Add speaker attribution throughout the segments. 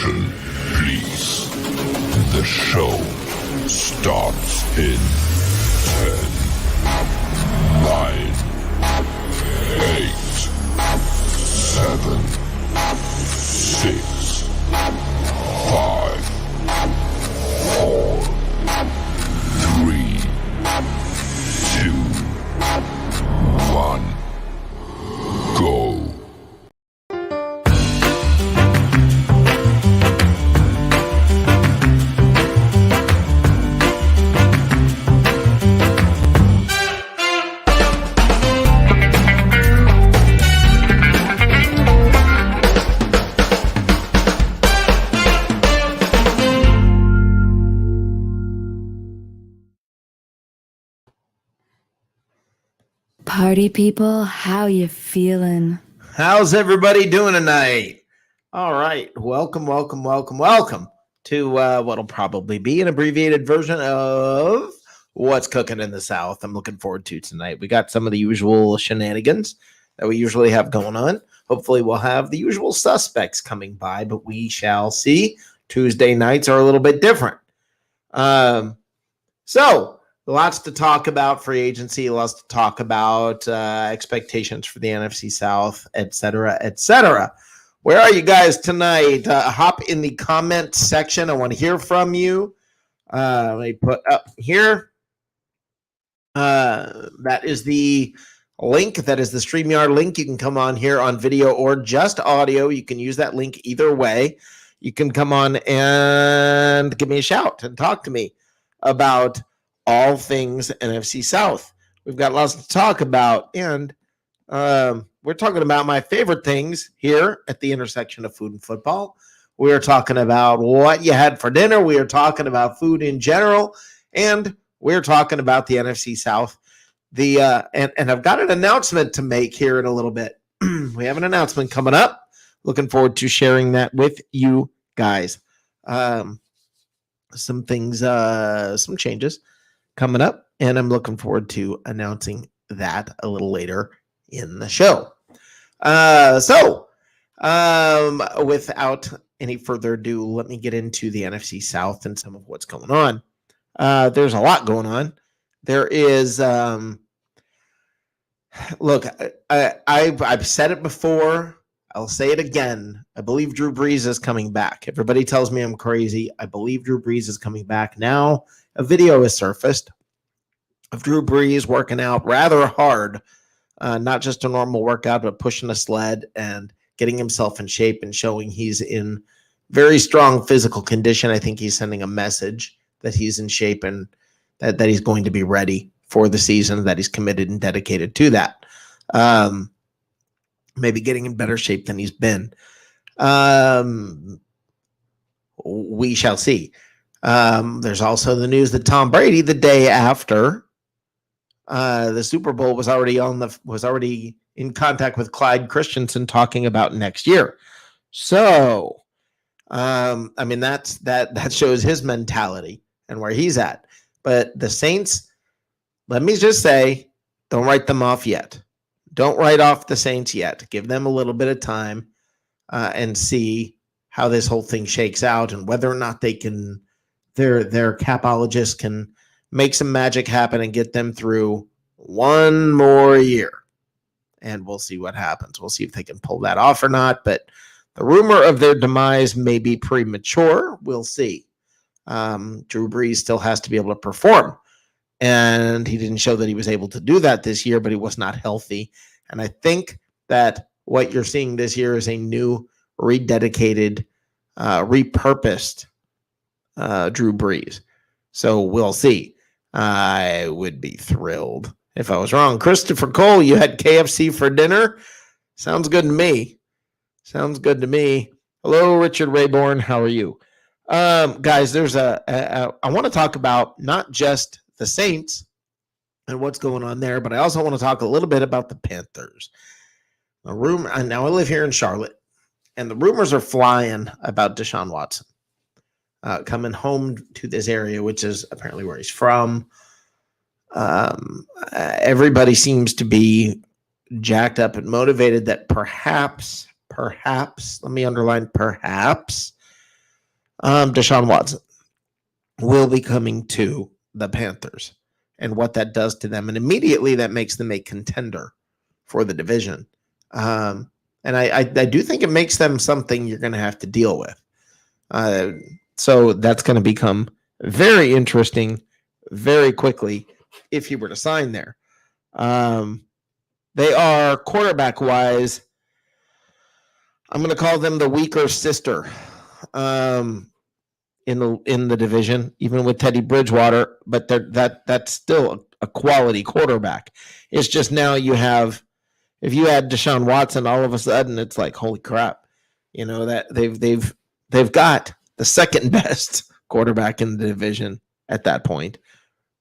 Speaker 1: Attention, please. The show starts in 10, 9, 8, 7, 6, 5, 4, 3, 2, 1, go.
Speaker 2: Party people, how you feeling?
Speaker 3: How's everybody doing tonight? All right, welcome to what'll probably be an abbreviated version of What's Cooking in the South. I'm looking forward to tonight. We got some of the usual shenanigans that we usually have going on. Hopefully we'll have the usual suspects coming by, but we shall see. Tuesday nights are a little bit different. So lots to talk about free agency, lots to talk about expectations for the NFC South, et cetera, et cetera. Where are you guys tonight? Hop in the comment section. I want to hear from you. Let me put up here. That is the link. That is the StreamYard link. You can come on here on video or just audio. You can use that link either way. You can come on and give me a shout and talk to me about all things NFC South. We've got lots to talk about, and we're talking about my favorite things here at the intersection of food and football. We are talking about what you had for dinner. We are talking about food in general, and we're talking about the NFC South. And I've got an announcement to make here in a little bit. We have an announcement coming up. Looking forward to sharing that with you guys. Some things, some changes coming up, and I'm looking forward to announcing that a little later in the show. Without any further ado, let me get into the NFC South and some of what's going on. There's a lot going on. There is, look, I've said it before. I'll say it again. I believe Drew Brees is coming back. Everybody tells me I'm crazy. I believe Drew Brees is coming back now. A video has surfaced of Drew Brees working out rather hard, not just a normal workout, but pushing a sled and getting himself in shape and showing he's in very strong physical condition. I think he's sending a message that he's in shape and that he's going to be ready for the season, that he's committed and dedicated to that. Maybe getting in better shape than he's been. We shall see. There's also the news that Tom Brady, the day after the Super Bowl, was already in contact with Clyde Christensen talking about next year. So, I mean, that shows his mentality and where he's at. But the Saints, let me just say, don't write them off yet. Don't write off the Saints yet. Give them a little bit of time and see how this whole thing shakes out and whether or not they can, their capologists can make some magic happen and get them through one more year. And we'll see what happens. We'll see if they can pull that off or not. But the rumor of their demise may be premature. We'll see. Drew Brees still has to be able to perform. And he didn't show that he was able to do that this year, but he was not healthy. And I think that what you're seeing this year is a new, rededicated, repurposed Drew Brees. So we'll see. I would be thrilled if I was wrong. Christopher Cole, you had KFC for dinner? Sounds good to me. Sounds good to me. Hello, Richard Rayborn. How are you? Guys, there's I want to talk about not just the Saints and what's going on there, but I also want to talk a little bit about the Panthers. Now I live here in Charlotte, and the rumors are flying about Deshaun Watson coming home to this area, which is apparently where he's from. Everybody seems to be jacked up and motivated that perhaps, let me underline perhaps, Deshaun Watson will be coming to the Panthers and what that does to them. And immediately that makes them a contender for the division. And I do think it makes them something you're going to have to deal with. So that's going to become very interesting very quickly if he were to sign there. They are quarterback wise. I'm going to call them the weaker sister in the division, even with Teddy Bridgewater. But that's still a quality quarterback. It's just now if you add Deshaun Watson, all of a sudden it's like, holy crap, that they've got the second best quarterback in the division at that point.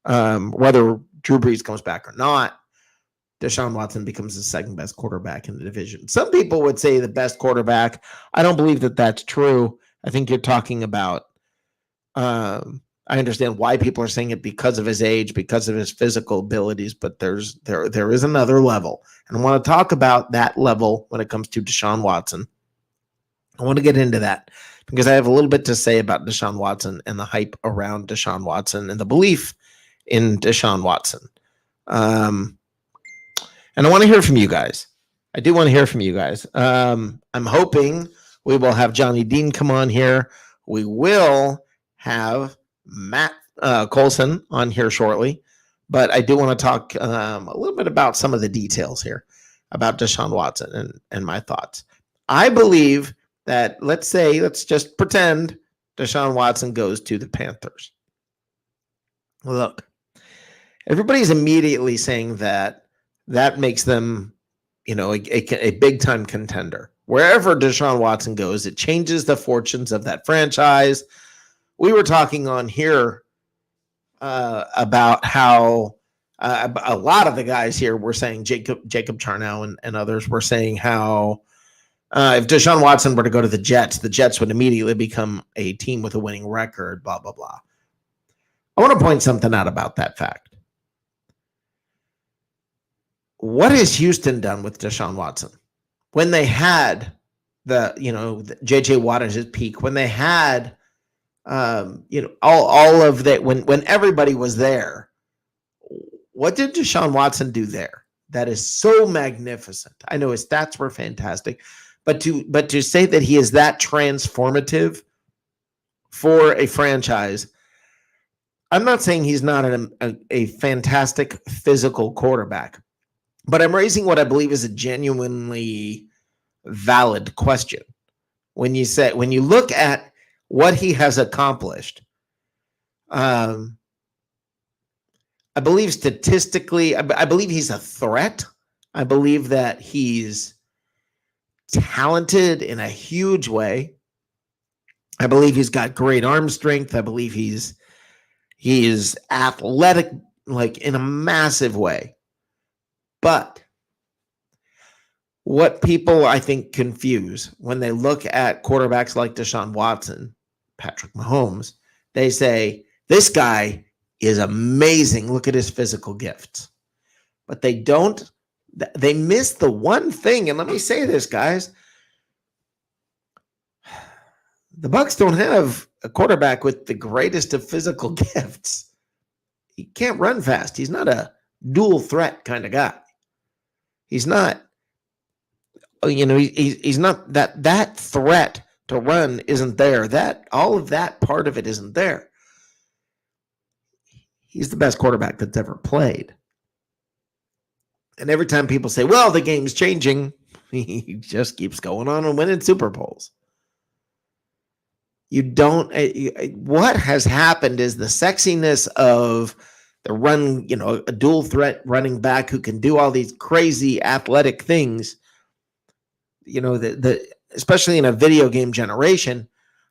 Speaker 3: Whether Drew Brees comes back or not, Deshaun Watson becomes the second best quarterback in the division. Some people would say the best quarterback. I don't believe that that's true. I think you're talking about, I understand why people are saying it because of his age, because of his physical abilities, but there is another level. And I want to talk about that level when it comes to Deshaun Watson. I want to get into that because I have a little bit to say about Deshaun Watson and the hype around Deshaun Watson and the belief in Deshaun Watson. And I want to hear from you guys. I do want to hear from you guys. I'm hoping we will have Johnny Dean come on here. We will have Matt Colson on here shortly. But I do want to talk a little bit about some of the details here about Deshaun Watson and my thoughts. I believe that, let's just pretend Deshaun Watson goes to the Panthers. Look, everybody's immediately saying that makes them, a big-time contender. Wherever Deshaun Watson goes, it changes the fortunes of that franchise. We were talking on here about how a lot of the guys here were saying, Jacob Charnow and others were saying how if Deshaun Watson were to go to the Jets would immediately become a team with a winning record, blah, blah, blah. I want to point something out about that fact. What has Houston done with Deshaun Watson? When they had the J.J. Watt at his peak, when they had, all of that, when everybody was there, what did Deshaun Watson do there? That is so magnificent. I know his stats were fantastic, but to say that he is that transformative for a franchise, I'm not saying he's not a fantastic physical quarterback. But I'm raising what I believe is a genuinely valid question. When you look at what he has accomplished, I believe statistically, I believe he's a threat. I believe that he's talented in a huge way. I believe he's got great arm strength. I believe he is athletic, like in a massive way. But what people, I think, confuse when they look at quarterbacks like Deshaun Watson, Patrick Mahomes, they say, this guy is amazing. Look at his physical gifts. But they miss the one thing. And let me say this, guys. The Bucs don't have a quarterback with the greatest of physical gifts. He can't run fast. He's not a dual threat kind of guy. He's not, he's not that threat to run isn't there. That all of that part of it isn't there. He's the best quarterback that's ever played. And every time people say, well, the game's changing, he just keeps going on and winning Super Bowls. What has happened is the sexiness of the run, a dual threat running back who can do all these crazy athletic things, especially in a video game generation.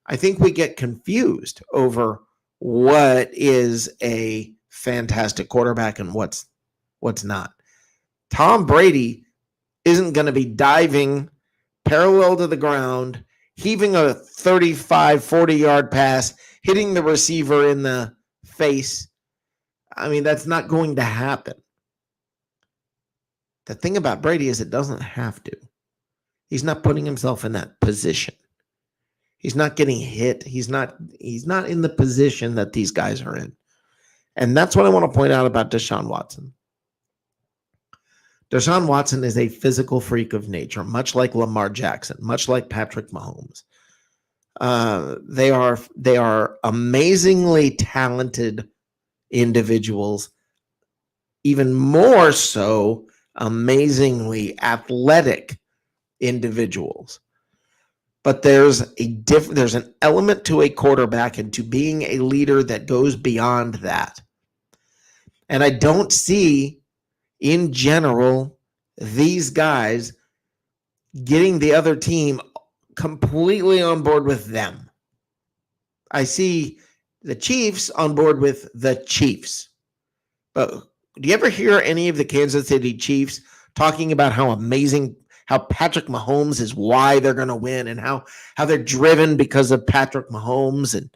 Speaker 3: I think we get confused over what is a fantastic quarterback and what's not. Tom Brady isn't going to be diving parallel to the ground, heaving a 35, 40-yard pass, hitting the receiver in the face. I mean, that's not going to happen. The thing about Brady is it doesn't have to. He's not putting himself in that position. He's not getting hit. He's not in the position that these guys are in. And that's what I want to point out about Deshaun Watson. Deshaun Watson is a physical freak of nature, much like Lamar Jackson, much like Patrick Mahomes. They are amazingly talented individuals, even more so amazingly athletic individuals. But there's an element to a quarterback and to being a leader that goes beyond that. And I don't see, in general, these guys getting the other team completely on board with them. I see the Chiefs on board with the Chiefs. But do you ever hear any of the Kansas City Chiefs talking about how Patrick Mahomes is why they're going to win, and how they're driven because of Patrick Mahomes,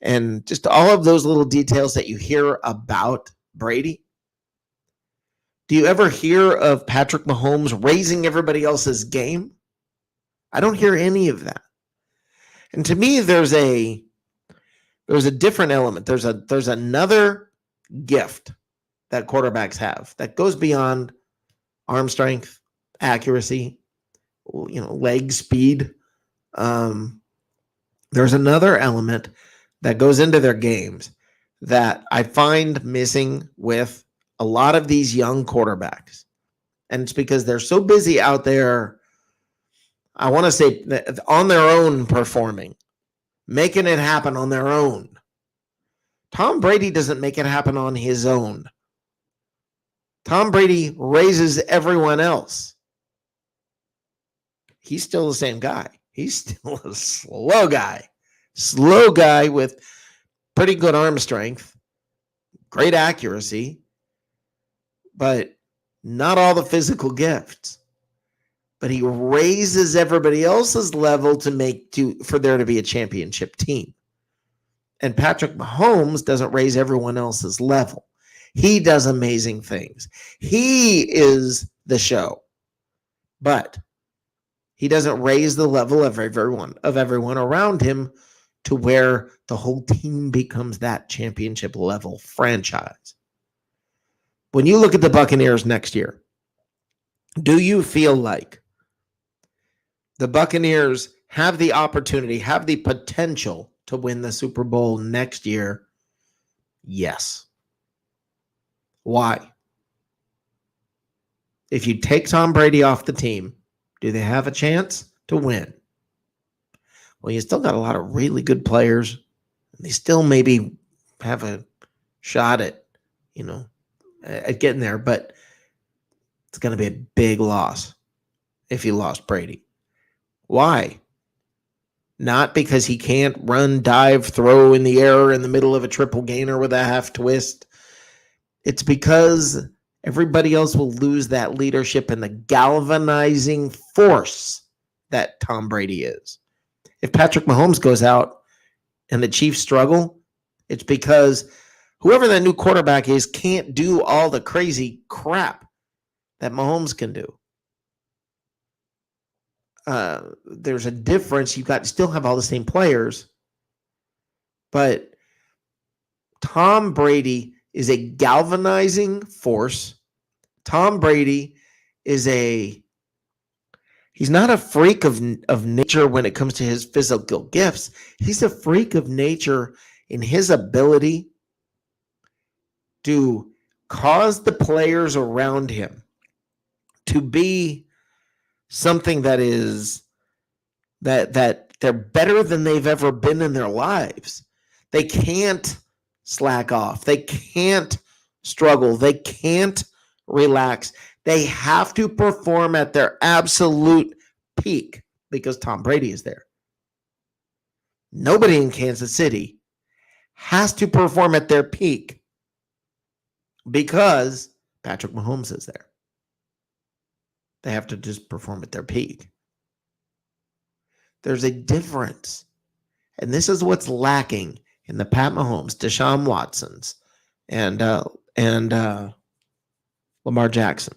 Speaker 3: and just all of those little details that you hear about Brady? Do you ever hear of Patrick Mahomes raising everybody else's game? I don't hear any of that. And to me, there's a different element. There's another gift that quarterbacks have that goes beyond arm strength, accuracy, leg speed. There's another element that goes into their games that I find missing with a lot of these young quarterbacks. And it's because they're so busy out there, I want to say, on their own performing, making it happen on their own. Tom Brady doesn't make it happen on his own. Tom Brady raises everyone else. He's still the same guy. He's still a slow guy with pretty good arm strength, great accuracy, but not all the physical gifts. But he raises everybody else's level for there to be a championship team. And Patrick Mahomes doesn't raise everyone else's level. He does amazing things. He is the show. But he doesn't raise the level of everyone around him to where the whole team becomes that championship level franchise. When you look at the Buccaneers next year, do you feel like the Buccaneers have the opportunity, have the potential to win the Super Bowl next year? Yes. Why? If you take Tom Brady off the team, do they have a chance to win? Well, you still got a lot of really good players. They still maybe have a shot at getting there, but it's going to be a big loss if you lost Brady. Why? Not because he can't run, dive, throw in the air in the middle of a triple gainer with a half twist. It's because everybody else will lose that leadership and the galvanizing force that Tom Brady is. If Patrick Mahomes goes out and the Chiefs struggle, it's because whoever that new quarterback is can't do all the crazy crap that Mahomes can do. There's a difference. You still have all the same players, but Tom Brady is a galvanizing force. Tom Brady is he's not a freak of nature when it comes to his physical gifts. He's a freak of nature in his ability to cause the players around him to be something that they're better than they've ever been in their lives. They can't slack off. They can't struggle. They can't relax. They have to perform at their absolute peak because Tom Brady is there. Nobody in Kansas City has to perform at their peak because Patrick Mahomes is there. They have to just perform at their peak. There's a difference. And this is what's lacking in the Pat Mahomes, Deshaun Watsons, and Lamar Jackson.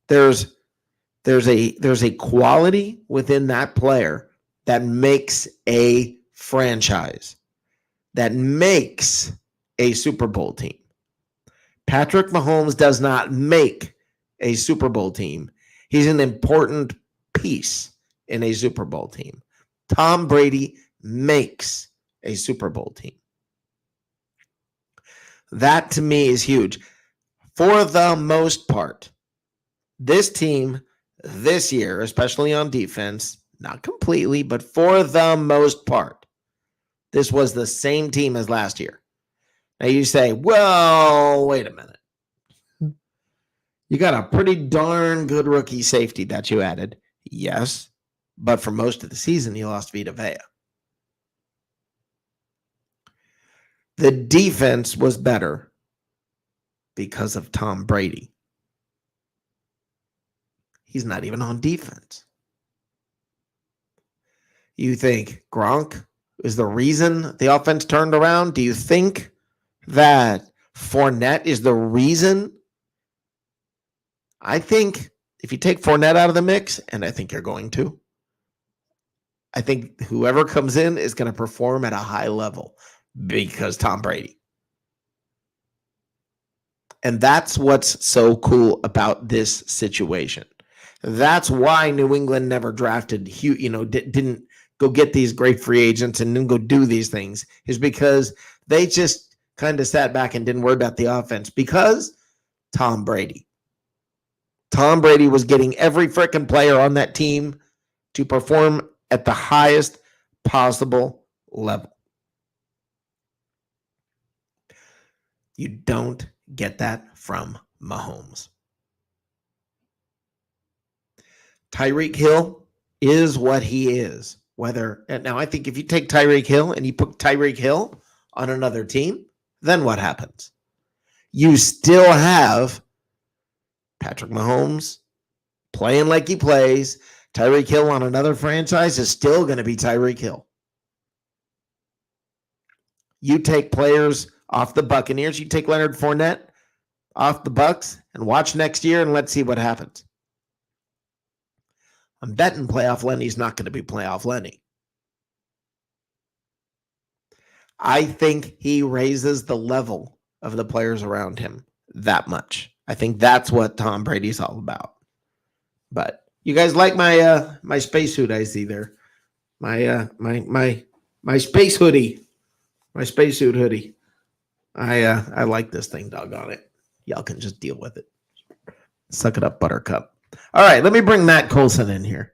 Speaker 3: There's a quality within that player that makes a franchise, that makes a Super Bowl team. Patrick Mahomes does not make a Super Bowl team. He's an important piece in a Super Bowl team. Tom Brady makes a Super Bowl team. That to me is huge. For the most part, this team this year, especially on defense, not completely, but for the most part, this was the same team as last year. Now you say, well, wait a minute. You got a pretty darn good rookie safety that you added. Yes, but for most of the season, you lost Vita Vea. The defense was better because of Tom Brady. He's not even on defense. You think Gronk is the reason the offense turned around? Do you think that Fournette is the reason? I think if you take Fournette out of the mix, and I think you're going to, I think whoever comes in is going to perform at a high level because Tom Brady. And that's what's so cool about this situation. That's why New England never drafted, didn't go get these great free agents and then go do these things, is because they just kind of sat back and didn't worry about the offense because Tom Brady. Tom Brady was getting every freaking player on that team to perform at the highest possible level. You don't get that from Mahomes. Tyreek Hill is what he is. Now, I think if you take Tyreek Hill and you put Tyreek Hill on another team, then what happens? You still have Patrick Mahomes playing like he plays. Tyreek Hill on another franchise is still going to be Tyreek Hill. You take players off the Buccaneers, you take Leonard Fournette off the Bucs, and watch next year and let's see what happens. I'm betting playoff Lenny's not going to be playoff Lenny. I think he raises the level of the players around him that much. I think that's what Tom Brady's all about. But you guys like my my spacesuit I see there. My space hoodie. My spacesuit hoodie. I like this thing, doggone it. Y'all can just deal with it. Suck it up, Buttercup. All right, let me bring Matt Colson in here.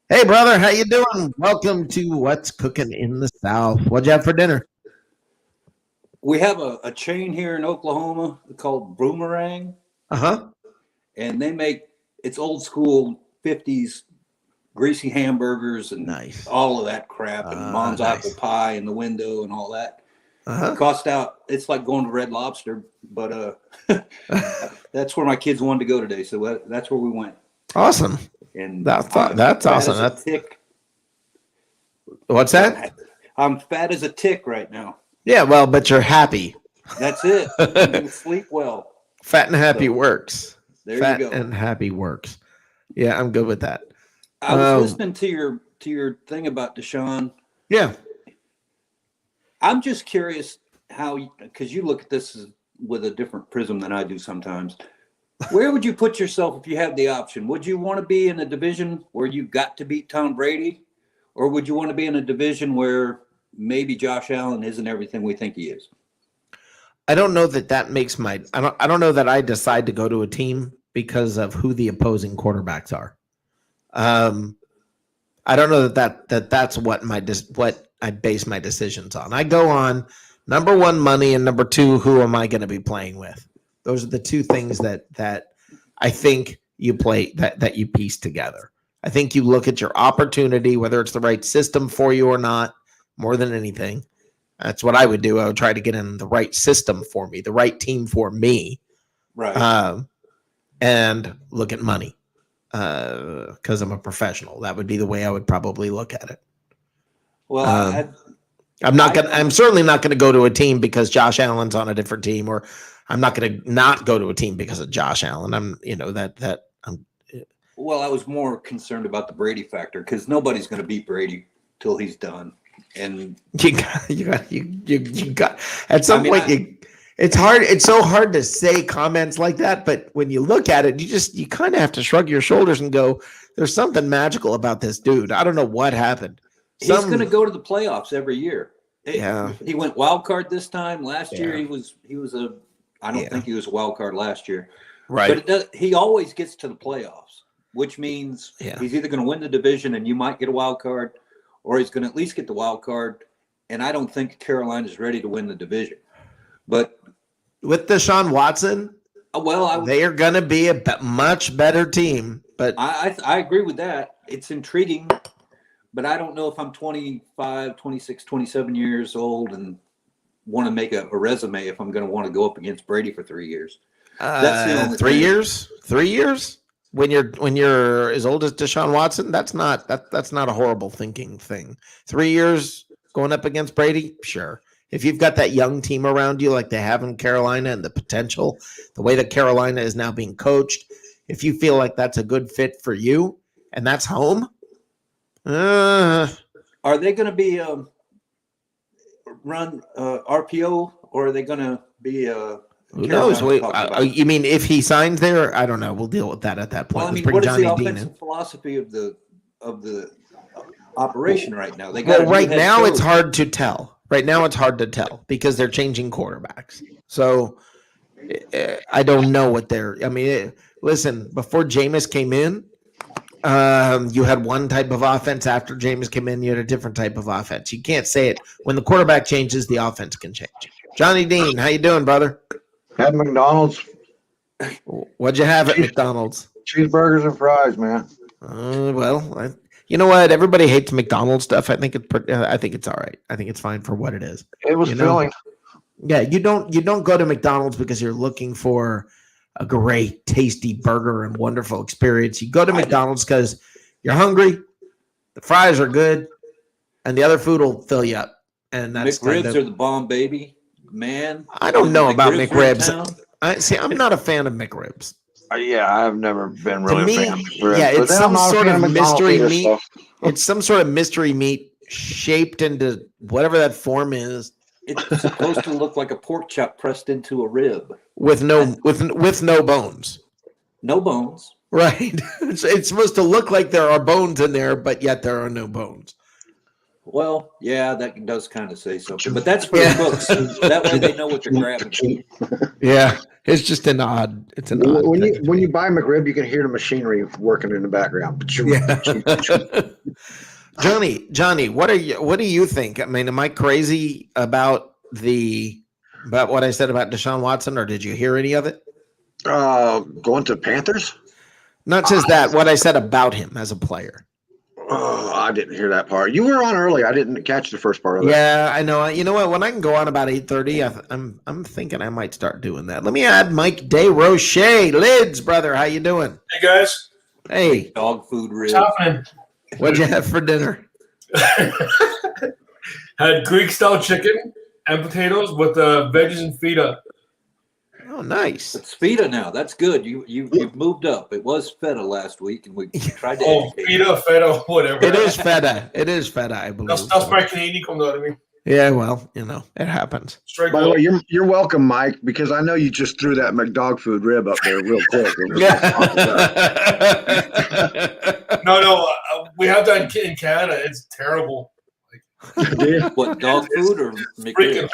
Speaker 3: Hey, brother, how you doing? Welcome to What's Cooking in the South. What'd you have for dinner?
Speaker 4: We have a chain here in Oklahoma called Boomerang.
Speaker 3: Uh-huh.
Speaker 4: And they make, it's old school 50s greasy hamburgers and
Speaker 3: nice.
Speaker 4: All of that crap and mom's
Speaker 3: nice.
Speaker 4: apple pie in the window and all that.
Speaker 3: Uh-huh.
Speaker 4: Cost out, it's like going to Red Lobster, but that's where my kids wanted to go today. So that's where we went.
Speaker 3: Awesome.
Speaker 4: And
Speaker 3: that's awesome. That's
Speaker 4: tick.
Speaker 3: What's that?
Speaker 4: I'm fat as a tick right now.
Speaker 3: Yeah, well, but you're happy.
Speaker 4: That's it. I'm gonna sleep well.
Speaker 3: Fat and happy works.
Speaker 4: There
Speaker 3: Fat
Speaker 4: you go.
Speaker 3: and happy works. Yeah, I'm good with that.
Speaker 4: I was listening to your thing about Deshaun.
Speaker 3: Yeah.
Speaker 4: I'm just curious how, because you look at this with a different prism than I do sometimes. Where would you put yourself if you had the option? Would you want to be in a division where you got to beat Tom Brady? Or would you want to be in a division where maybe Josh Allen isn't everything we think he is?
Speaker 3: I don't know that makes my – I don't know that I decide to go to a team because of who the opposing quarterbacks are. I don't know that's what I base my decisions on. I go on number one, money, and number two, who am I going to be playing with? Those are the two things that I think you play that you piece together. I think you look at your opportunity, whether it's the right system for you or not, more than anything. That's what I would do. I would try to get in the right system for me, the right team for me.
Speaker 4: Right.
Speaker 3: And look at money. Because I'm a professional. That would be the way I would probably look at it.
Speaker 4: Well,
Speaker 3: I'm certainly not going to go to a team because Josh Allen's on a different team, or I'm not going to not go to a team because of Josh Allen.
Speaker 4: Well, I was more concerned about the Brady factor because nobody's going to beat Brady till he's done. And
Speaker 3: you got at some point it's hard. It's so hard to say comments like that, but when you look at it, you kind of have to shrug your shoulders and go, "There's something magical about this dude." I don't know what happened.
Speaker 4: He's going to go to the playoffs every year.
Speaker 3: Yeah,
Speaker 4: he went wild card this time. Last year he was a. I don't think he was a wild card last year.
Speaker 3: Right.
Speaker 4: But he always gets to the playoffs, which means he's either going to win the division and you might get a wild card, or he's going to at least get the wild card. And I don't think Carolina's ready to win the division. But
Speaker 3: with Deshaun Watson, they are going to be a much better team. But
Speaker 4: I agree with that. It's intriguing, but I don't know if I'm 25, 26, 27 years old and want to make a resume if I'm going to want to go up against Brady for 3 years. That's the only
Speaker 3: 3 years. 3 years when you're as old as Deshaun Watson. That's not a horrible thinking thing. 3 years going up against Brady, sure. If you've got that young team around you like they have in Carolina and the potential, the way that Carolina is now being coached, if you feel like that's a good fit for you and that's home,
Speaker 4: are they going to be run RPO or are they going to be
Speaker 3: who knows? You mean if he signs there? I don't know. We'll deal with that at that point.
Speaker 4: Well, I mean, what is the offensive philosophy of the operation right now?
Speaker 3: Right now it's hard to tell. Right now it's hard to tell because they're changing quarterbacks. So I don't know what listen, before Jameis came in, you had one type of offense. After Jameis came in, you had a different type of offense. You can't say it. When the quarterback changes, the offense can change. Johnny Dean, how you doing, brother?
Speaker 5: Had McDonald's.
Speaker 3: What'd you have at McDonald's?
Speaker 5: Cheeseburgers and fries, man.
Speaker 3: You know what? Everybody hates McDonald's stuff. I think it's all right. I think it's fine for what it is.
Speaker 5: It was filling.
Speaker 3: Yeah, you don't go to McDonald's because you're looking for a great, tasty burger and wonderful experience. You go to McDonald's because you're hungry, the fries are good, and the other food will fill you up. And that's
Speaker 4: McRibs are the bomb, baby. Man,
Speaker 3: I don't know about McRibs. I'm not a fan of McRibs.
Speaker 5: Yeah, I've never been really a fan of McRibs.
Speaker 3: Yeah, it's some sort of mystery meat. It's some sort of mystery meat shaped into whatever that form is.
Speaker 4: It's supposed to look like a pork chop pressed into a rib
Speaker 3: with no bones.
Speaker 4: No bones.
Speaker 3: Right. It's supposed to look like there are bones in there, but yet there are no bones.
Speaker 4: Well, yeah, that does kind of say something, but that's for the books. That way they know what they're grabbing.
Speaker 3: Yeah, it's just an odd. It's an odd.
Speaker 5: When you buy McRib, you can hear the machinery working in the background.
Speaker 3: Johnny, what do you think? I mean, am I crazy about what I said about Deshaun Watson, or did you hear any of it?
Speaker 5: Going to Panthers?
Speaker 3: Not just that. What I said about him as a player.
Speaker 5: Oh, I didn't hear that part. You were on early. I didn't catch the first part of it.
Speaker 3: Yeah, I know. You know what? When I can go on about 8:30, I'm thinking I might start doing that. Let me add Mike DeRoche. Lids, brother, how you doing?
Speaker 6: Hey guys.
Speaker 3: Hey.
Speaker 4: Dog food ribs.
Speaker 3: What'd you have for dinner?
Speaker 6: Had Greek style chicken and potatoes with veggies and feta.
Speaker 3: Oh, nice.
Speaker 4: It's feta now. That's good. You've moved up. It was feta last week, and we tried to.
Speaker 6: Feta, whatever.
Speaker 3: It is feta. I believe.
Speaker 6: That's my Canadian come out of me.
Speaker 3: Yeah, well, it happens.
Speaker 6: Straight
Speaker 5: By the way, you're welcome, Mike, because I know you just threw that McDog food rib up there real quick.
Speaker 6: No, we have that in Canada. It's terrible.
Speaker 4: What, dog food or
Speaker 6: freaking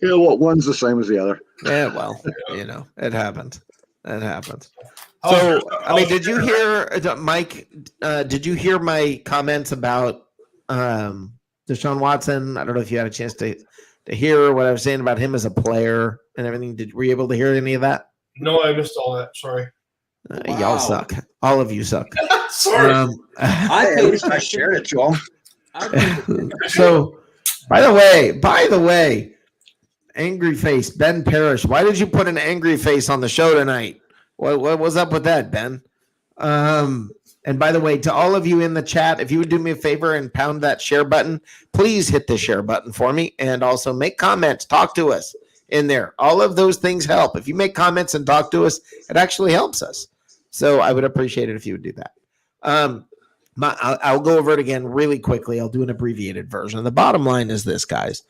Speaker 5: horrible? One's the same as the other.
Speaker 3: Yeah, well, it happens. It happens. So, I mean, did you hear, Mike? Did you hear my comments about Deshaun Watson? I don't know if you had a chance to hear what I was saying about him as a player and everything. Were you able to hear any of that?
Speaker 6: No, I missed all that. Sorry.
Speaker 3: Wow. Y'all suck. All of you suck.
Speaker 6: Sorry.
Speaker 5: I shared it to him.
Speaker 3: So, by the way, angry face, Ben Parrish. Why did you put an angry face on the show tonight? What was up with that, Ben? And by the way, to all of you in the chat, if you would do me a favor and pound that share button, please hit the share button for me. And also make comments, talk to us in there. All of those things help. If you make comments and talk to us, it actually helps us. So I would appreciate it if you would do that. I'll go over it again really quickly. I'll do an abbreviated version. The bottom line is this, guys.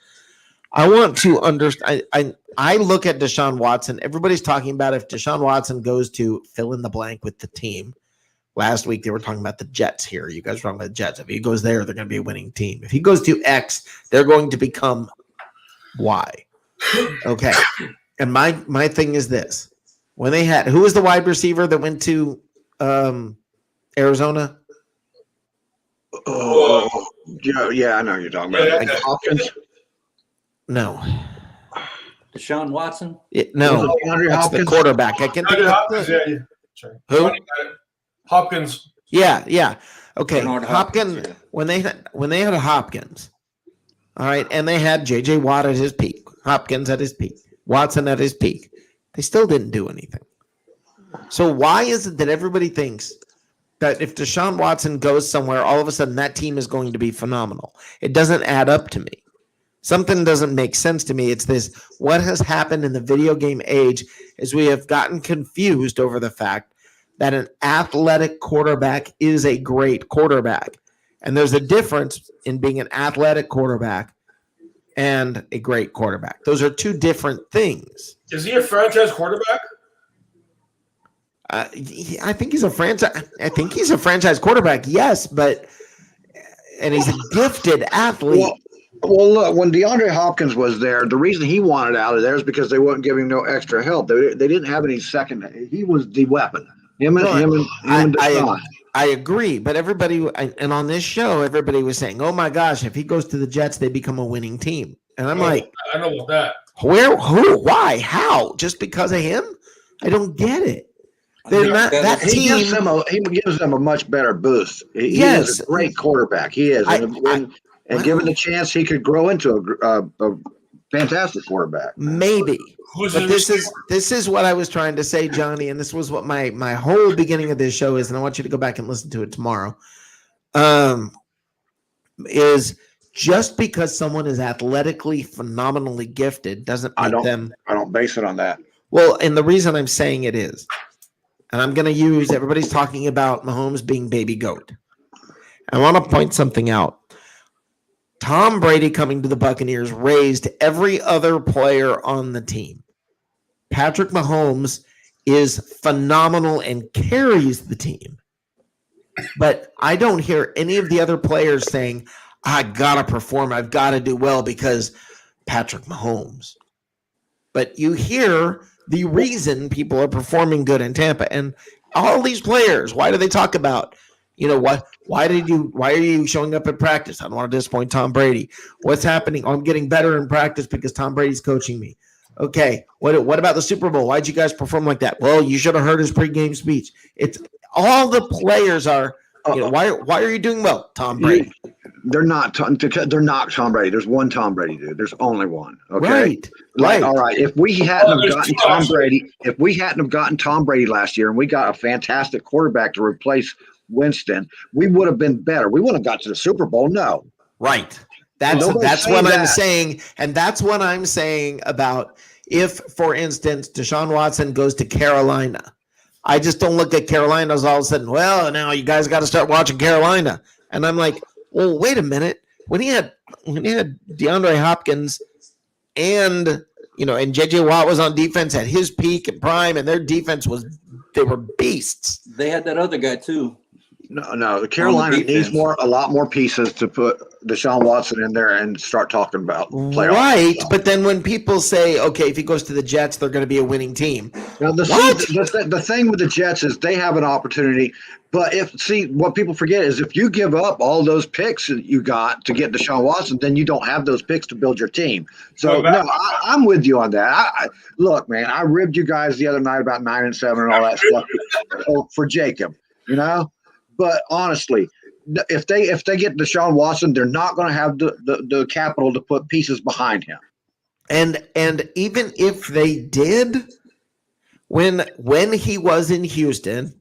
Speaker 3: I want to understand. I look at Deshaun Watson. Everybody's talking about if Deshaun Watson goes to fill in the blank with the team. Last week, they were talking about the Jets here. You guys were talking about the Jets. If he goes there, they're going to be a winning team. If he goes to X, they're going to become Y. Okay. And my thing is this. When they had, who was the wide receiver that went to Arizona?
Speaker 5: Oh, yeah, I know you're talking about. Like Hopkins?
Speaker 3: No.
Speaker 4: Deshaun Watson?
Speaker 3: No.
Speaker 5: DeAndre
Speaker 3: That's
Speaker 5: Hopkins?
Speaker 3: the quarterback. I can't think of
Speaker 6: Hopkins, yeah. Sorry.
Speaker 3: Who?
Speaker 6: Hopkins.
Speaker 3: Yeah. Okay.
Speaker 4: Bernard
Speaker 3: Hopkins.
Speaker 4: Hopkins, yeah.
Speaker 3: When they had Hopkins, all right, and they had J.J. Watt at his peak, Hopkins at his peak, Watson at his peak, they still didn't do anything. So why is it that everybody thinks that if Deshaun Watson goes somewhere, all of a sudden that team is going to be phenomenal? It doesn't add up to me. Something doesn't make sense to me. It's this: what has happened in the video game age is we have gotten confused over the fact that an athletic quarterback is a great quarterback. And there's a difference in being an athletic quarterback and a great quarterback. Those are two different things.
Speaker 6: Is he a franchise quarterback?
Speaker 3: I think he's a franchise quarterback, yes, and he's a gifted athlete.
Speaker 5: Well, look, when DeAndre Hopkins was there, the reason he wanted out of there is because they wouldn't give him no extra help. They didn't have any second. He was the weapon. Him and Deshaun.
Speaker 3: I agree, but everybody, and on this show, everybody was saying, "Oh my gosh, if he goes to the Jets, they become a winning team." And I'm like,
Speaker 6: I don't know about that.
Speaker 3: Where? Who? Why? How? Just because of him? I don't get it. They're not that
Speaker 5: He
Speaker 3: team.
Speaker 5: gives them a much better boost. He
Speaker 3: Yes.
Speaker 5: is a great quarterback. He is, and given the chance, he could grow into a fantastic quarterback.
Speaker 3: Maybe. But this is what I was trying to say, Johnny, and this was what my whole beginning of this show is, and I want you to go back and listen to it tomorrow. Is just because someone is athletically phenomenally gifted doesn't make them.
Speaker 5: I don't base it on that.
Speaker 3: Well, and the reason I'm saying it is, and I'm going to use, everybody's talking about Mahomes being baby goat. I want to point something out. Tom Brady coming to the Buccaneers raised every other player on the team. Patrick Mahomes is phenomenal and carries the team. But I don't hear any of the other players saying, I got to perform, I've got to do well because Patrick Mahomes. But you hear the reason people are performing good in Tampa. And all these players, why do they talk about, what? Why are you showing up at practice? I don't want to disappoint Tom Brady. What's happening? I'm getting better in practice because Tom Brady's coaching me. Okay. What about the Super Bowl? Why'd you guys perform like that? Well, you should have heard his pregame speech. It's all the players are, why are you doing well, Tom Brady?
Speaker 5: They're not Tom Brady. There's one Tom Brady, dude. There's only one. Okay.
Speaker 3: Right.
Speaker 5: All right. If we hadn't have gotten Tom Brady last year and we got a fantastic quarterback to replace Winston, we would have been better. We wouldn't have got to the Super Bowl. No.
Speaker 3: Right. That's what I'm saying. And that's what I'm saying about if, for instance, Deshaun Watson goes to Carolina. I just don't look at Carolina as all of a sudden, well, now you guys got to start watching Carolina. And I'm like, well, wait a minute. When he had DeAndre Hopkins and J.J. Watt was on defense at his peak and prime, and their defense they were beasts.
Speaker 4: They had that other guy too.
Speaker 5: No. The Carolina needs a lot more pieces to put Deshaun Watson in there and start talking about playoffs.
Speaker 3: Right, but then when people say, okay, if he goes to the Jets, they're going to be a winning team.
Speaker 5: Now, the thing with the Jets is they have an opportunity, but what people forget is if you give up all those picks that you got to get Deshaun Watson, then you don't have those picks to build your team. So, I'm with you on that. Look, man, I ribbed you guys the other night about 9-7 and all that stuff for Jacob, But honestly, if they get Deshaun Watson, they're not going to have the capital to put pieces behind him.
Speaker 3: And even if they did, when he was in Houston,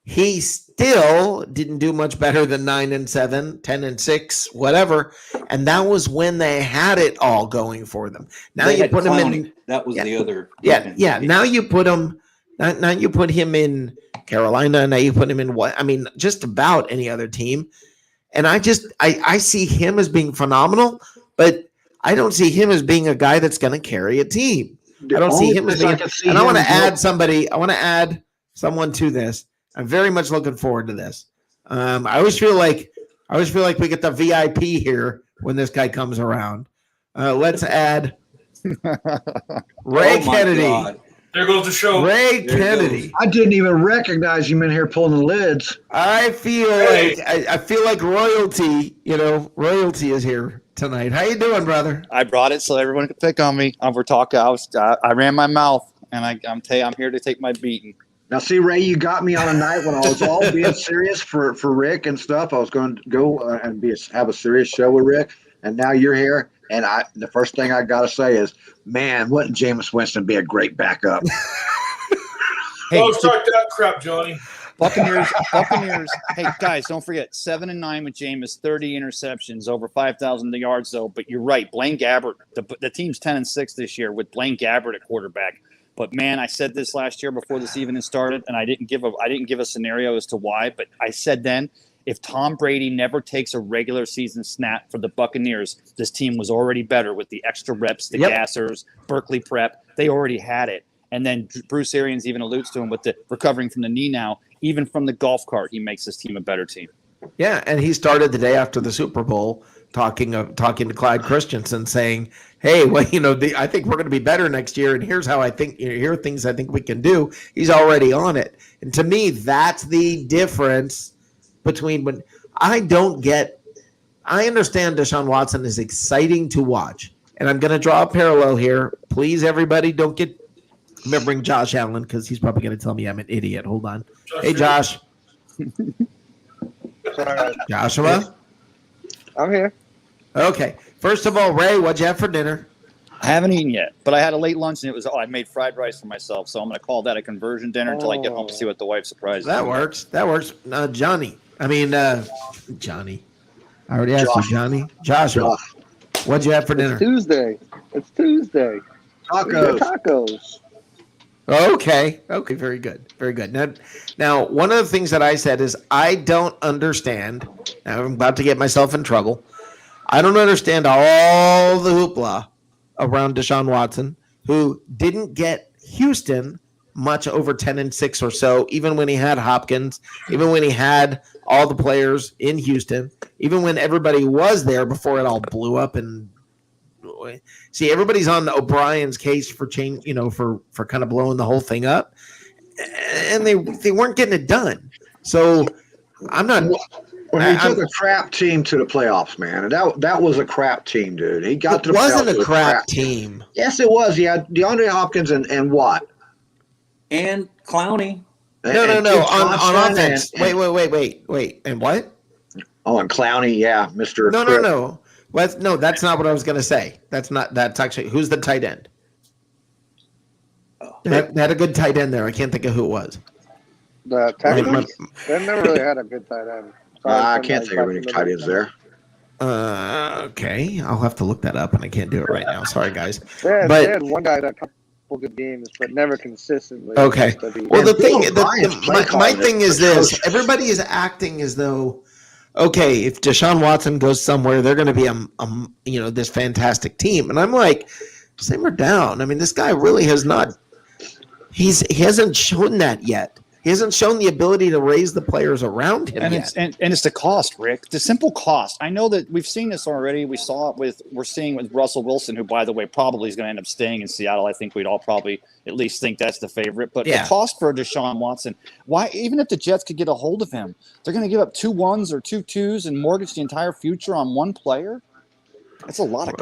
Speaker 3: he still didn't do much better than 9-7, 10-6, whatever. And that was when they had it all going for them. Now you put him in.
Speaker 4: That was the other.
Speaker 3: Yeah. Now you put him in Carolina. Now you put him in what? I mean, just about any other team. And I see him as being phenomenal, but I don't see him as being a guy that's going to carry a team. I don't see him as being. And I want to add somebody. I want to add someone to this. I'm very much looking forward to this. I always feel like we get the VIP here when this guy comes around. Let's add Ray Kennedy.
Speaker 4: God.
Speaker 6: There goes the show.
Speaker 3: Ray Kennedy.
Speaker 5: I didn't even recognize you in here pulling the lids.
Speaker 3: I feel like royalty. Royalty is here tonight. How you doing, brother?
Speaker 7: I brought it so everyone could pick on me. We're talking. I ran my mouth, and I'm here to take my beating.
Speaker 5: Now, see, Ray, you got me on a night when I was all being serious for Rick and stuff. I was going to go and have a serious show with Rick, and now you're here. And the first thing I got to say is, man, wouldn't Jameis Winston be a great backup?
Speaker 6: Don't start that crap, Johnny.
Speaker 7: Buccaneers. Hey, guys, don't forget, 7-9 with Jameis, 30 interceptions, over 5,000 yards, though. But you're right, Blaine Gabbert, the team's 10-6 this year with Blaine Gabbert at quarterback. But man, I said this last year before the season started, and I didn't give a scenario as to why. But I said then, if Tom Brady never takes a regular season snap for the Buccaneers, this team was already better with the extra reps, the gassers, Berkeley prep. They already had it. And then Bruce Arians even alludes to him with the recovering from the knee now. Even from the golf cart, he makes this team a better team.
Speaker 3: Yeah, and he started the day after the Super Bowl talking to Clyde Christensen, saying, "Hey, well, I think we're going to be better next year, and here's how I think. Here are things I think we can do." He's already on it, and to me, that's the difference between when I understand Deshaun Watson is exciting to watch, and I'm going to draw a parallel here. Please, everybody, don't get. I'm going to bring Josh Allen because he's probably going to tell me I'm an idiot. Hold on. Hey, Josh. Joshua?
Speaker 8: I'm here.
Speaker 3: Okay. First of all, Ray, what'd you have for dinner?
Speaker 7: I haven't eaten yet, but I had a late lunch, and I made fried rice for myself, so I'm going to call that a conversion dinner until I get home to see what the wife surprises me.
Speaker 3: That works. Johnny. Johnny. I already asked you, Johnny. Joshua. What'd you have for dinner?
Speaker 8: It's Tuesday. Tacos.
Speaker 3: Okay. Very good. Now, one of the things that I said is I don't understand. Now, I'm about to get myself in trouble. I don't understand all the hoopla around Deshaun Watson, who didn't get Houston much over 10-6 or so, even when he had Hopkins, even when he had all the players in Houston, even when everybody was there before it all blew up. And see, everybody's on O'Brien's case for change, for kind of blowing the whole thing up, and they weren't getting it done. So I'm not.
Speaker 5: Well, he took a crap team to the playoffs, man, and that was a crap team, dude. He got to the playoffs.
Speaker 3: It wasn't a crap team.
Speaker 5: Yes, it was. He had DeAndre Hopkins and what?
Speaker 4: And Clowney.
Speaker 3: No. On offense. Wait. And what?
Speaker 5: Oh, and Clowney, yeah, Mr.
Speaker 3: No. No, that's not what I was going to say. That's actually who's the tight end. They had a good tight end there. I can't think of who it was.
Speaker 8: The Texans? They never really had a good tight end.
Speaker 5: I can't think of any tight ends there.
Speaker 3: Okay, I'll have to look that up, and I can't do it right now. Sorry, guys.
Speaker 8: They had one guy that couple good games, but never consistently.
Speaker 3: Okay. Well, my thing is this: everybody is acting as though, okay, if Deshaun Watson goes somewhere, they're going to be this fantastic team, and I'm like, simmer down. I mean, this guy really has not. He hasn't shown that yet. He hasn't shown the ability to raise the players around him yet.
Speaker 7: It's the cost, Rick. The simple cost. I know that we've seen this already. We're seeing with Russell Wilson, who, by the way, probably is going to end up staying in Seattle. I think we'd all probably at least think that's the favorite. But the cost for Deshaun Watson, why? Even if the Jets could get a hold of him, they're going to give up 2 1s or 2 2s and mortgage the entire future on one player. That's a lot of.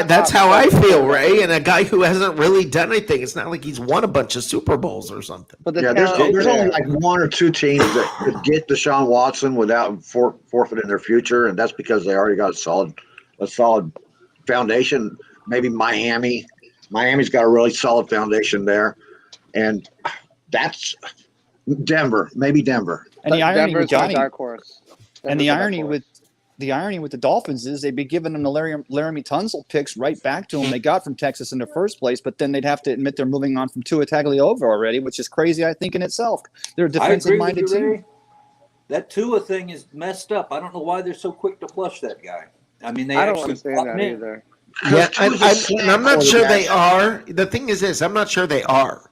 Speaker 3: That's how I feel, Ray. And a guy who hasn't really done anything. It's not like he's won a bunch of Super Bowls or something.
Speaker 8: But
Speaker 5: there's only like 1 or 2 teams that could get Deshaun Watson without forfeiting their future, and that's because they already got a solid foundation. Maybe Miami. Miami's got a really solid foundation there, and that's Denver. Maybe Denver.
Speaker 7: And the irony with
Speaker 8: Denver's
Speaker 7: Johnny.
Speaker 8: dark horse.
Speaker 7: And the irony with the irony with the Dolphins is they'd be giving them the Laramie Tunsil picks right back to them they got from Texas in the first place, but then they'd have to admit they're moving on from Tua Tagovailoa already, which is crazy, I think, in itself. They're a defensive-minded team.
Speaker 4: Ray. That Tua thing is messed up. I don't know why they're so quick to flush that guy. I mean, they
Speaker 8: I don't
Speaker 4: actually
Speaker 8: understand
Speaker 4: brought
Speaker 8: that
Speaker 4: him in.
Speaker 8: either.
Speaker 3: Yeah, and I'm not sure they are. The thing is this: I'm not sure they are.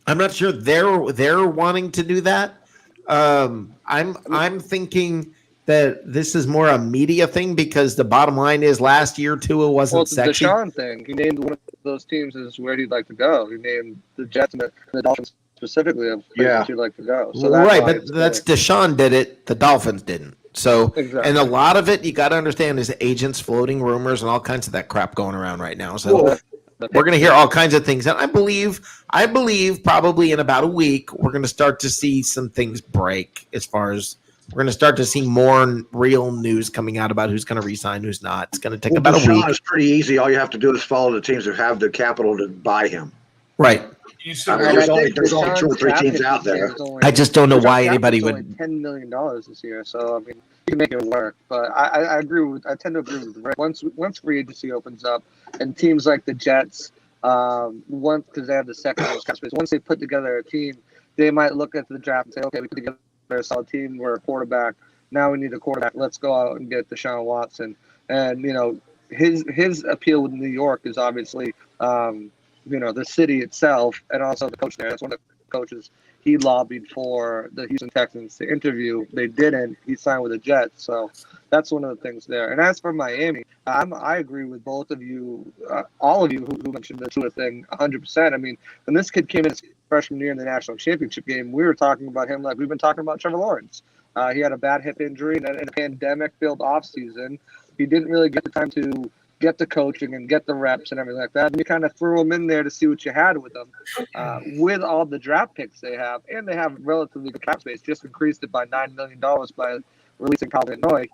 Speaker 3: I'm not sure they're wanting to do that. I'm thinking that this is more a media thing because the bottom line is last year Tua wasn't
Speaker 8: Well, it's the
Speaker 3: sexy.
Speaker 8: Deshaun thing. He named one of those teams as where he'd like to go. He named the Jets and the Dolphins specifically of places he'd like to go. So that's
Speaker 3: right,
Speaker 8: why
Speaker 3: but
Speaker 8: it's
Speaker 3: that's
Speaker 8: good.
Speaker 3: Deshaun did it. The Dolphins didn't. So,
Speaker 8: Exactly.
Speaker 3: and a lot of it you got to understand is agents floating rumors and all kinds of that crap going around right now. So
Speaker 8: Well,
Speaker 3: we're going to hear all kinds of things, and I believe probably in about a week we're going to start to see some things break. As far as we're going to start to see more real news coming out about who's going to resign, who's not. It's going to take about a
Speaker 5: Deshaun
Speaker 3: week.
Speaker 5: is pretty easy. All you have to do is follow the teams that have the capital to buy him.
Speaker 3: Right.
Speaker 6: You
Speaker 5: I
Speaker 6: said
Speaker 5: mean,
Speaker 8: And
Speaker 5: there's
Speaker 8: I
Speaker 5: only
Speaker 8: think
Speaker 5: two or
Speaker 8: Deshaun's
Speaker 5: three
Speaker 8: cap
Speaker 5: teams
Speaker 8: hit
Speaker 5: out
Speaker 8: this year
Speaker 5: there.
Speaker 8: is only-
Speaker 3: I just don't know
Speaker 8: Deshaun's
Speaker 3: why
Speaker 8: cap
Speaker 3: anybody
Speaker 8: hit's
Speaker 3: would.
Speaker 8: only $10 million this year. So I mean, you can make it work. But I agree with. I tend to agree with Rick. Once free agency opens up, and teams like the Jets, once because they have the second most cap space. Once they put together a team, they might look at the draft and say, okay, we put together a solid team. We're a quarterback. Now we need a quarterback. Let's go out and get Deshaun Watson. And his appeal with New York is obviously the city itself and also the coach there. That's one of the coaches he lobbied for the Houston Texans to interview. They didn't. He signed with the Jets. So that's one of the things there. And as for Miami, I agree with both of you, all of you who mentioned the Tua thing 100%. I mean, when this kid came in his freshman year in the national championship game, we were talking about him like we've been talking about Trevor Lawrence. He had a bad hip injury and in a pandemic-filled offseason. He didn't really get the time to get the coaching and get the reps and everything like that. And you kind of threw him in there to see what you had with them. With all the draft picks they have, and they have relatively good cap space, just increased it by $9 million by releasing Colin Kaepernick.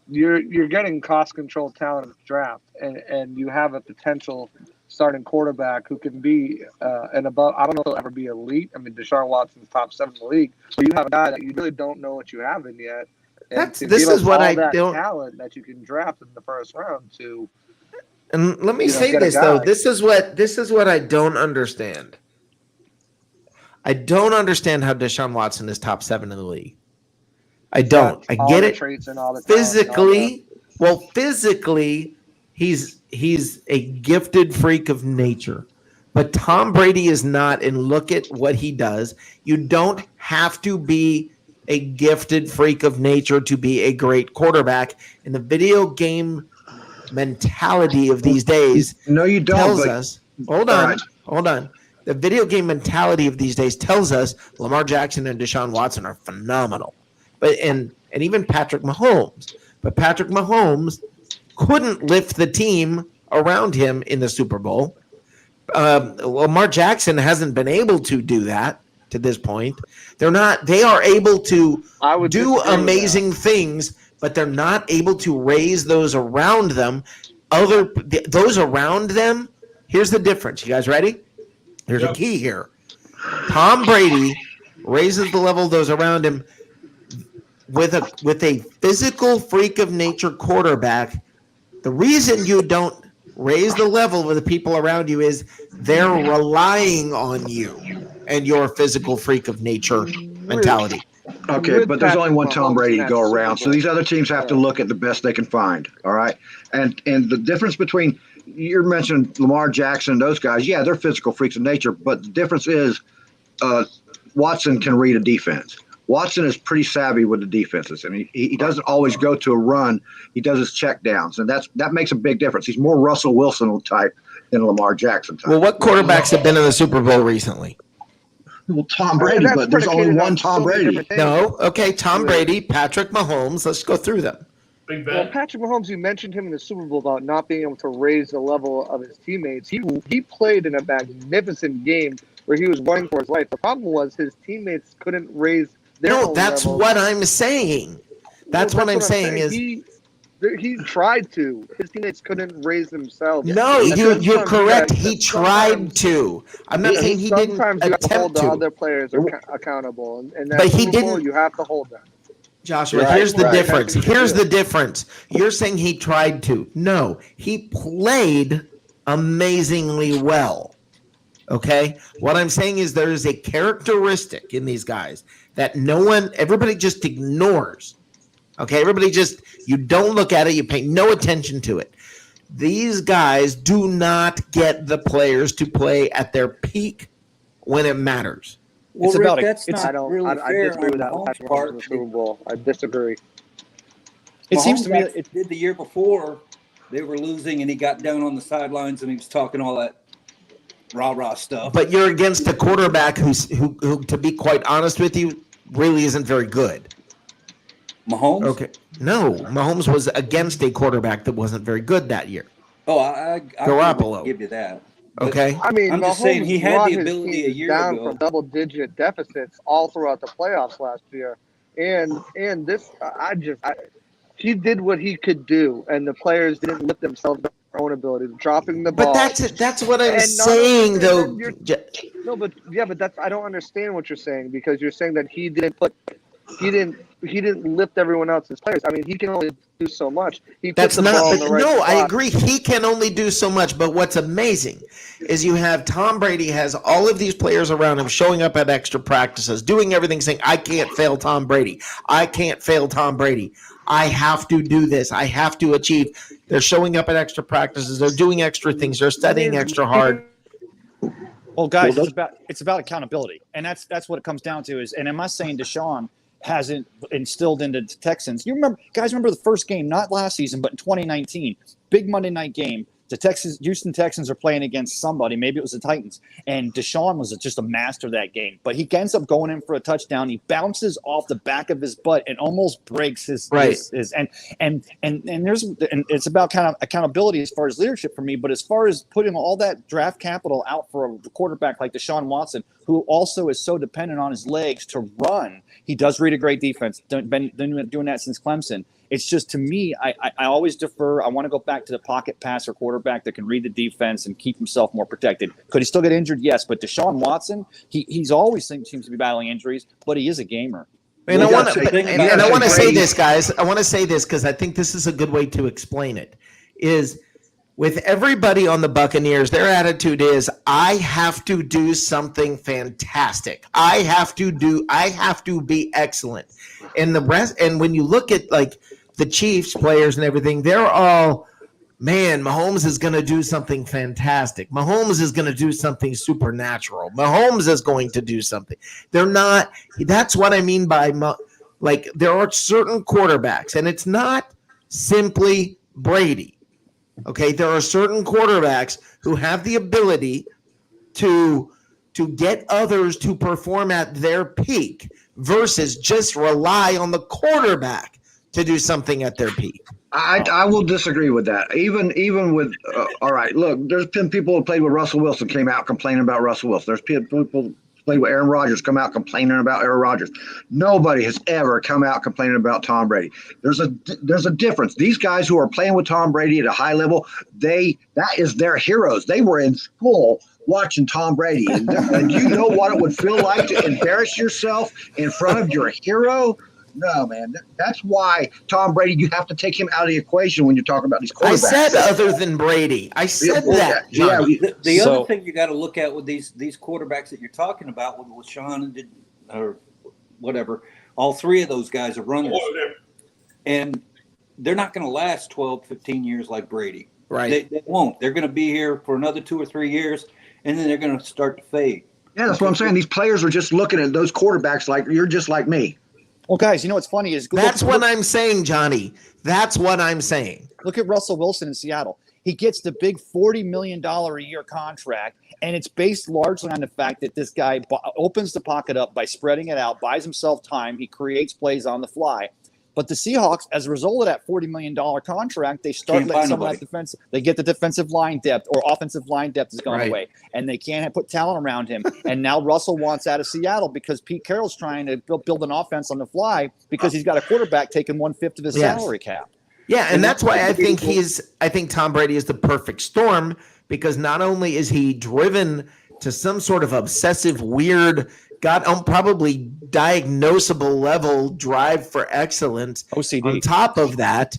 Speaker 8: You're getting cost-controlled talent in the draft, and you have a potential starting quarterback who can be and above. I don't know if he'll ever be elite. I mean, Deshaun Watson's top 7 in the league, but you have a guy that you really don't know what you have in yet. And
Speaker 3: This is what I
Speaker 8: that
Speaker 3: don't.
Speaker 8: talent that you can draft in the first round to.
Speaker 3: And let me say
Speaker 8: get a
Speaker 3: this though.
Speaker 8: guy.
Speaker 3: This is what I don't understand. I don't understand how Deshaun Watson is top 7 in the league. I don't. I
Speaker 8: all
Speaker 3: get
Speaker 8: the
Speaker 3: it.
Speaker 8: traits and all the talent and all
Speaker 3: Physically, he's a gifted freak of nature. But Tom Brady is not, and look at what he does. You don't have to be a gifted freak of nature to be a great quarterback. In the video game mentality of these days
Speaker 5: No, you don't.
Speaker 3: tells
Speaker 5: But
Speaker 3: us, hold
Speaker 5: all
Speaker 3: on. The video game mentality of these days tells us Lamar Jackson and Deshaun Watson are phenomenal. But and even Patrick Mahomes. But Patrick Mahomes couldn't lift the team around him in the Super Bowl. Lamar Jackson hasn't been able to do that to this point. They are able to
Speaker 8: I would
Speaker 3: do
Speaker 8: disagree with
Speaker 3: amazing things, but they're not able to raise those around them. Those around them, here's the difference. You guys ready? There's a key here. Tom Brady raises the level of those around him with a physical freak of nature quarterback. The reason you don't raise the level of the people around you is they're relying on you and your physical freak of nature mentality.
Speaker 5: Okay,
Speaker 8: With
Speaker 5: but there's only
Speaker 8: Patrick
Speaker 5: one Tom
Speaker 8: Mahomes
Speaker 5: Brady
Speaker 8: in
Speaker 5: to go
Speaker 8: that Super
Speaker 5: around, so
Speaker 8: Bowl.
Speaker 5: these other teams have to look at the best they can find. All right, and the difference between you're mentioning Lamar Jackson, those guys, yeah, they're physical freaks of nature, but the difference is Watson can read a defense. Watson is pretty savvy with the defenses, and he doesn't always go to a run. He does his check downs, and that makes a big difference. He's more Russell Wilson type than Lamar Jackson type.
Speaker 3: Well, what quarterbacks have been in the Super Bowl recently?
Speaker 5: Well, Tom Brady,
Speaker 8: That's
Speaker 5: but there's only
Speaker 8: predicated
Speaker 5: one
Speaker 8: on
Speaker 5: Tom
Speaker 8: so many
Speaker 5: Brady.
Speaker 8: different things.
Speaker 3: No, okay, Tom Brady, Patrick Mahomes. Let's go through them.
Speaker 6: Big
Speaker 8: Well,
Speaker 6: Ben.
Speaker 8: Patrick Mahomes, you mentioned him in the Super Bowl about not being able to raise the level of his teammates. He played in a magnificent game where he was running for his life. The problem was his teammates couldn't raise their
Speaker 3: No,
Speaker 8: own
Speaker 3: that's
Speaker 8: level.
Speaker 3: what I'm saying. That's what I'm saying is
Speaker 8: he tried to. His teammates couldn't raise themselves.
Speaker 3: no,
Speaker 8: And
Speaker 3: you're
Speaker 8: sometimes
Speaker 3: correct.
Speaker 8: you
Speaker 3: He
Speaker 8: gotta-
Speaker 3: tried
Speaker 8: sometimes-
Speaker 3: to. I'm not saying he didn't
Speaker 8: Sometimes you have to hold
Speaker 3: attempt
Speaker 8: the
Speaker 3: to.
Speaker 8: other players accountable, and
Speaker 3: But
Speaker 8: that
Speaker 3: he
Speaker 8: Super Bowl,
Speaker 3: didn't-
Speaker 8: you have to hold them.
Speaker 3: Joshua,
Speaker 5: Right,
Speaker 3: here's the
Speaker 5: right.
Speaker 3: difference. Here's the difference. You're saying he tried to. No, he played amazingly well. Okay? What I'm saying is there is a characteristic in these guys that everybody just ignores. Okay? You don't look at it, you pay no attention to it. These guys do not get the players to play at their peak when it matters.
Speaker 4: Well,
Speaker 7: It's
Speaker 4: Rick,
Speaker 7: about a-
Speaker 4: that's
Speaker 7: it's-
Speaker 4: not really
Speaker 8: I
Speaker 4: fair
Speaker 8: disagree with
Speaker 4: on
Speaker 8: that
Speaker 4: Mahomes'
Speaker 8: last
Speaker 4: part.
Speaker 8: part of the Super Bowl. I disagree.
Speaker 7: It seems to me
Speaker 4: Mahomes did the year before they were losing, and he got down on the sidelines and he was talking all that rah-rah stuff.
Speaker 3: But you're against a quarterback who, to be quite honest with you, really isn't very good.
Speaker 4: Mahomes?
Speaker 3: Okay. No, Mahomes was against a quarterback that wasn't very good that year.
Speaker 4: Oh, I
Speaker 3: Garoppolo.
Speaker 4: give you that. But
Speaker 3: Okay.
Speaker 8: I mean,
Speaker 4: I'm just saying he
Speaker 8: Mahomes
Speaker 4: had
Speaker 8: brought
Speaker 4: the
Speaker 8: his
Speaker 4: ability a
Speaker 8: team
Speaker 4: year
Speaker 8: down
Speaker 4: ago.
Speaker 8: from double-digit deficits all throughout the playoffs last year, and this, he did what he could do, and the players didn't lift themselves up their own ability, dropping the ball.
Speaker 3: But that's what I'm
Speaker 8: And
Speaker 3: saying, though.
Speaker 8: No, but that's I don't understand what you're saying, because you're saying that he didn't lift everyone else's players. I mean, he can only do so much. He
Speaker 3: That's
Speaker 8: put the ball
Speaker 3: not.
Speaker 8: in the right
Speaker 3: No, I
Speaker 8: spot.
Speaker 3: agree. He can only do so much. But what's amazing is you have Tom Brady has all of these players around him showing up at extra practices, doing everything, saying, "I can't fail Tom Brady. I can't fail Tom Brady. I have to do this. I have to achieve." They're showing up at extra practices. They're doing extra things. They're studying extra hard.
Speaker 7: Well, guys, it's about accountability, and that's what it comes down to. And am I saying Deshaun hasn't instilled into the Texans? Remember the first game, not last season, but in 2019, big Monday night game. The Houston Texans are playing against somebody. Maybe it was the Titans. And Deshaun was just a master of that game. But he ends up going in for a touchdown. He bounces off the back of his butt and almost breaks his and it's about kind of accountability as far as leadership for me. But as far as putting all that draft capital out for a quarterback like Deshaun Watson, who also is so dependent on his legs to run, he does read a great defense. Been doing that since Clemson. It's just, to me, I always defer. I want to go back to the pocket passer quarterback that can read the defense and keep himself more protected. Could he still get injured? Yes. But Deshaun Watson, he's always seems to be battling injuries, but he is a gamer.
Speaker 3: And I want to say this, guys. I want to say this because I think this is a good way to explain it. Is with everybody on the Buccaneers, their attitude is, I have to do something fantastic. I have to be excellent. And the rest, and when you look at like the Chiefs players and everything, they're all, man, Mahomes is going to do something fantastic. Mahomes is going to do something supernatural. Mahomes is going to do something. They're not. That's what I mean by, like, there are certain quarterbacks, and it's not simply Brady. Okay, there are certain quarterbacks who have the ability to get others to perform at their peak versus just rely on the quarterback to do something at their peak.
Speaker 5: I will disagree with that. Even with all right, look, there's been people who played with Russell Wilson came out complaining about Russell Wilson. There's people who played with Aaron Rodgers come out complaining about Aaron Rodgers. Nobody has ever come out complaining about Tom Brady. There's a difference. These guys who are playing with Tom Brady at a high level, that is their heroes. They were in school watching Tom Brady, and you know what it would feel like to embarrass yourself in front of your hero. No, man. That's why Tom Brady, you have to take him out of the equation when you're talking about these quarterbacks.
Speaker 3: I said other than Brady. I said that.
Speaker 5: Yeah.
Speaker 4: The other thing you got to look at with these quarterbacks that you're talking about, with Sean or whatever, all three of those guys are runners. And they're not going to last 12, 15 years like Brady.
Speaker 3: Right.
Speaker 4: They won't. They're going to be here for another 2 or 3 years, and then they're going to start to fade.
Speaker 5: Yeah, that's what I'm saying. These players are just looking at those quarterbacks like you're just like me.
Speaker 7: Well, guys, you know what's funny is
Speaker 3: that's what I'm saying, Johnny. That's what I'm saying.
Speaker 7: Look at Russell Wilson in Seattle. He gets the big $40 million a year contract, and it's based largely on the fact that this guy opens the pocket up by spreading it out, buys himself time, he creates plays on the fly. But the Seahawks, as a result of that $40 million contract, they start letting some of that defense. They get the defensive line depth, or offensive line depth has gone away, and they can't put talent around him. And now Russell wants out of Seattle because Pete Carroll's trying to build an offense on the fly because he's got a quarterback taking 1/5 of his salary cap.
Speaker 3: Yeah, and that's why I think Tom Brady is the perfect storm, because not only is he driven to some sort of obsessive, weird got on probably diagnosable level drive for excellence.
Speaker 7: OCD.
Speaker 3: On top of that,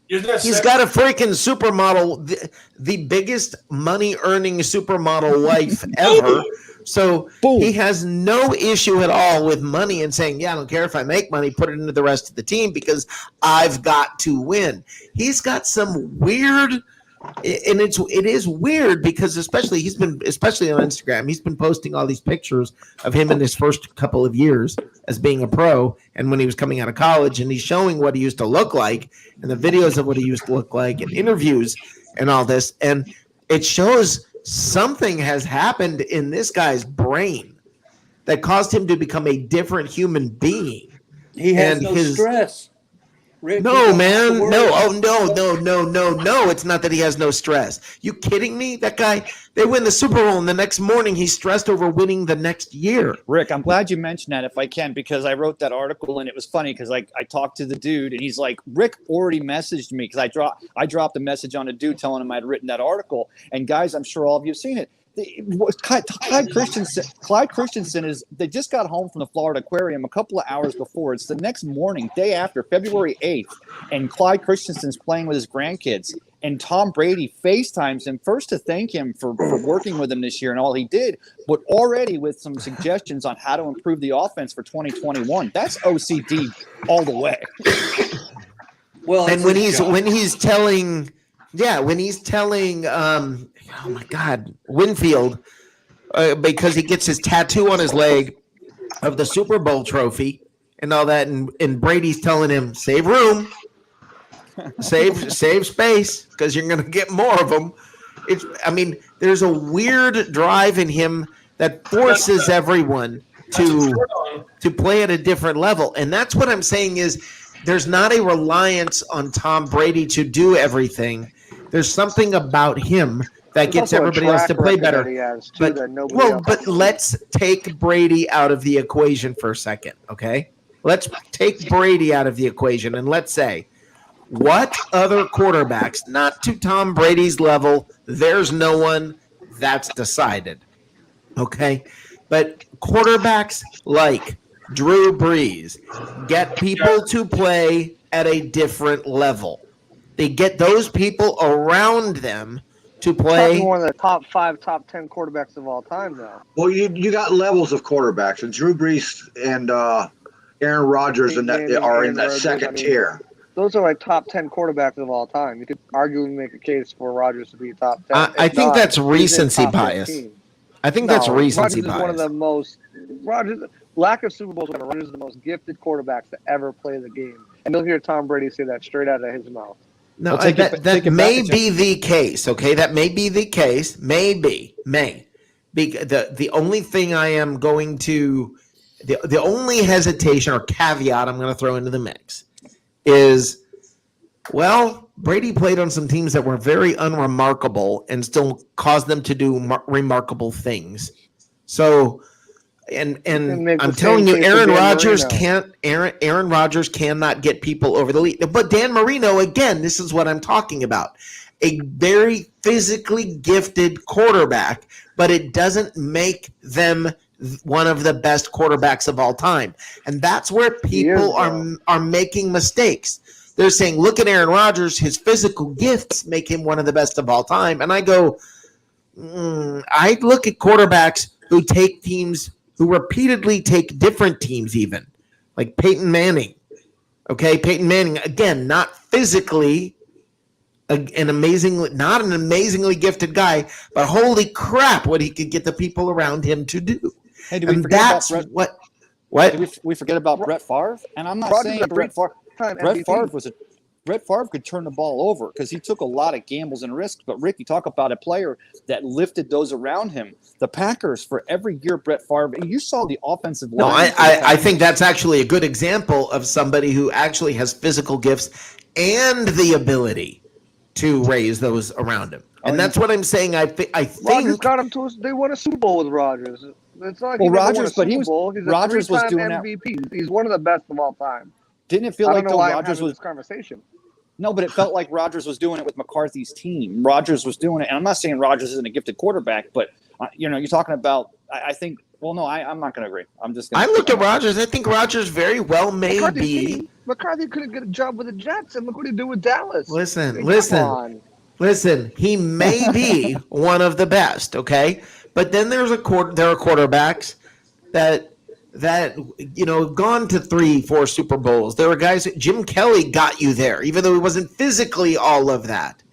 Speaker 6: Isn't that
Speaker 3: he's
Speaker 6: sick?
Speaker 3: got a freaking supermodel, the biggest money earning supermodel wife ever. So
Speaker 7: Boom.
Speaker 3: he has no issue at all with money and saying, yeah, I don't care if I make money, put it into the rest of the team because I've got to win. He's got some weird, and it is weird because especially on Instagram, he's been posting all these pictures of him in his first couple of years as being a pro and when he was coming out of college, and he's showing what he used to look like and the videos of what he used to look like and interviews and all this, and it shows something has happened in this guy's brain that caused him to become a different human being.
Speaker 4: He has
Speaker 3: And
Speaker 4: no
Speaker 3: his-
Speaker 4: stress. Rick,
Speaker 3: No,
Speaker 4: you don't have
Speaker 3: man.
Speaker 4: to worry
Speaker 3: No.
Speaker 4: about
Speaker 3: Oh, no. It's not that he has no stress. You kidding me? That guy, they win the Super Bowl, and the next morning he's stressed over winning the next year.
Speaker 7: Rick, I'm glad you mentioned that if I can, because I wrote that article and it was funny because I talked to the dude and he's like, Rick already messaged me because I dropped a message on a dude telling him I'd written that article. And guys, I'm sure all of you have seen it. Clyde Christensen they just got home from the Florida Aquarium a couple of hours before. It's the next morning, day after, February 8th, and Clyde Christensen's playing with his grandkids. And Tom Brady FaceTimes him first to thank him for working with him this year and all he did, but already with some suggestions on how to improve the offense for 2021. That's OCD all the way.
Speaker 4: Well,
Speaker 3: And when he's telling, oh my God, Winfield, because he gets his tattoo on his leg of the Super Bowl trophy and all that, and Brady's telling him, save room, save space, because you're going to get more of them. There's a weird drive in him that forces everyone to play at a different level. And that's what I'm saying is there's not a reliance on Tom Brady to do everything. There's something about him that gets everybody else to play better. But let's take Brady out of the equation for a second, okay? Let's take Brady out of the equation and let's say, what other quarterbacks, not to Tom Brady's level, there's no one, that's decided, okay? But quarterbacks like Drew Brees get people to play at a different level. They get those people around them to play.
Speaker 8: One of the top 5, top 10 quarterbacks of all time, though.
Speaker 5: Well, you got levels of quarterbacks, and Drew Brees and Aaron Rodgers are in that second tier.
Speaker 8: Those are like top 10 quarterbacks of all time. You could arguably make a case for Rodgers to be top 10.
Speaker 3: I think that's recency bias. I think that's recency bias.
Speaker 8: Rodgers is one of the most lack of Super Bowls. Rodgers is the most gifted quarterbacks to ever play the game, and you'll hear Tom Brady say that straight out of his mouth.
Speaker 3: No, that may be the case. Okay, that may be the case. May. The only thing I am going to, the only hesitation or caveat I'm going to throw into the mix is, well, Brady played on some teams that were very unremarkable and still caused them to do remarkable things. So, and I'm telling you, Aaron Rodgers cannot get people over the lead. But Dan Marino, again, this is what I'm talking about. A very physically gifted quarterback, but it doesn't make them one of the best quarterbacks of all time. And that's where people are making mistakes. They're saying, look at Aaron Rodgers, his physical gifts make him one of the best of all time. And I go, I look at quarterbacks who take teams, who repeatedly take different teams even, like Peyton Manning. Okay, Peyton Manning, again, not physically not an amazingly gifted guy, but holy crap, what he could get the people around him to do.
Speaker 7: Hey, did we forget about
Speaker 3: what?
Speaker 7: Did we forget about Brett Favre? And I'm not saying Brett Favre could turn the ball over because he took a lot of gambles and risks. But Rick, you talk about a player that lifted those around him. The Packers, for every year Brett Favre, and you saw the offensive line.
Speaker 3: No, I think that's actually a good example of somebody who actually has physical gifts and the ability to raise those around him. And that's what I'm saying. I think
Speaker 8: Rodgers got him to. They won a Super Bowl with Rodgers. It's not like Rodgers, but He's
Speaker 7: Rodgers was doing
Speaker 8: MVP. He's one of the best of all time.
Speaker 7: Didn't it feel like
Speaker 8: Rodgers was this conversation?
Speaker 7: No, but it felt like Rodgers was doing it with McCarthy's team. Rodgers was doing it, and I'm not saying Rodgers isn't a gifted quarterback, but you're talking about. I think Well, no, I'm not going to agree. I'm just.
Speaker 3: I look at Rodgers. I think Rodgers very well may be.
Speaker 8: McCarthy couldn't get a job with the Jets, and look what he did with Dallas.
Speaker 3: Listen.
Speaker 8: On.
Speaker 3: Listen, he may be one of the best, okay? But then there are quarterbacks that gone to 3-4 Super Bowls. There were guys. Jim Kelly got you there, even though he wasn't physically all of that.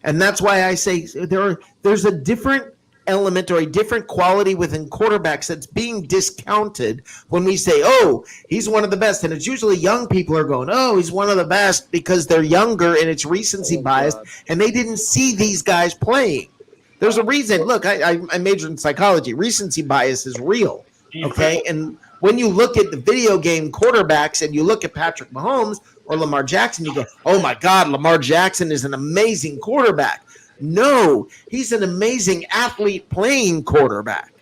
Speaker 3: And that's why I say there's a different element or a different quality within quarterbacks that's being discounted when we say, oh, he's one of the best. And it's usually young people are going, oh, he's one of the best because they're younger and it's recency bias and they didn't see these guys playing. There's a reason. Look, I majored in psychology. Recency bias is real, okay? And when you look at the video game quarterbacks and you look at Patrick Mahomes or Lamar Jackson, you go, oh, my God, Lamar Jackson is an amazing quarterback. No, he's an amazing athlete playing quarterback.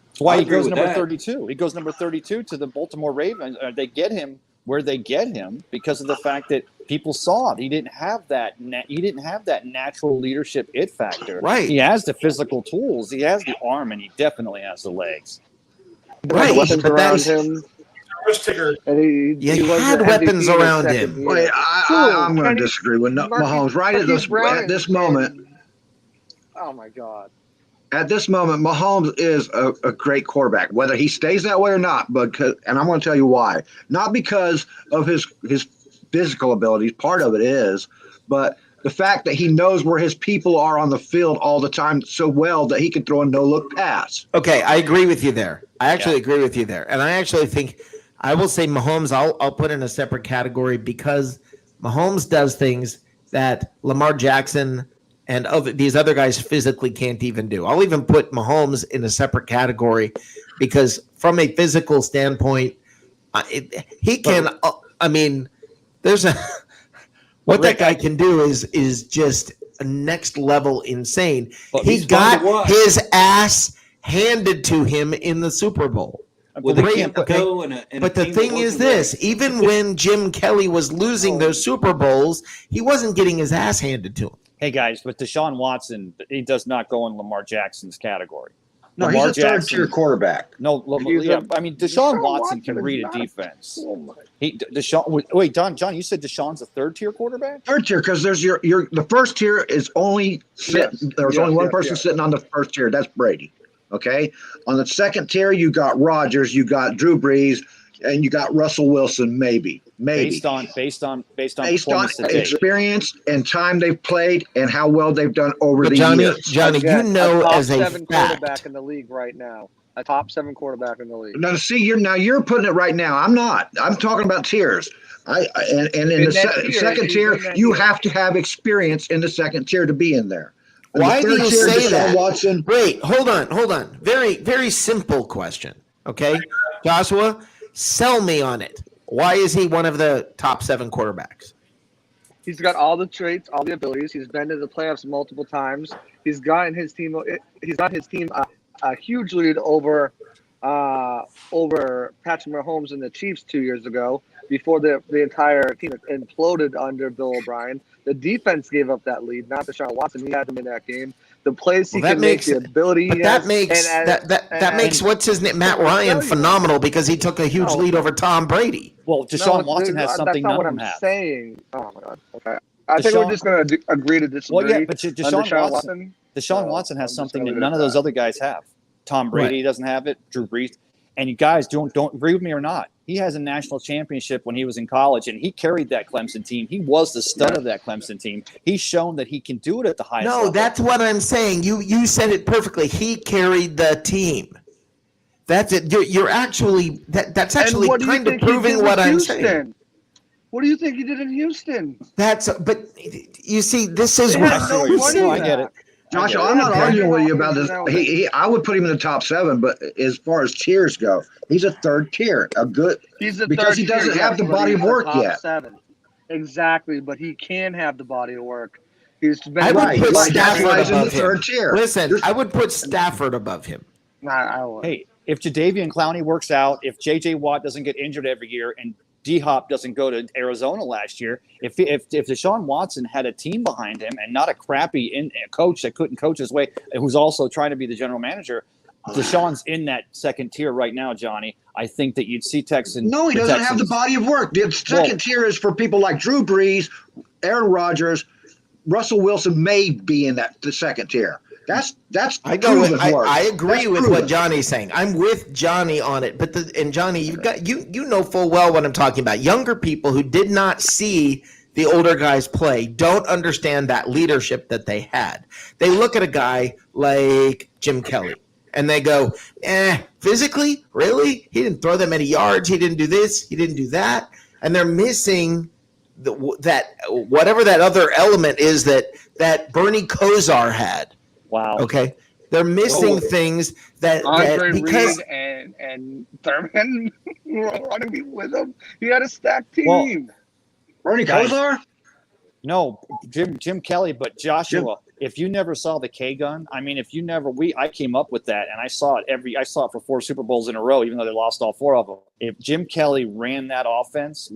Speaker 7: That's why he goes number 32. He goes number 32 to the Baltimore Ravens. They get him where they get him because of the fact that people saw it. He didn't have that. He didn't have that natural leadership it factor.
Speaker 3: Right.
Speaker 7: He has the physical tools. He has the arm, and he definitely has the legs.
Speaker 3: Right,
Speaker 8: weapons
Speaker 3: but
Speaker 8: around him.
Speaker 3: He had weapons around him.
Speaker 5: Wait, I'm going to disagree with Mahomes. Right at this moment.
Speaker 8: Oh my God!
Speaker 5: At this moment, Mahomes is a great quarterback, whether he stays that way or not. And I'm going to tell you why. Not because of his physical abilities. Part of it is, but the fact that he knows where his people are on the field all the time so well that he can throw a no-look pass.
Speaker 3: Okay, I agree with you there. I actually agree with you there. And I actually think I will say Mahomes I'll put in a separate category because Mahomes does things that Lamar Jackson and these other guys physically can't even do. I'll even put Mahomes in a separate category because from a physical standpoint, he can there's a what that guy can do is just a next level insane. He got his ass handed to him in the Super Bowl.
Speaker 4: But
Speaker 3: the thing is this, even when Jim Kelly was losing those Super Bowls, he wasn't getting his ass handed to him.
Speaker 7: Hey, guys, but Deshaun Watson, he does not go in Lamar Jackson's category.
Speaker 5: No,
Speaker 7: Lamar
Speaker 5: he's a third-tier quarterback.
Speaker 7: No, Deshaun Watson can read a defense. John, you said Deshaun's a third-tier quarterback?
Speaker 5: Third tier, because there's the first tier is only there's only one person sitting on the first tier. That's Brady. Okay, on the second tier, you got Rodgers, you got Drew Brees, and you got Russell Wilson. Maybe based on experience and time they've played and how well they've done over the years.
Speaker 3: Johnny, you know, as a fact,
Speaker 8: quarterback in the league right now, a top 7 quarterback in the league.
Speaker 5: Now, see, you're putting it right now. I'm not. I'm talking about tiers. And in the second tier, you have to have experience in the second tier to be in there.
Speaker 3: Why do you say that?
Speaker 5: Watson.
Speaker 3: Wait, hold on. Very, very simple question. Okay, Joshua, sell me on it. Why is he one of the top 7 quarterbacks?
Speaker 8: He's got all the traits, all the abilities. He's been to the playoffs multiple times. He's got his team a huge lead over Patrick Mahomes and the Chiefs 2 years ago. Before the entire team imploded under Bill O'Brien. The defense gave up that lead, not Deshaun Watson. He had him in that game. The plays he can make, the ability he has.
Speaker 3: That makes what's his name, Matt Ryan, phenomenal because he took a huge lead over Tom Brady.
Speaker 7: Well, Deshaun Watson has something
Speaker 8: none of them have. That's not what I'm saying. Oh, my God. Okay. I think we're just going to agree to disagree.
Speaker 7: Well, yeah, but Deshaun Watson has something that none of those other guys have. Tom Brady doesn't have it. Drew Brees. And you guys don't agree with me or not. He has a national championship when he was in college, and he carried that Clemson team. He was the stud of that Clemson team. He's shown that he can do it at the highest level.
Speaker 3: No, that's what I'm saying. You said it perfectly. He carried the team. That's it. You're actually that's actually kind of proving what I'm saying.
Speaker 8: What do you think he did in Houston?
Speaker 3: But you see, this is what
Speaker 7: I get it.
Speaker 5: Josh, I'm not arguing with you about this. I would put him in the top 7, but as far as tiers go, he's a third tier. Because he doesn't have the body of work yet.
Speaker 8: 7. Exactly, but he can have the body of work. He's been
Speaker 3: I would put Stafford
Speaker 5: in the third tier.
Speaker 3: Listen, I would put Stafford above him.
Speaker 7: Hey, if Jadeveon Clowney works out, if J.J. Watt doesn't get injured every year, and D-Hop doesn't go to Arizona last year, if Deshaun Watson had a team behind him and not a crappy coach that couldn't coach his way, who's also trying to be the general manager, Deshaun's in that second tier right now, Johnny. I think that you'd see Texans.
Speaker 5: No, he doesn't have the body of work. The second tier is for people like Drew Brees, Aaron Rodgers, Russell Wilson may be in the second tier. That's
Speaker 3: I agree with what Johnny's saying. I'm with Johnny on it. But Johnny, you know full well what I'm talking about. Younger people who did not see the older guys play don't understand that leadership that they had. They look at a guy like Jim Kelly and they go, physically, really? He didn't throw that many yards. He didn't do this. He didn't do that. And they're missing that whatever that other element is that Bernie Kosar had.
Speaker 7: Wow.
Speaker 3: Okay. They're missing things that because
Speaker 8: Reed and Thurman want to be with him. He had a stacked team.
Speaker 5: Well, Bernie Kosar?
Speaker 7: No, Jim Kelly, but Joshua. If you never saw the K gun, I mean, I came up with that, and I saw it for 4 Super Bowls in a row, even though they lost all 4 of them. If Jim Kelly ran that offense,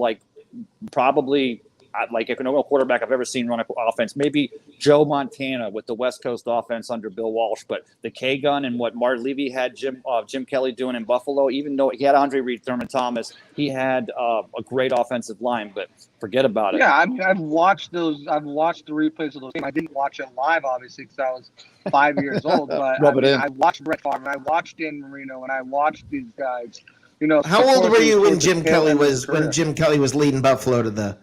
Speaker 7: probably if no quarterback I've ever seen run an offense, maybe Joe Montana with the West Coast offense under Bill Walsh, but the K gun and what Mark Levy had Jim Kelly doing in Buffalo, even though he had Andre Reed, Thurman Thomas, he had a great offensive line, but forget about it.
Speaker 8: Yeah, I mean, I've watched the replays of those games. I didn't watch it live, obviously, because I was 5 years old, but I watched Brett Favre, and I watched Dan Marino, and I watched these guys.
Speaker 3: How old were you when Jim Kelly was leading Buffalo to the?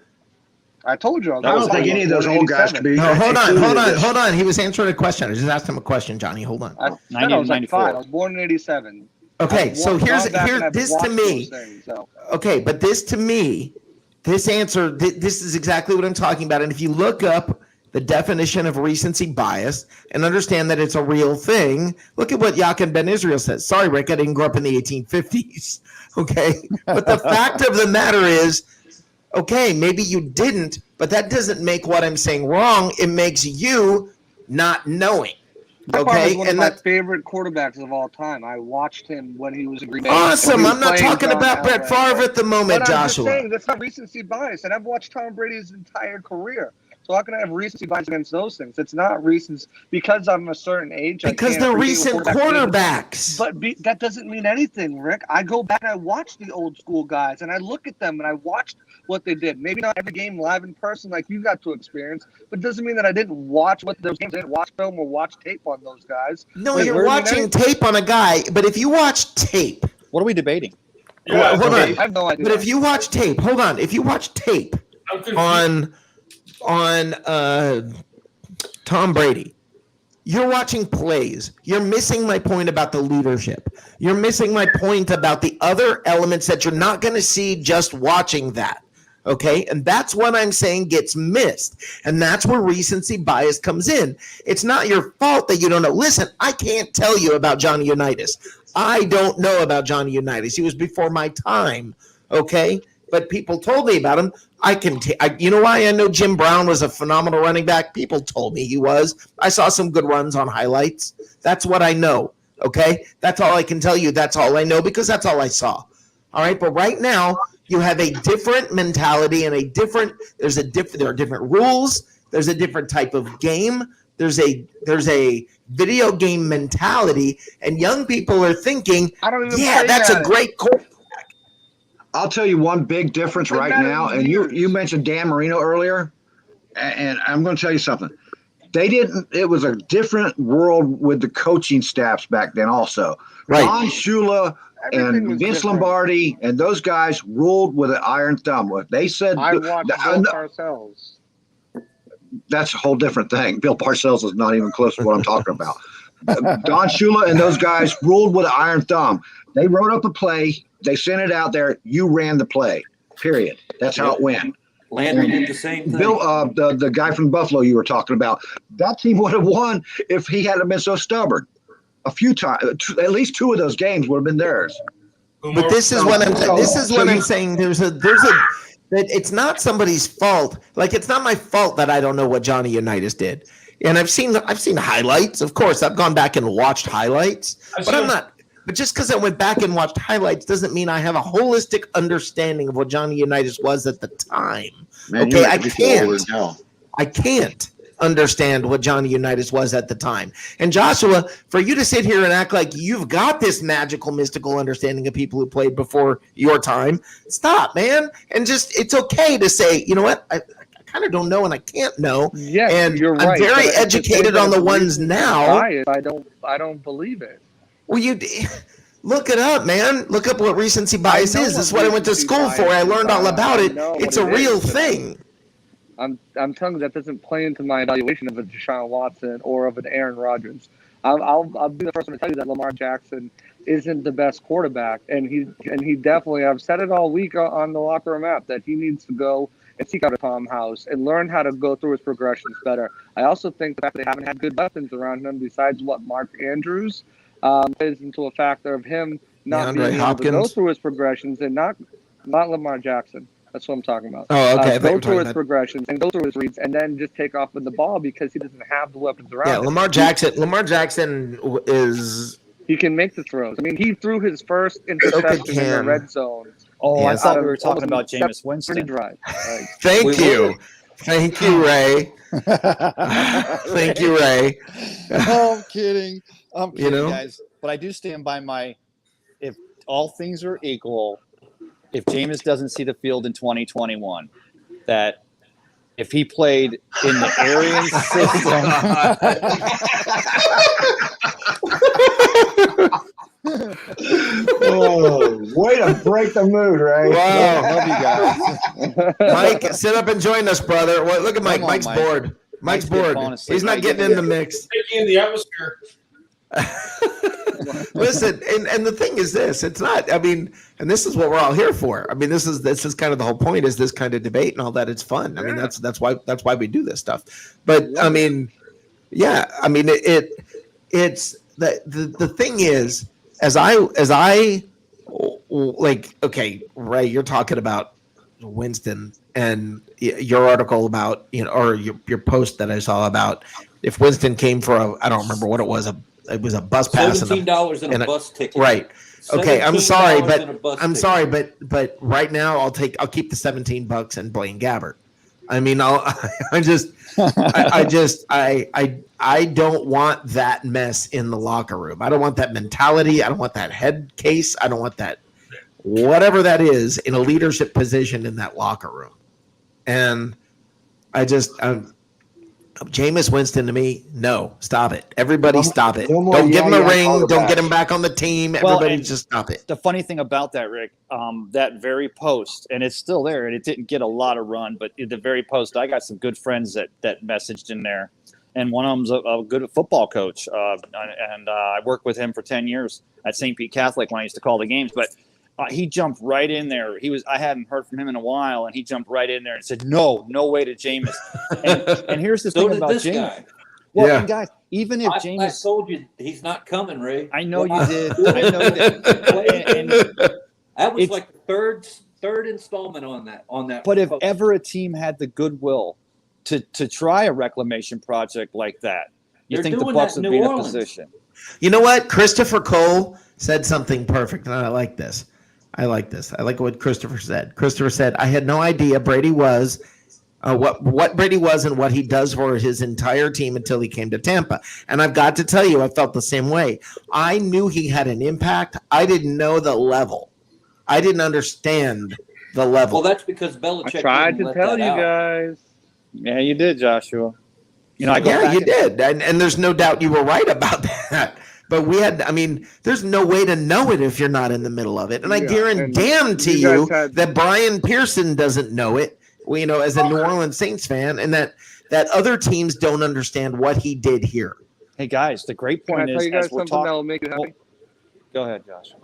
Speaker 8: I told you.
Speaker 5: I don't think any of those old guys could be.
Speaker 3: No, hold on. He was answering a question. I just asked him a question, Johnny. Hold on.
Speaker 8: I was like 5. I was born in '87.
Speaker 3: Okay, so here's this to me. Okay, but this to me, this answer, this is exactly what I'm talking about. And if you look up the definition of recency bias and understand that it's a real thing, look at what Yakin Ben Israel says. Sorry, Rick, I didn't grow up in the 1850s. Okay, but the fact of the matter is, okay, maybe you didn't, but that doesn't make what I'm saying wrong. It makes you not knowing. Okay,
Speaker 8: one of my favorite quarterbacks of all time. I watched him when he was in Green Bay.
Speaker 3: Awesome. I'm not talking about Brett Favre at the moment, Joshua.
Speaker 8: I'm just saying, that's not recency bias, and I've watched Tom Brady's entire career. So how can I have recency bias against those things? It's not recency because I'm a certain age.
Speaker 3: Because they're recent quarterbacks.
Speaker 8: But that doesn't mean anything, Rick. I go back and I watch the old school guys, and I look at them, and I watched what they did. Maybe not every game live in person like you got to experience, but it doesn't mean that I didn't watch those games. I didn't watch film or watch tape on those guys.
Speaker 3: No, you're watching tape on a guy, but if you watch tape.
Speaker 7: What are we debating?
Speaker 3: Yeah, hold on.
Speaker 8: I have no idea.
Speaker 3: But if you watch tape, hold on. If you watch tape on Tom Brady, you're watching plays. You're missing my point about the leadership. You're missing my point about the other elements that you're not going to see just watching that. Okay? And that's what I'm saying gets missed. And that's where recency bias comes in. It's not your fault that you don't know. Listen, I can't tell you about Johnny Unitas. I don't know about Johnny Unitas. He was before my time. Okay? But people told me about him. You know why I know Jim Brown was a phenomenal running back? People told me he was. I saw some good runs on highlights. That's what I know. Okay? That's all I can tell you. That's all I know because that's all I saw. All right? But right now, you have a different mentality and there are different rules. There's a different type of game. There's a video game mentality, and young people are thinking, that's a great quarterback.
Speaker 5: I'll tell you one big difference right now, and you mentioned Dan Marino earlier, and I'm going to tell you something. It was a different world with the coaching staffs back then also.
Speaker 3: Right.
Speaker 5: Don Shula and Vince Lombardi and those guys ruled with an iron thumb. What they said.
Speaker 8: I watched Bill Parcells.
Speaker 5: That's a whole different thing. Bill Parcells is not even close to what I'm talking about. Don Shula and those guys ruled with an iron thumb. They wrote up a play. They sent it out there. You ran the play, period. That's how it went.
Speaker 4: Landry did the same thing.
Speaker 5: Bill, the guy from Buffalo you were talking about, that team would have won if he hadn't been so stubborn. A few times, at least 2 of those games would have been theirs.
Speaker 3: But this is what I'm saying. It's not somebody's fault. Like, it's not my fault that I don't know what Johnny Unitas did. And I've seen highlights. Of course, I've gone back and watched highlights. But just because I went back and watched highlights doesn't mean I have a holistic understanding of what Johnny Unitas was at the time.
Speaker 5: Man,
Speaker 3: okay, I can't. understand what Johnny Unitas was at the time. And Joshua, for you to sit here and act like you've got this magical, mystical understanding of people who played before your time, stop, man. And just, it's okay to say, you know what, I kind of don't know and I can't know.
Speaker 8: Yeah,
Speaker 3: and
Speaker 8: you're
Speaker 3: I'm
Speaker 8: right.
Speaker 3: very
Speaker 8: but
Speaker 3: educated on the ones now.
Speaker 8: I don't believe it.
Speaker 3: Well, you look it up, man. Look up what recency bias is. This is what I went to school for. I learned all about it. It's a real thing.
Speaker 8: I'm telling you that doesn't play into my evaluation of a Deshaun Watson or of an Aaron Rodgers. I'll be the first one to tell you that Lamar Jackson isn't the best quarterback, and he definitely. I've said it all week on the locker room app that he needs to go and seek out a calm house and learn how to go through his progressions better. I also think the fact that they haven't had good weapons around him besides what Mark Andrews plays into a factor of him not being able to go through his progressions and not Lamar Jackson. That's what I'm talking about.
Speaker 3: Oh, okay.
Speaker 8: Go through his progressions and go through his reads and then just take off with the ball because he doesn't have the weapons around him.
Speaker 3: Lamar Jackson is...
Speaker 8: He can make the throws. I mean, he threw his first interception in the red zone.
Speaker 7: Oh, I thought we were talking about Jameis Winston.
Speaker 8: Drive.
Speaker 3: Thank you, Ray. Thank you, Ray.
Speaker 7: Oh, I'm kidding.
Speaker 3: You know?
Speaker 7: Guys. But I do stand by my, if all things are equal, if Jameis doesn't see the field in 2021, that if he played in the Arian system.
Speaker 5: Oh, way to break the mood, Ray.
Speaker 3: Wow.
Speaker 7: Love you guys.
Speaker 3: Mike, sit up and join us, brother. Well, look at Mike. Mike's bored. Mike's bored. He's not getting in the mix.
Speaker 6: In the atmosphere.
Speaker 3: Listen, and the thing is this, it's not, I mean, and this is what we're all here for. I mean, this is kind of the whole point, is this kind of debate and all that. It's fun. I mean, that's why we do this stuff. But I mean, yeah, I mean, it's the thing is, as I like, okay, Ray, you're talking about Winston and your article about, you know, or your post that I saw about if Winston came for I don't remember what it was, it was a bus pass,
Speaker 4: $17 and a bus ticket.
Speaker 3: Right. Okay. I'm sorry,
Speaker 4: but
Speaker 3: but right now I'll keep the $17 and Blaine Gabbert. I mean, I don't want that mess in the locker room. I don't want that mentality. I don't want that head case. I don't want that, whatever that is, in a leadership position in that locker room. And Jameis Winston, to me, no, stop it. Everybody stop it. Don't give him a ring. Don't get him back on the team. Everybody just stop it.
Speaker 7: The funny thing about that, Rick, that very post, and it's still there, and it didn't get a lot of run, but the very post, I got some good friends that messaged in there. And one of them's a good football coach, and I worked with him for 10 years at St. Pete Catholic when I used to call the games. But he jumped right in there. I hadn't heard from him in a while, and he jumped right in there and said, "No way to Jameis." And here's the thing about Jameis. Guy. Well, and guys, even if Jameis,
Speaker 4: I told you he's not coming, Ray.
Speaker 7: I know you did. I know you did. And
Speaker 4: that was like the third installment on that.
Speaker 7: But if ever a team had the goodwill to try a reclamation project like that, you think the Bucs would be in a position?
Speaker 3: You know what? Christopher Cole said something perfect, and I like this. I like what Christopher said. Christopher said, I had no idea Brady was what Brady was and what he does for his entire team until he came to Tampa. And I've got to tell you, I felt the same way. I knew he had an impact. I didn't know the level. I didn't understand the level.
Speaker 4: Well, that's because Belichick
Speaker 8: I tried to tell you guys.
Speaker 7: Yeah, you did, Joshua. You know,
Speaker 3: you did. And there's no doubt you were right about that. But there's no way to know it if you're not in the middle of it. And I guarantee you that Brian Pearson doesn't know it, as a New Orleans Saints fan, and that other teams don't understand what he did here.
Speaker 7: Hey, guys, the great point is,
Speaker 8: as we're talking, that'll make you happy?
Speaker 7: Go ahead, Josh.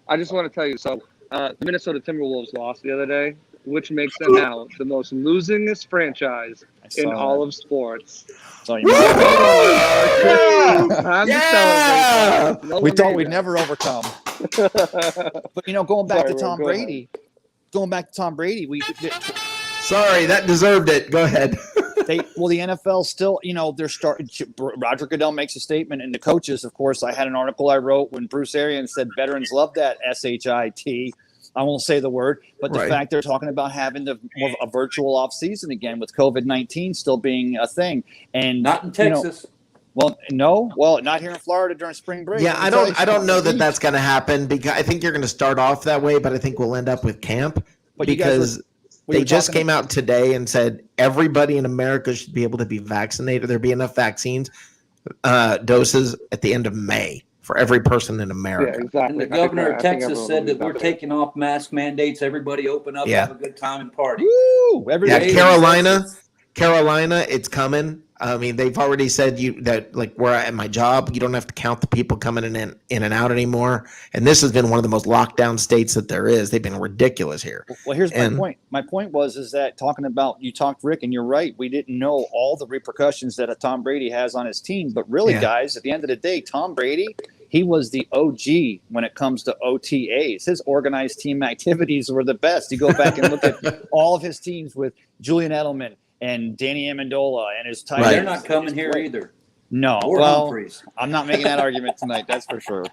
Speaker 8: I just want to tell you, so the Minnesota Timberwolves lost the other day, which makes them now the most losingest franchise in all of sports.
Speaker 7: We thought we'd never overcome. But going back to Tom Brady,
Speaker 3: Sorry, that deserved it. Go ahead.
Speaker 7: The NFL still, they're starting. Roger Goodell makes a statement, and the coaches, of course. I had an article I wrote when Bruce Arians said veterans love that SHIT. I won't say the word, but the
Speaker 3: Right.
Speaker 7: fact they're talking about having more of a virtual off season again with COVID-19 still being a thing, and
Speaker 4: Not in Texas.
Speaker 7: Not here in Florida during spring break.
Speaker 3: Yeah,
Speaker 7: Let me
Speaker 3: I
Speaker 7: tell
Speaker 3: don't.
Speaker 7: you
Speaker 3: I don't know that
Speaker 7: something.
Speaker 3: that's going to happen because I think you're going to start off that way, but I think we'll end up with camp
Speaker 7: But you guys
Speaker 3: because
Speaker 7: we
Speaker 3: they
Speaker 7: were
Speaker 3: just
Speaker 7: talking
Speaker 3: came out today and said everybody in America should be able to be vaccinated. There'll be enough vaccines doses at the end of May for every person in
Speaker 8: Yeah,
Speaker 3: America.
Speaker 8: exactly.
Speaker 4: And the governor
Speaker 8: I
Speaker 4: of
Speaker 8: think
Speaker 4: Texas
Speaker 8: everyone
Speaker 4: said
Speaker 8: will
Speaker 4: that
Speaker 8: be
Speaker 4: we're
Speaker 8: vaccinated.
Speaker 4: taking off mask mandates. Everybody open up,
Speaker 3: Yeah.
Speaker 4: have a good time and party.
Speaker 7: Woo! Every
Speaker 3: Yeah,
Speaker 4: Yay,
Speaker 3: Carolina,
Speaker 4: Texas.
Speaker 3: Carolina, it's coming. I mean, they've already said that like where at my job, you don't have to count the people coming in and out anymore. And this has been one of the most locked down states that there is. They've been ridiculous here.
Speaker 7: Well, here's
Speaker 3: And-
Speaker 7: my point. My point is that talking about you talked Rick, and you're right. We didn't know all the repercussions that a Tom Brady has on his team, but really,
Speaker 3: Yeah.
Speaker 7: guys, at the end of the day, Tom Brady, he was the OG when it comes to OTAs. His organized team activities were the best. You go back and look at all of his teams with Julian Edelman and Danny Amendola and his tight
Speaker 3: Right.
Speaker 4: They're
Speaker 7: ends.
Speaker 4: not coming here either.
Speaker 7: No,
Speaker 4: Or
Speaker 7: well,
Speaker 4: Humphreys.
Speaker 7: I'm not making that argument tonight. That's for sure.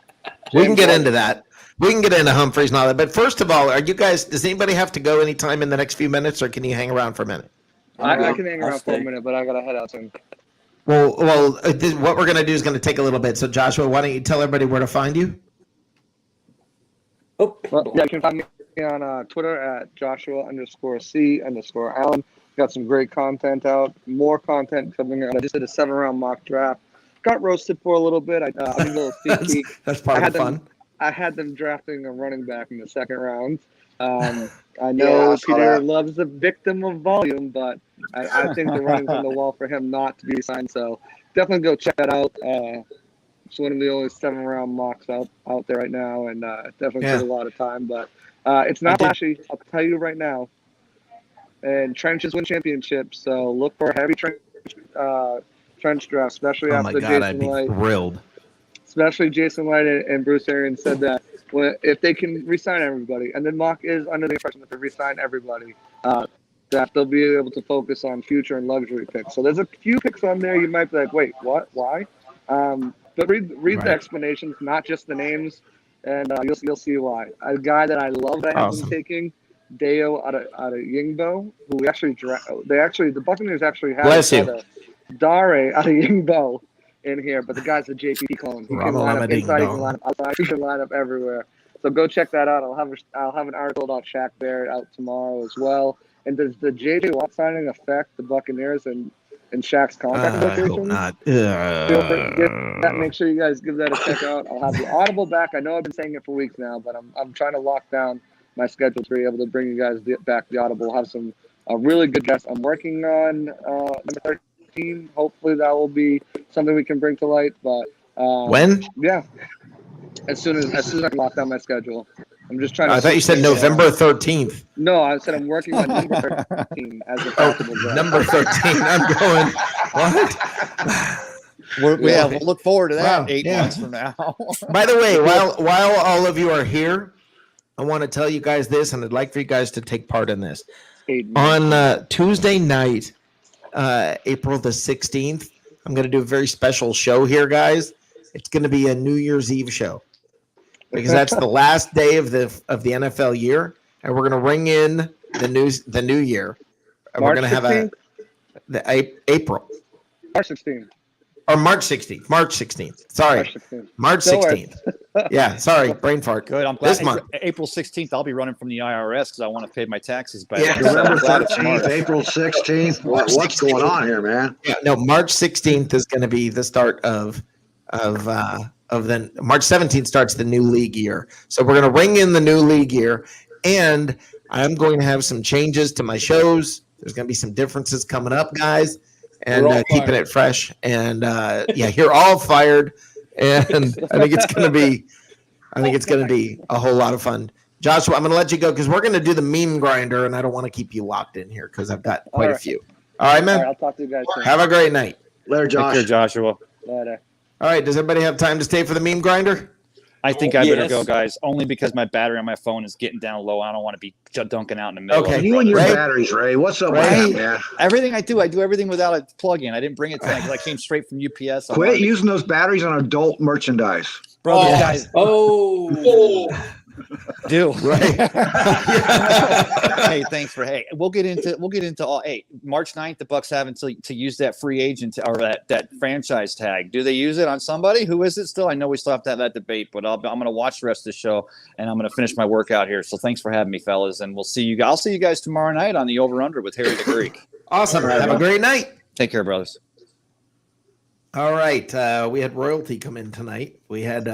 Speaker 3: We can get into that. We can get into Humphreys and all that. But first of all, are you guys, does anybody have to go anytime in the next few minutes or can you hang around for a minute?
Speaker 8: I
Speaker 4: I'll
Speaker 8: can hang
Speaker 4: I'll
Speaker 8: around for a
Speaker 4: stay.
Speaker 8: minute, but I gotta head out soon.
Speaker 3: Well, what we're going to do is going to take a little bit. So Joshua, why don't you tell everybody where to find you?
Speaker 4: Oh,
Speaker 8: Well, yeah, you can find me on Twitter at Joshua_C_Allen. Got some great content out. More content coming out. I just did a 7-round mock draft. Got roasted for a little bit. I did a little sneak peek.
Speaker 3: That's part
Speaker 8: I
Speaker 3: of the
Speaker 8: had
Speaker 3: fun.
Speaker 8: I had them drafting a running back in the 2nd round. I know
Speaker 5: I saw
Speaker 8: Peter
Speaker 5: that.
Speaker 8: loves the victim of volume, but I think the writing's on the wall for him not to be signed. So definitely go check that out. It's one of the only 7-round mocks out there right now, and definitely
Speaker 3: Yeah.
Speaker 8: took a lot of time. But it's not flashy. I'll tell you right now. And trenches win championships, so look for a heavy trench draft, especially
Speaker 3: Oh my
Speaker 8: after
Speaker 3: God, I'd
Speaker 8: Jason
Speaker 3: be
Speaker 8: Light.
Speaker 3: thrilled.
Speaker 8: Especially Jason Light and Bruce Arians said that if they can re-sign everybody, and then Mock is under the impression that they re-sign everybody, that they'll be able to focus on future and luxury picks. So there's a few picks on there you might be like, wait, what? Why? But read
Speaker 3: Right.
Speaker 8: the explanations, not just the names, and you'll see why. A guy that I love that I have
Speaker 3: Awesome.
Speaker 8: been taking, Deo out of Yingbo, who we actually the Buccaneers actually had
Speaker 3: Bless you.
Speaker 8: Dare out of Yingbo in here, but the guy's a JPP clone. He can
Speaker 3: Rama
Speaker 8: line
Speaker 3: Lama
Speaker 8: up
Speaker 3: Ding
Speaker 8: inside, he
Speaker 3: Dong.
Speaker 8: can line up outside, he can line up everywhere. So go check that out. I'll have an article about Shaq Barrett out tomorrow as well. And does the JJ Watt signing affect the Buccaneers and Shaq's contract
Speaker 3: I hope
Speaker 8: negotiations?
Speaker 3: not.
Speaker 8: Feel free to give that. Make sure you guys give that a check out. I'll have the Audible back. I know I've been saying it for weeks now, but I'm trying to lock down my schedule to be able to bring you guys back the Audible. Have some really good guests. I'm working on number 13. Hopefully that will be something we can bring to light. But
Speaker 3: When?
Speaker 8: Yeah, as soon as I can lock down my schedule. I'm just trying to.
Speaker 3: I thought you said
Speaker 8: switch things around.
Speaker 3: November 13th.
Speaker 8: No, I said I'm working on number 13 as a possible draft.
Speaker 3: Number 13. I'm going, what?
Speaker 7: We'll look forward to that
Speaker 3: Wow,
Speaker 7: 8
Speaker 3: yeah.
Speaker 7: months from now.
Speaker 3: By the way, while all of you are here, I want to tell you guys this, and I'd like for you guys to take part in this.
Speaker 8: 8 months.
Speaker 3: On Tuesday night, April the 16th, I'm going to do a very special show here, guys. It's going to be a New Year's Eve show because that's the last day of the NFL year, and we're going to ring in the new year. And we're
Speaker 8: March
Speaker 3: going to have
Speaker 8: 16th?
Speaker 3: April
Speaker 8: March 16th.
Speaker 3: or March 16th. March 16th. Sorry,
Speaker 8: March 16th.
Speaker 3: March
Speaker 8: Don't worry.
Speaker 3: 16th. Yeah, sorry, brain fart.
Speaker 7: Good. I'm glad.
Speaker 3: This month.
Speaker 7: April 16th, I'll be running from the IRS because I want to pay my taxes back.
Speaker 3: Yeah.
Speaker 7: So I'm
Speaker 5: November
Speaker 7: glad it's
Speaker 5: 13th,
Speaker 7: March.
Speaker 5: April 16th. What's going on here, man?
Speaker 3: Yeah, no, March 16th is going to be the start of the March 17th starts the new league year. So we're going to ring in the new league year, and I'm going to have some changes to my shows. There's going to be some differences coming up, guys, and
Speaker 4: We're all
Speaker 3: keeping
Speaker 4: fired.
Speaker 3: it fresh. And yeah, you're all fired, and I think it's going to be a whole lot of fun. Joshua, I'm going to let you go because we're going to do the meme grinder, and I don't want to keep you locked in here because I've got quite
Speaker 8: All
Speaker 3: a
Speaker 8: right.
Speaker 3: few. All right,
Speaker 8: All
Speaker 3: man.
Speaker 8: right, I'll talk to you guys soon.
Speaker 3: Have a great night.
Speaker 5: Later,
Speaker 7: Take care,
Speaker 5: Josh.
Speaker 7: Joshua.
Speaker 8: Later.
Speaker 3: All right, does everybody have time to stay for the meme grinder?
Speaker 7: I think I better
Speaker 4: Yes.
Speaker 7: go, guys, only because my battery on my phone is getting down low. I don't want to be dunking out in the middle.
Speaker 3: Okay.
Speaker 7: Of it.
Speaker 5: You and your
Speaker 3: Ray?
Speaker 5: batteries, Ray. What's up with
Speaker 3: Ray?
Speaker 5: that, man?
Speaker 7: Everything I do everything without a plug-in. I didn't bring it tonight because I came straight from UPS.
Speaker 5: Quit using those batteries on adult merchandise.
Speaker 7: Bro, these guys.
Speaker 4: Oh,
Speaker 7: Do
Speaker 3: Right.
Speaker 7: Hey, thanks for we'll get into all. Hey, March 9th, the Bucks have until to use that free agent or that franchise tag. Do they use it on somebody? Who is it still? I know we still have to have that debate, but I'm going to watch the rest of the show and I'm going to finish my workout here. So thanks for having me, fellas, and we'll see you. I'll see you guys tomorrow night on the Over Under with Harry the Greek.
Speaker 3: Awesome. Have a great night.
Speaker 7: Take care, brothers.
Speaker 3: All right. We had royalty come in tonight. We had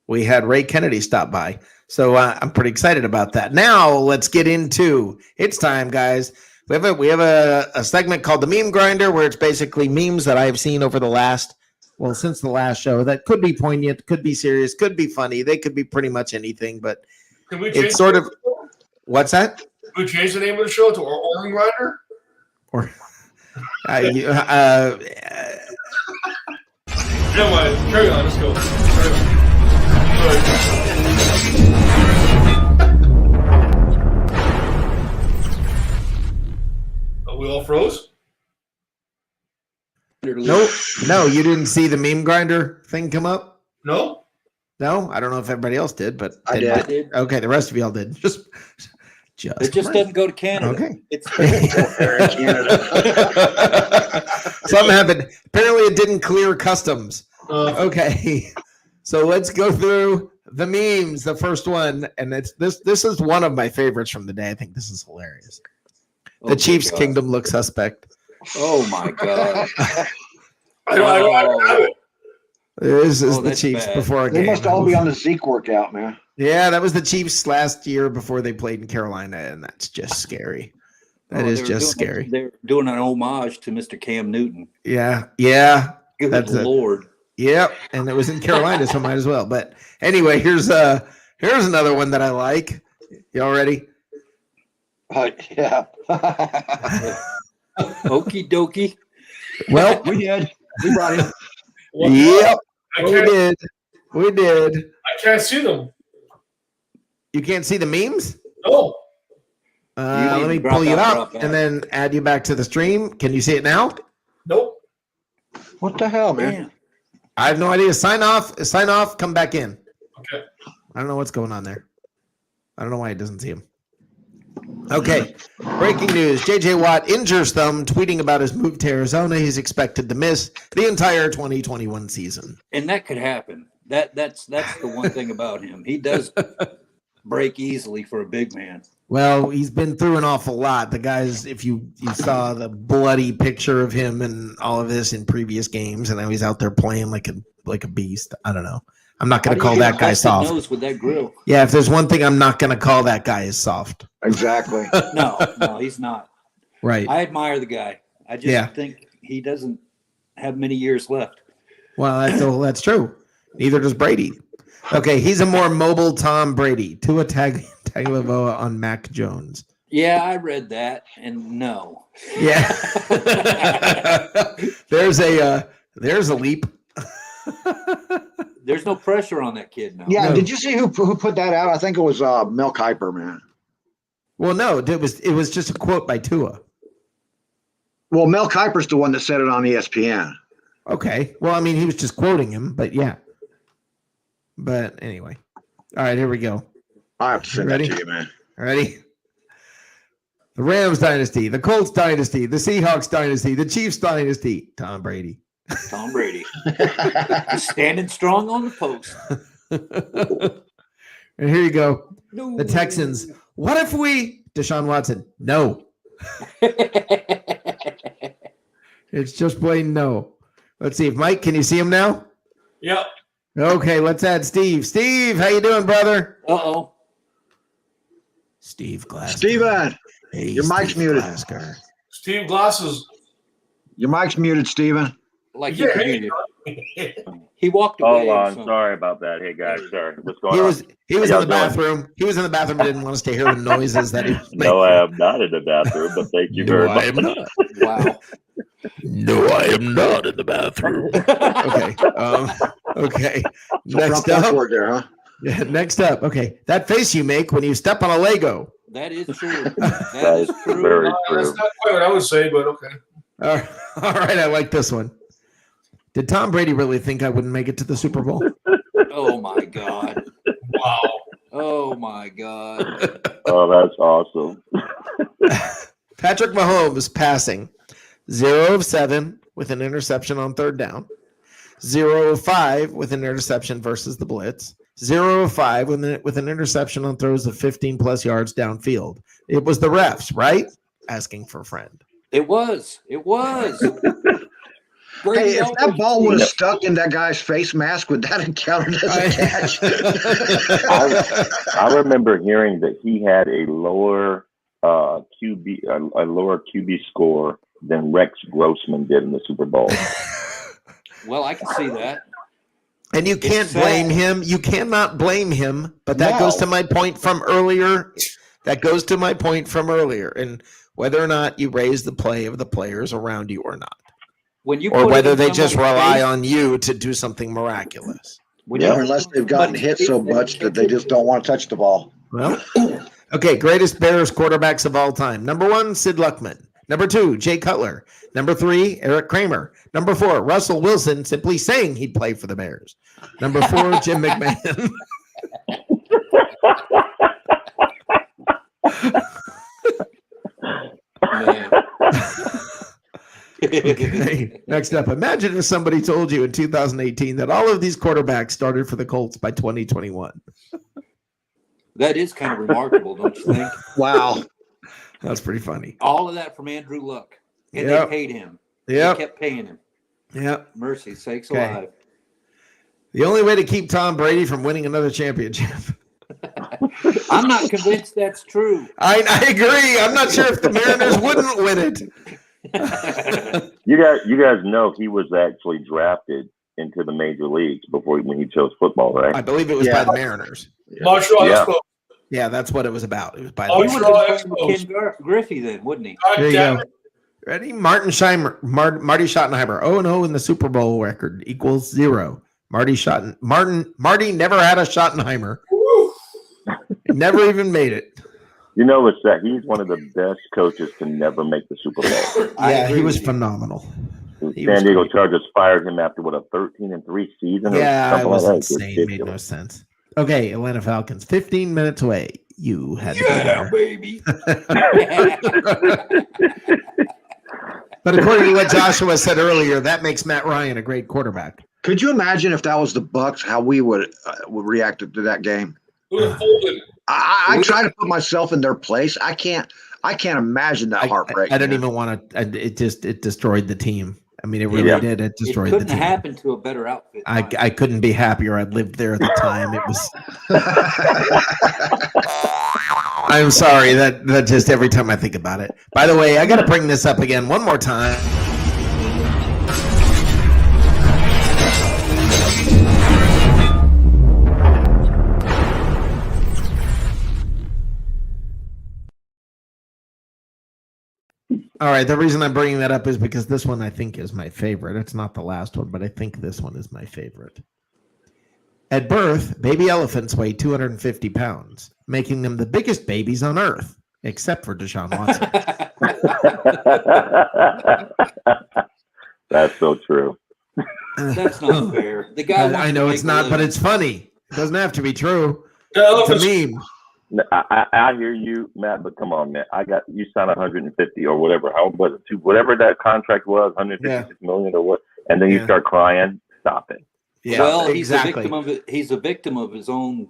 Speaker 3: Ray Kennedy stop by. So I'm pretty excited about that. Now let's get into it's time, guys. We have a segment called the Meme Grinder, where it's basically memes that I've seen over since the last show that could be poignant, could be serious, could be funny. They could be pretty much anything, but
Speaker 6: Can we change
Speaker 3: it's sort of what's that?
Speaker 6: Can we change the name of the show to Oil Grinder?
Speaker 3: Or
Speaker 6: Never mind. Carry on. Let's go. We all froze?
Speaker 3: Nope. No, you didn't see the Meme Grinder thing come up?
Speaker 6: No?
Speaker 3: No? I don't know if everybody else did, but
Speaker 5: I did.
Speaker 4: I did.
Speaker 3: Okay, the rest of y'all did. Just
Speaker 4: It just doesn't go to Canada.
Speaker 3: Okay.
Speaker 4: It's
Speaker 3: Some haven't. Apparently, it didn't clear customs. Okay, so let's go through the memes. The first one, and it's this. This is one of my favorites from the day. I think this is hilarious. The Chiefs' kingdom looks suspect.
Speaker 4: Oh my God!
Speaker 6: I don't have it.
Speaker 3: This is the
Speaker 4: that's
Speaker 3: Chiefs
Speaker 4: bad.
Speaker 3: before a
Speaker 5: They
Speaker 3: game.
Speaker 5: must all be on the Zeke workout, man.
Speaker 3: Yeah, that was the Chiefs last year before they played in Carolina, and that's just scary. That is just scary.
Speaker 4: They're doing an homage to Mr. Cam Newton.
Speaker 3: Yeah.
Speaker 4: Good
Speaker 3: That's it.
Speaker 4: Lord.
Speaker 3: Yep, and it was in Carolina, so might as well. But anyway, here's another one that I like. Y'all ready?
Speaker 5: Yeah.
Speaker 4: Okie dokie.
Speaker 3: Well,
Speaker 5: We did. We brought him.
Speaker 3: yep,
Speaker 6: I
Speaker 3: we
Speaker 6: can't,
Speaker 3: did.
Speaker 6: I can't see them.
Speaker 3: You can't see the memes?
Speaker 6: No.
Speaker 3: Let me pull you up and then add you back to the stream. Can you see it now?
Speaker 6: Nope.
Speaker 5: What the hell, man?
Speaker 4: Man.
Speaker 3: I have no idea. Sign off, come back in.
Speaker 6: Okay.
Speaker 3: I don't know what's going on there. I don't know why it doesn't see him. Okay. Breaking news. J.J. Watt injures thumb, tweeting about his move to Arizona. He's expected to miss the entire 2021 season.
Speaker 4: And that could happen. That's the one thing about him. He does break easily for a big man.
Speaker 3: Well, he's been through an awful lot. The guys, if you saw the bloody picture of him and all of this in previous games, and now he's out there playing like a beast. I don't know. I'm not going to call that guy soft.
Speaker 4: Nose with that grill.
Speaker 3: Yeah, if there's one thing I'm not going to call that guy is soft.
Speaker 5: Exactly.
Speaker 4: No, he's not.
Speaker 3: Right.
Speaker 4: I admire the guy. I just think he doesn't have many years left.
Speaker 3: Well, that's true. Neither does Brady. Okay, he's a more mobile Tom Brady. Tua Tagovailoa on Mac Jones.
Speaker 4: Yeah, I read that, and no.
Speaker 3: Yeah. There's a leap.
Speaker 4: There's no pressure on that kid now.
Speaker 5: Yeah.
Speaker 3: No.
Speaker 5: Did you see who put that out? I think it was Mel Kiper, man.
Speaker 3: Well, no, it was just a quote by Tua.
Speaker 5: Well, Mel Kiper's the one that said it on ESPN.
Speaker 3: Okay. Well, I mean, he was just quoting him, but yeah. But anyway. All right, here we go.
Speaker 5: I have to send
Speaker 3: Ready?
Speaker 5: that to you, man.
Speaker 3: Ready? The Rams dynasty, the Colts dynasty, the Seahawks dynasty, the Chiefs dynasty. Tom Brady.
Speaker 4: Tom Brady. He's standing strong on the post.
Speaker 3: And here you go.
Speaker 4: No.
Speaker 3: The Texans. What if we Deshaun Watson? No. It's just plain no. Let's see if Mike, can you see him now?
Speaker 6: Yep.
Speaker 3: Okay, let's add Steve. Steve, how you doing, brother?
Speaker 4: Uh-oh.
Speaker 3: Steve Glass.
Speaker 5: Steven,
Speaker 3: Hey,
Speaker 5: your mic's muted.
Speaker 3: Glasker.
Speaker 6: Steve Glasses.
Speaker 5: Your mic's muted, Steven.
Speaker 4: Like
Speaker 6: Yeah,
Speaker 4: he,
Speaker 6: hey.
Speaker 4: he walked away.
Speaker 9: Hold
Speaker 4: or
Speaker 9: on,
Speaker 4: something.
Speaker 9: sorry about that. Hey guys, sorry. What's going
Speaker 3: He
Speaker 9: on?
Speaker 3: was
Speaker 9: How
Speaker 3: in
Speaker 9: y'all
Speaker 3: the
Speaker 9: doing?
Speaker 3: bathroom. He was in the bathroom and didn't want us to hear the noises that he was making.
Speaker 9: No, I am not in the bathroom, but thank you very much.
Speaker 3: am not.
Speaker 4: Wow.
Speaker 3: No, I am not in the bathroom. Okay. Next
Speaker 5: Front
Speaker 3: up.
Speaker 5: word there, huh?
Speaker 3: Yeah, next up. Okay. That face you make when you step on a Lego.
Speaker 4: That is true.
Speaker 9: That
Speaker 4: That is
Speaker 9: is
Speaker 4: true.
Speaker 9: very
Speaker 6: That's
Speaker 9: true.
Speaker 6: not quite what I would say, but okay.
Speaker 3: All right. I like this one. Did Tom Brady really think I wouldn't make it to the Super Bowl?
Speaker 4: Oh my God.
Speaker 6: Wow.
Speaker 4: Oh my God.
Speaker 9: Oh, that's awesome.
Speaker 3: Patrick Mahomes passing 0 of 7 with an interception on third down, 0 of 5 with an interception versus the blitz, 0 of 5 with an interception on throws of 15 plus yards downfield. It was the refs, right? Asking for a friend.
Speaker 4: It was.
Speaker 5: Hey, if that ball would have stuck in that guy's face mask, would that have counted as a catch?
Speaker 9: I remember hearing that he had a lower QB score than Rex Grossman did in the Super Bowl.
Speaker 4: Well, I can see that.
Speaker 3: And you can't blame him. You cannot blame him. But that goes to my point from earlier. And whether or not you raise the play of the players around you or not. Or whether they just rely on you to do something miraculous.
Speaker 5: Unless they've gotten hit so much that they just don't want to touch the ball.
Speaker 3: Well, okay, greatest Bears quarterbacks of all time. Number 1, Sid Luckman. Number 2, Jay Cutler. Number 3, Eric Kramer. Number 4, Russell Wilson, simply saying he'd play for the Bears. Number 4, Jim McMahon. Okay, next up. Imagine if somebody told you in 2018 that all of these quarterbacks started for the Colts by 2021.
Speaker 4: That is kind of remarkable, don't you think?
Speaker 5: Wow.
Speaker 3: That's pretty funny.
Speaker 4: All of that from Andrew Luck. And they paid him.
Speaker 3: Yeah.
Speaker 4: They kept paying him.
Speaker 3: Yeah.
Speaker 4: Mercy sakes alive.
Speaker 3: The only way to keep Tom Brady from winning another championship.
Speaker 4: I'm not convinced that's true.
Speaker 3: I agree. I'm not sure if the Mariners wouldn't win it.
Speaker 9: You guys know he was actually drafted into the major leagues when he chose football, right?
Speaker 3: I believe it was by the Mariners.
Speaker 6: Montreal Expos.
Speaker 3: Yeah, that's what it was about. It was by the
Speaker 6: Montreal
Speaker 3: Mariners.
Speaker 6: Expos.
Speaker 4: Ken Griffey then, wouldn't he?
Speaker 3: There you go. Ready? Marty Schottenheimer. 0-0 in the Super Bowl record equals 0. Marty never had a Schottenheimer. Never even made it.
Speaker 9: You know, it's that he's one of the best coaches to never make the Super Bowl.
Speaker 3: Yeah, he was phenomenal.
Speaker 9: San Diego Chargers fired him after, a 13-3 season?
Speaker 3: Yeah, it was
Speaker 9: like
Speaker 3: insane. It made no sense. Okay, Atlanta Falcons, 15 minutes away. You had to be there.
Speaker 4: Baby.
Speaker 3: But according to what Joshua said earlier, that makes Matt Ryan a great quarterback.
Speaker 5: Could you imagine if that was the Bucks, how we would react to that game? I try to put myself in their place. I can't imagine that heartbreak.
Speaker 3: I don't even want to. It destroyed the team. I mean, it really did. It destroyed the team.
Speaker 4: Couldn't happen to a better outfit.
Speaker 3: I couldn't be happier. I lived there at the time. It was. I'm sorry that just every time I think about it. By the way, I got to bring this up again one more time. All right, the reason I'm bringing that up is because this one I think is my favorite. It's not the last one, but I think this one is my favorite. At birth, baby elephants weigh 250 pounds, making them the biggest babies on Earth, except for Deshaun Watson.
Speaker 9: That's so true.
Speaker 4: That's not fair. The guy.
Speaker 3: I know it's not, but it's funny. It doesn't have to be true. It's a meme.
Speaker 9: I hear you, Matt, but come on, man. You signed 150 or whatever. How was it? Whatever that contract was, 156 million or what, and then you start crying. Stop it.
Speaker 3: Yeah,
Speaker 4: well,
Speaker 3: exactly.
Speaker 4: He's a victim of his own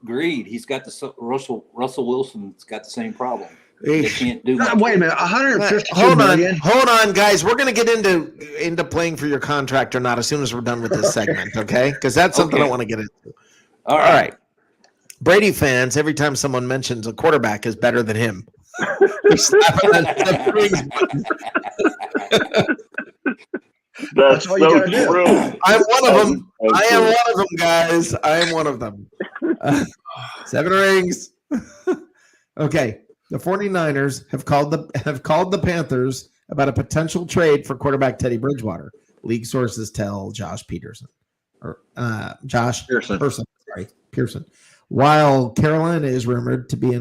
Speaker 4: greed. He's got Russell Wilson's got the same problem. They can't do much.
Speaker 5: Wait a minute, 152 million.
Speaker 3: Hold on, guys. We're going to get into playing for your contract or not as soon as we're done with this segment, okay? Because that's something I want to get into. All right. Brady fans, every time someone mentions a quarterback is better than him.
Speaker 9: That's
Speaker 5: all you gotta do.
Speaker 9: True.
Speaker 3: I'm one of them. I am one of them, guys. I am one of them. 7 rings. Okay. The 49ers have called the Panthers about a potential trade for quarterback Teddy Bridgewater. League sources tell Josh Pearson. Pearson. While Carolina is rumored to be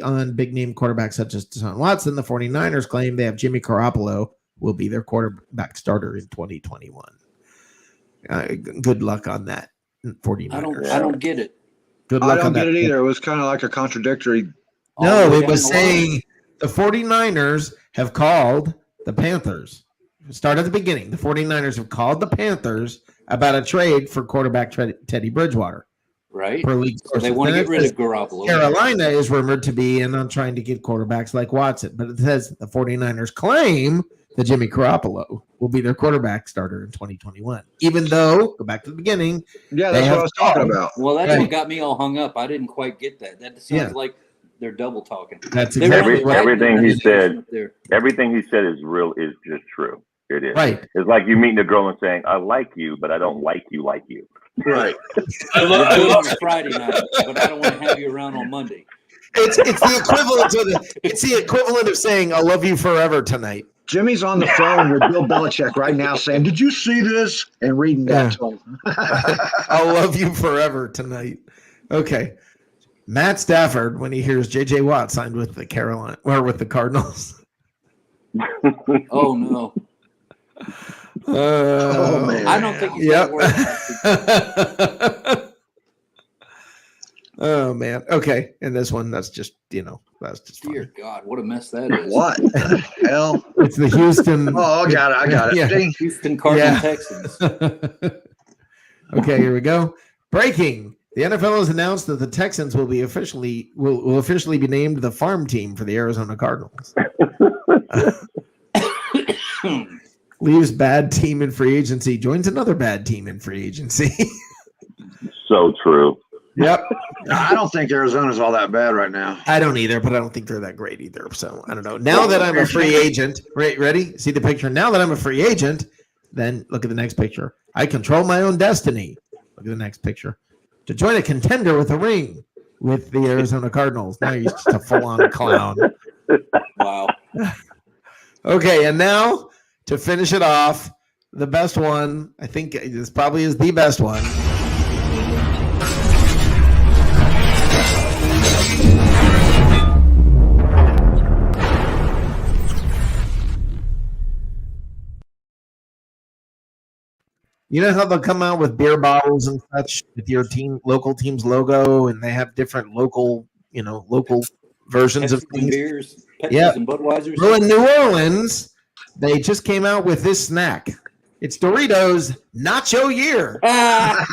Speaker 3: on big name quarterbacks such as Deshaun Watson, the 49ers claim they have Jimmy Garoppolo will be their quarterback starter in 2021. Good luck on that, 49ers.
Speaker 4: I don't get it.
Speaker 3: Good
Speaker 5: I
Speaker 3: luck
Speaker 5: don't
Speaker 3: on
Speaker 5: get
Speaker 3: that.
Speaker 5: it either. It was kind of like a contradictory.
Speaker 3: No,
Speaker 4: All the way
Speaker 3: it was
Speaker 4: down the line.
Speaker 3: saying the 49ers have called the Panthers. Start at the beginning. The 49ers have called the Panthers about a trade for quarterback Teddy Bridgewater.
Speaker 4: Right.
Speaker 3: Per league
Speaker 4: So they
Speaker 3: sources.
Speaker 4: want to
Speaker 3: Then
Speaker 4: get
Speaker 3: it
Speaker 4: rid
Speaker 3: says
Speaker 4: of Garoppolo.
Speaker 3: Carolina is rumored to be in on trying to get quarterbacks like Watson, but it says the 49ers claim that Jimmy Garoppolo will be their quarterback starter in 2021. Even though, go back to the beginning.
Speaker 5: Yeah,
Speaker 3: they
Speaker 5: that's what
Speaker 3: have
Speaker 5: I was talking
Speaker 3: called-
Speaker 5: about.
Speaker 4: Well, that's
Speaker 3: Right.
Speaker 4: what got me all hung up. I didn't quite get that. That sounds
Speaker 3: Yeah.
Speaker 4: like they're double talking.
Speaker 3: That's
Speaker 4: They were on
Speaker 3: exactly
Speaker 4: the
Speaker 3: right.
Speaker 9: Everything he
Speaker 4: Biden
Speaker 9: said-
Speaker 4: administration up there.
Speaker 9: Everything he said is real. Is just true. It is.
Speaker 3: Right.
Speaker 9: It's like you meeting a girl and saying, "I like you, but I don't like you like you."
Speaker 5: Right.
Speaker 6: I
Speaker 4: We're
Speaker 6: love, I
Speaker 4: good
Speaker 6: love
Speaker 4: on Friday night, but I don't want to have you around on Monday.
Speaker 3: It's the equivalent of saying "I love you forever" tonight.
Speaker 5: Jimmy's on the phone with Bill Belichick right now saying, "Did you see this?" and reading that to him.
Speaker 3: I'll love you forever tonight. Okay. Matt Stafford, when he hears J.J. Watt signed with the Cardinals.
Speaker 4: Oh no,
Speaker 5: Oh, man.
Speaker 4: I don't think he's
Speaker 3: Yep.
Speaker 4: gonna work.
Speaker 3: Oh man. Okay. And this one, that's just funny.
Speaker 4: Dear God, what a mess that is.
Speaker 5: What the hell?
Speaker 3: It's the Houston.
Speaker 5: Oh, I got it.
Speaker 3: Yeah.
Speaker 5: Ding.
Speaker 4: Houston Cardinal
Speaker 3: Yeah.
Speaker 4: Texans.
Speaker 3: Okay, here we go. Breaking. The NFL has announced that the Texans will officially be named the farm team for the Arizona Cardinals. Leaves bad team in free agency, joins another bad team in free agency.
Speaker 9: So true.
Speaker 3: Yep.
Speaker 5: I don't think Arizona's all that bad right now.
Speaker 3: I don't either, but I don't think they're that great either. So I don't know. Now that I'm a free agent, ready? See the picture? Now that I'm a free agent, then look at the next picture. I control my own destiny. Look at the next picture. To join a contender with a ring with the Arizona Cardinals. Now you're just a full-on clown.
Speaker 4: Wow.
Speaker 3: Okay, and now to finish it off, the best one, I think this probably is the best one. You know how they'll come out with beer bottles and such with your local team's logo, and they have different local versions of
Speaker 4: Pepsi and
Speaker 3: things.
Speaker 4: beers, Pepsis
Speaker 3: Yeah.
Speaker 4: and Budweisers.
Speaker 3: Well, in New Orleans, they just came out with this snack. It's Doritos Nacho Year.
Speaker 5: That's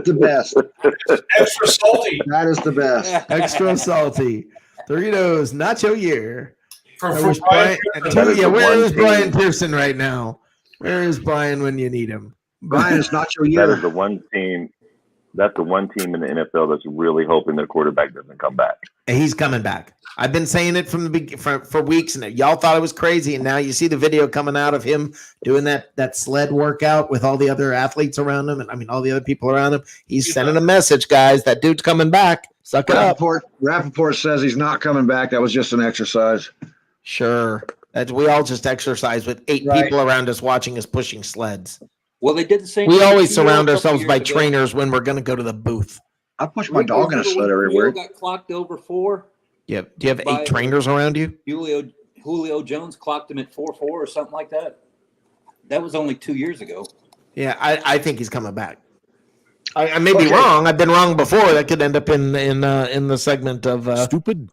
Speaker 5: the best.
Speaker 6: extra salty
Speaker 5: That is the best.
Speaker 3: Extra salty. Doritos Nacho Year.
Speaker 6: for,
Speaker 3: I
Speaker 6: for
Speaker 3: wish
Speaker 6: Brian.
Speaker 3: Where is Brian Pearson right now? Where is Brian when you need him?
Speaker 5: Brian, it's not your
Speaker 9: That
Speaker 5: year.
Speaker 9: is the one team. That's the one team in the NFL that's really hoping their quarterback doesn't come back.
Speaker 3: He's coming back. I've been saying it from the for weeks, and y'all thought it was crazy. And now you see the video coming out of him doing that sled workout with all the other athletes around him, and I mean all the other people around him. He's sending a message, guys. That dude's coming back. Suck it up.
Speaker 5: Rappaport says he's not coming back. That was just an exercise.
Speaker 3: Sure. We all just exercise with 8
Speaker 5: Right.
Speaker 3: people around us watching us pushing sleds.
Speaker 4: Well, they did the same.
Speaker 3: We
Speaker 4: thing
Speaker 3: always
Speaker 4: with Theo a
Speaker 3: surround
Speaker 4: couple
Speaker 3: ourselves by
Speaker 4: years ago.
Speaker 3: trainers when we're going to go to the booth.
Speaker 5: I push my dog in a sled everywhere.
Speaker 4: Julio got clocked over 4.
Speaker 3: Yeah. Do you have
Speaker 4: By-
Speaker 3: 8 trainers around you?
Speaker 4: Julio Jones clocked him at 4.4 or something like that. That was only 2 years ago.
Speaker 3: Yeah, I think he's coming back. I may be
Speaker 5: Okay.
Speaker 3: wrong. I've been wrong before. That could end up in the segment of
Speaker 10: Stupid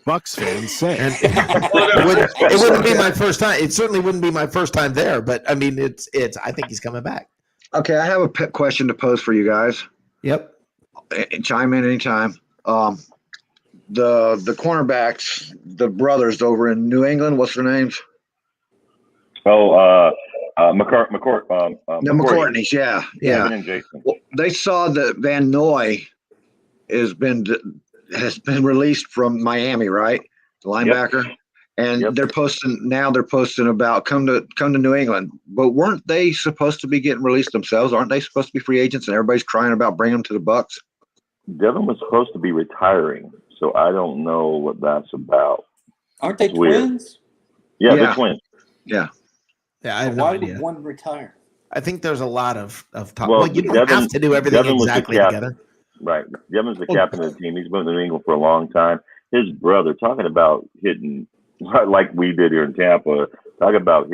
Speaker 10: Bucks fans say.
Speaker 3: and it wouldn't be my first time. It certainly wouldn't be my first time there. But I mean, it's. I think he's coming back.
Speaker 5: Okay, I have a question to pose for you guys.
Speaker 3: Yep.
Speaker 5: Chime in anytime. The cornerbacks, the brothers over in New England, what's their names? McCourtney's, yeah.
Speaker 9: Kevin and Jason.
Speaker 5: Well, they saw that Van Noy has been released from Miami, right? The linebacker. And they're posting about come to New England. But weren't they supposed to be getting released themselves? Aren't they supposed to be free agents? And everybody's crying about bringing them to the Bucks.
Speaker 9: Devin was supposed to be retiring, so I don't know what that's about.
Speaker 4: Aren't they
Speaker 9: It's weird.
Speaker 4: twins?
Speaker 9: Yeah,
Speaker 5: Yeah.
Speaker 9: they're twins.
Speaker 5: Yeah.
Speaker 3: Yeah, I have no
Speaker 4: Why
Speaker 3: idea.
Speaker 4: would one retire?
Speaker 3: I think there's a lot of talk.
Speaker 9: Well,
Speaker 3: Well, you don't
Speaker 9: Devin-
Speaker 3: have to do everything
Speaker 9: Devin was the
Speaker 3: exactly
Speaker 9: captain.
Speaker 3: together.
Speaker 9: Right. Devin's the captain of the team. He's been in New England for a long time. His brother, talking about hitting like we did here in Tampa, talking about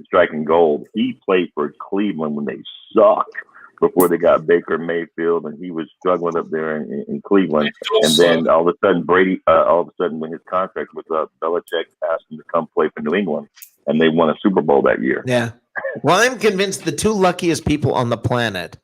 Speaker 9: striking gold. He played for Cleveland when they sucked before they got Baker Mayfield, and he was struggling up there in Cleveland. And then all of a sudden, when his contract was up, Belichick asked him to come play for New England, and they won a Super Bowl that year.
Speaker 3: Yeah. Well, I'm convinced the two luckiest people on the planet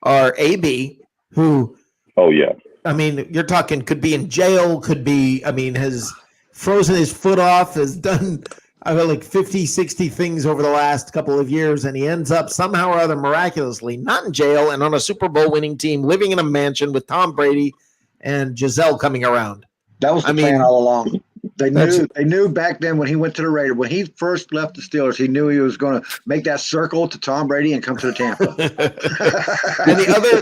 Speaker 3: are AB, who,
Speaker 9: oh yeah,
Speaker 3: I mean, you're talking could be in jail, could be, I mean, has frozen his foot off, has done like 50, 60 things over the last couple of years, and he ends up somehow or other miraculously not in jail and on a Super Bowl winning team, living in a mansion with Tom Brady and Giselle coming around.
Speaker 5: That was the plan all along. They knew back then when he went to the Raiders, when he first left the Steelers, he knew he was going to make that circle to Tom Brady and come to the Tampa.
Speaker 3: And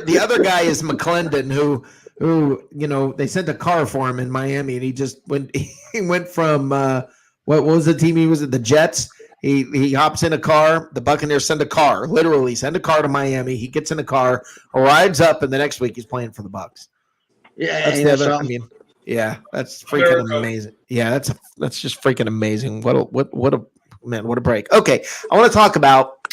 Speaker 3: the other guy is McClendon, who they sent a car for him in Miami, and he went from what was the team he was at? The Jets. He hops in a car. The Buccaneers send a car, literally send a car to Miami. He gets in a car, arrives up, and the next week he's playing for the Bucs.
Speaker 5: Yeah,
Speaker 3: yeah, that's freaking amazing. Yeah, that's just freaking amazing. What a break. Okay, I want to talk about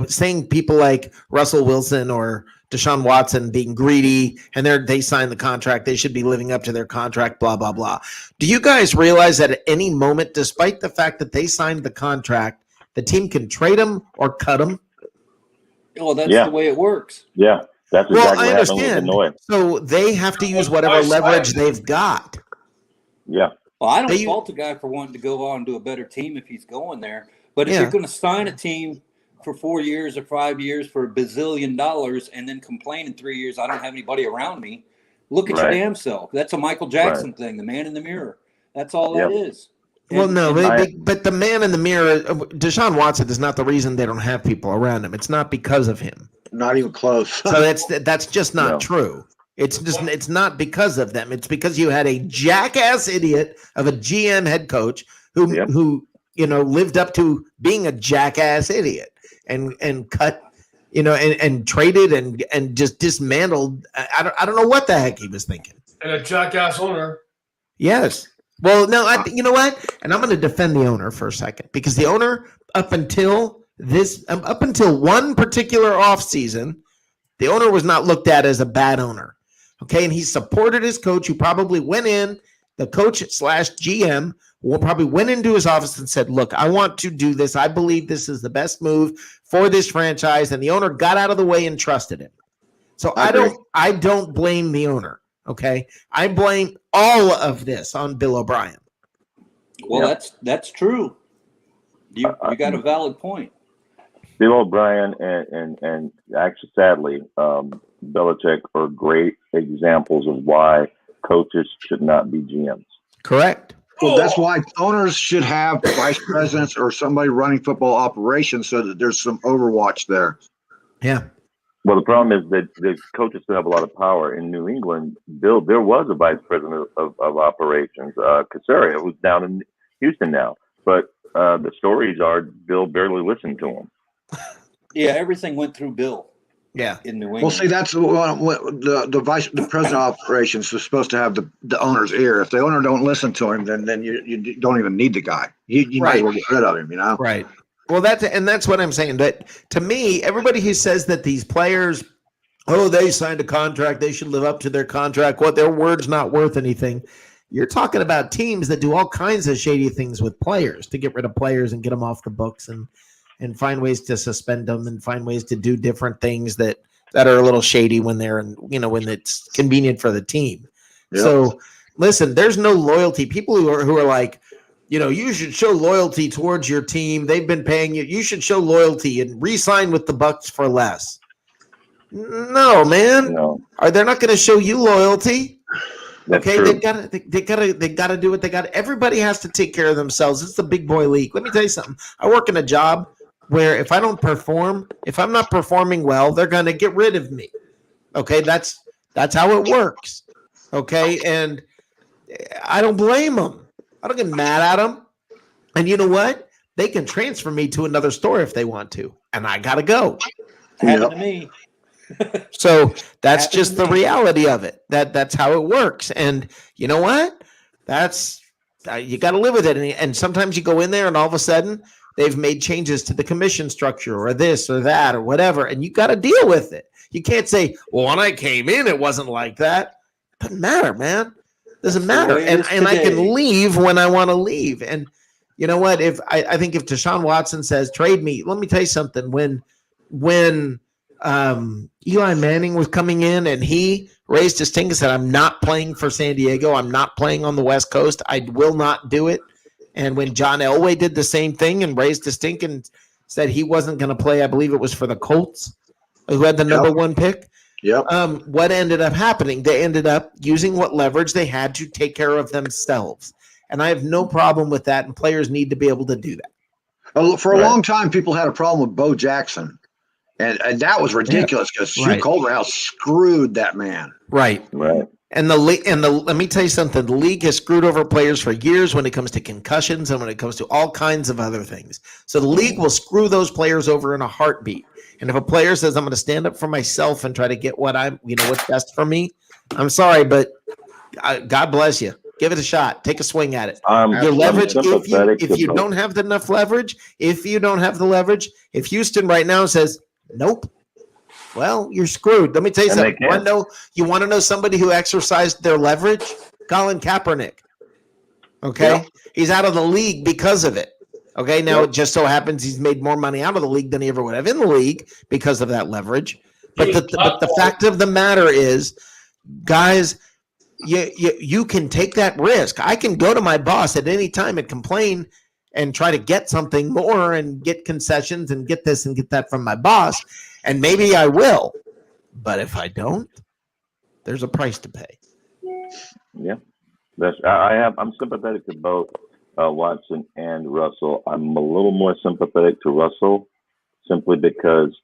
Speaker 3: saying people like Russell Wilson or Deshaun Watson being greedy, and they signed the contract. They should be living up to their contract, blah, blah, blah. Do you guys realize that at any moment, despite the fact that they signed the contract, the team can trade them or cut them?
Speaker 4: Well, that's the way it works.
Speaker 9: Yeah. That's exactly
Speaker 3: I
Speaker 9: what happened with
Speaker 3: understand. So they have to use whatever leverage they've got.
Speaker 9: Yeah.
Speaker 4: Well, I don't fault the guy for wanting to go on to a better team if he's going there. But if you're going to sign a team for 4 years or 5 years for $1 bazillion and then complain in 3 years, I don't have anybody around me, look at your damn self. That's a Michael Jackson thing, the man in the mirror. That's all that is.
Speaker 3: Well, but the man in the mirror, Deshaun Watson is not the reason they don't have people around him. It's not because of him.
Speaker 5: Not even close.
Speaker 3: So that's just not true. It's not because of them. It's because you had a jackass idiot of a GM head coach who lived up to being a jackass idiot and cut, and traded and just dismantled. I don't know what the heck he was thinking.
Speaker 6: And a jackass owner.
Speaker 3: Yes. Well, no, you know what? And I'm going to defend the owner for a second, because the owner up until one particular offseason, the owner was not looked at as a bad owner. Okay. And he supported his coach, who probably went in, the coach / GM probably went into his office and said, look, I want to do this. I believe this is the best move for this franchise. And the owner got out of the way and trusted him. So I don't blame the owner. Okay. I blame all of this on Bill O'Brien.
Speaker 4: Well, that's true. You got a valid point.
Speaker 9: Bill O'Brien and actually, sadly, Belichick are great examples of why coaches should not be GMs.
Speaker 3: Correct.
Speaker 5: Well, that's why owners should have vice presidents or somebody running football operations, so that there's some overwatch there.
Speaker 3: Yeah.
Speaker 9: Well, the problem is that the coaches still have a lot of power. In New England, Bill, there was a vice president of operations, Casario, who's down in Houston now. But the stories are Bill barely listened to him.
Speaker 4: Yeah, everything went through Bill.
Speaker 3: Yeah,
Speaker 4: in New England.
Speaker 5: Well, see, that's what the president of operations is supposed to have the owner's ear. If the owner don't listen to him, then you don't even need the guy. You might as well get rid of him.
Speaker 3: Right. Well, that's what I'm saying. That to me, everybody who says that these players, they signed a contract, they should live up to their contract, their word's not worth anything. You're talking about teams that do all kinds of shady things with players to get rid of players and get them off the books and find ways to suspend them and find ways to do different things that are a little shady when they're when it's convenient for the team. Yep. So listen, there's no loyalty. People who are like, you should show loyalty towards your team. They've been paying you. You should show loyalty and re-sign with the Bucs for less. No, man. No. They're not going to show you loyalty.
Speaker 9: That's
Speaker 3: okay,
Speaker 9: true.
Speaker 3: they gotta do what they got. Everybody has to take care of themselves. It's the big boy league. Let me tell you something. I work in a job where if I don't perform, if I'm not performing well, they're gonna get rid of me. Okay, that's how it works. Okay, and I don't blame them. I don't get mad at them. And you know what? They can transfer me to another store if they want to, and I gotta go.
Speaker 4: Happened to me.
Speaker 3: So that's just the reality of it. That's how it works. And you know what? That's you got to live with it. And sometimes you go in there and all of a sudden they've made changes to the commission structure or this or that or whatever, and you got to deal with it. You can't say, well, when I came in, it wasn't like that. Doesn't matter, man. Doesn't matter. And I can leave when I want to leave. And you know what? If I think if Deshaun Watson says trade me, let me tell you something. When Eli Manning was coming in and he raised his finger and said, I'm not playing for San Diego. I'm not playing on the West Coast. I will not do it. And when John Elway did the same thing and raised his stink and said he wasn't going to play, I believe it was for the Colts, who had the number one pick.
Speaker 5: Yep.
Speaker 3: What ended up happening? They ended up using what leverage they had to take care of themselves. And I have no problem with that. And players need to be able to do that.
Speaker 5: For a long time, people had a problem with Bo Jackson. And that was ridiculous because Hugh Culverhouse screwed that man.
Speaker 3: Right. And let me tell you something. The league has screwed over players for years when it comes to concussions and when it comes to all kinds of other things. So the league will screw those players over in a heartbeat. And if a player says, I'm going to stand up for myself and try to get what's best for me, I'm sorry, but God bless you. Give it a shot. Take a swing at it. Your leverage, if you don't have enough leverage, if Houston right now says, nope, well, you're screwed. Let me tell you something. You want to know somebody who exercised their leverage? Colin Kaepernick. Okay? Yep. He's out of the league because of it. Okay, now it just so happens he's made more money out of the league than he ever would have in the league because of that leverage. But the fact of the matter is, guys, you can take that risk. I can go to my boss at any time and complain and try to get something more and get concessions and get this and get that from my boss, and maybe I will. But if I don't, there's a price to pay.
Speaker 9: Yeah, I'm sympathetic to both Watson and Russell. I'm a little more sympathetic to Russell simply because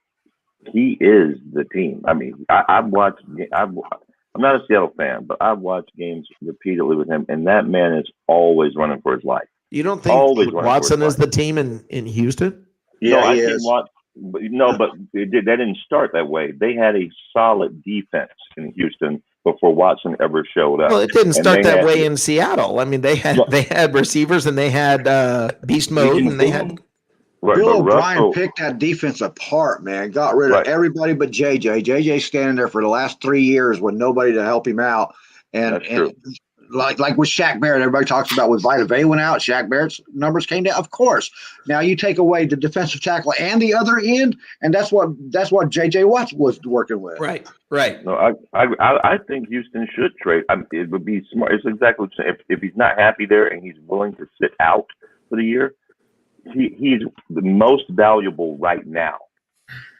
Speaker 9: he is the team. I mean, I'm not a Seattle fan, but I've watched games repeatedly with him, and that man is always running for his life.
Speaker 3: You don't think Watson is the team in Houston?
Speaker 9: Yeah, he is. But that didn't start that way. They had a solid defense in Houston before Watson ever showed up.
Speaker 3: Well, it didn't start that way in Seattle. I mean, they had receivers and they had beast mode and they had.
Speaker 5: Bill O'Brien picked that defense apart, man. Got rid of everybody but JJ. JJ standing there for the last 3 years with nobody to help him out. And like with Shaq Barrett, everybody talks about with Vita Vea went out, Shaq Barrett's numbers came down. Of course. Now you take away the defensive tackle and the other end, and that's what JJ Watt was working with.
Speaker 3: Right.
Speaker 9: No, I think Houston should trade. It would be smart. It's exactly what you're saying. If he's not happy there and he's willing to sit out for the year, he's the most valuable right now.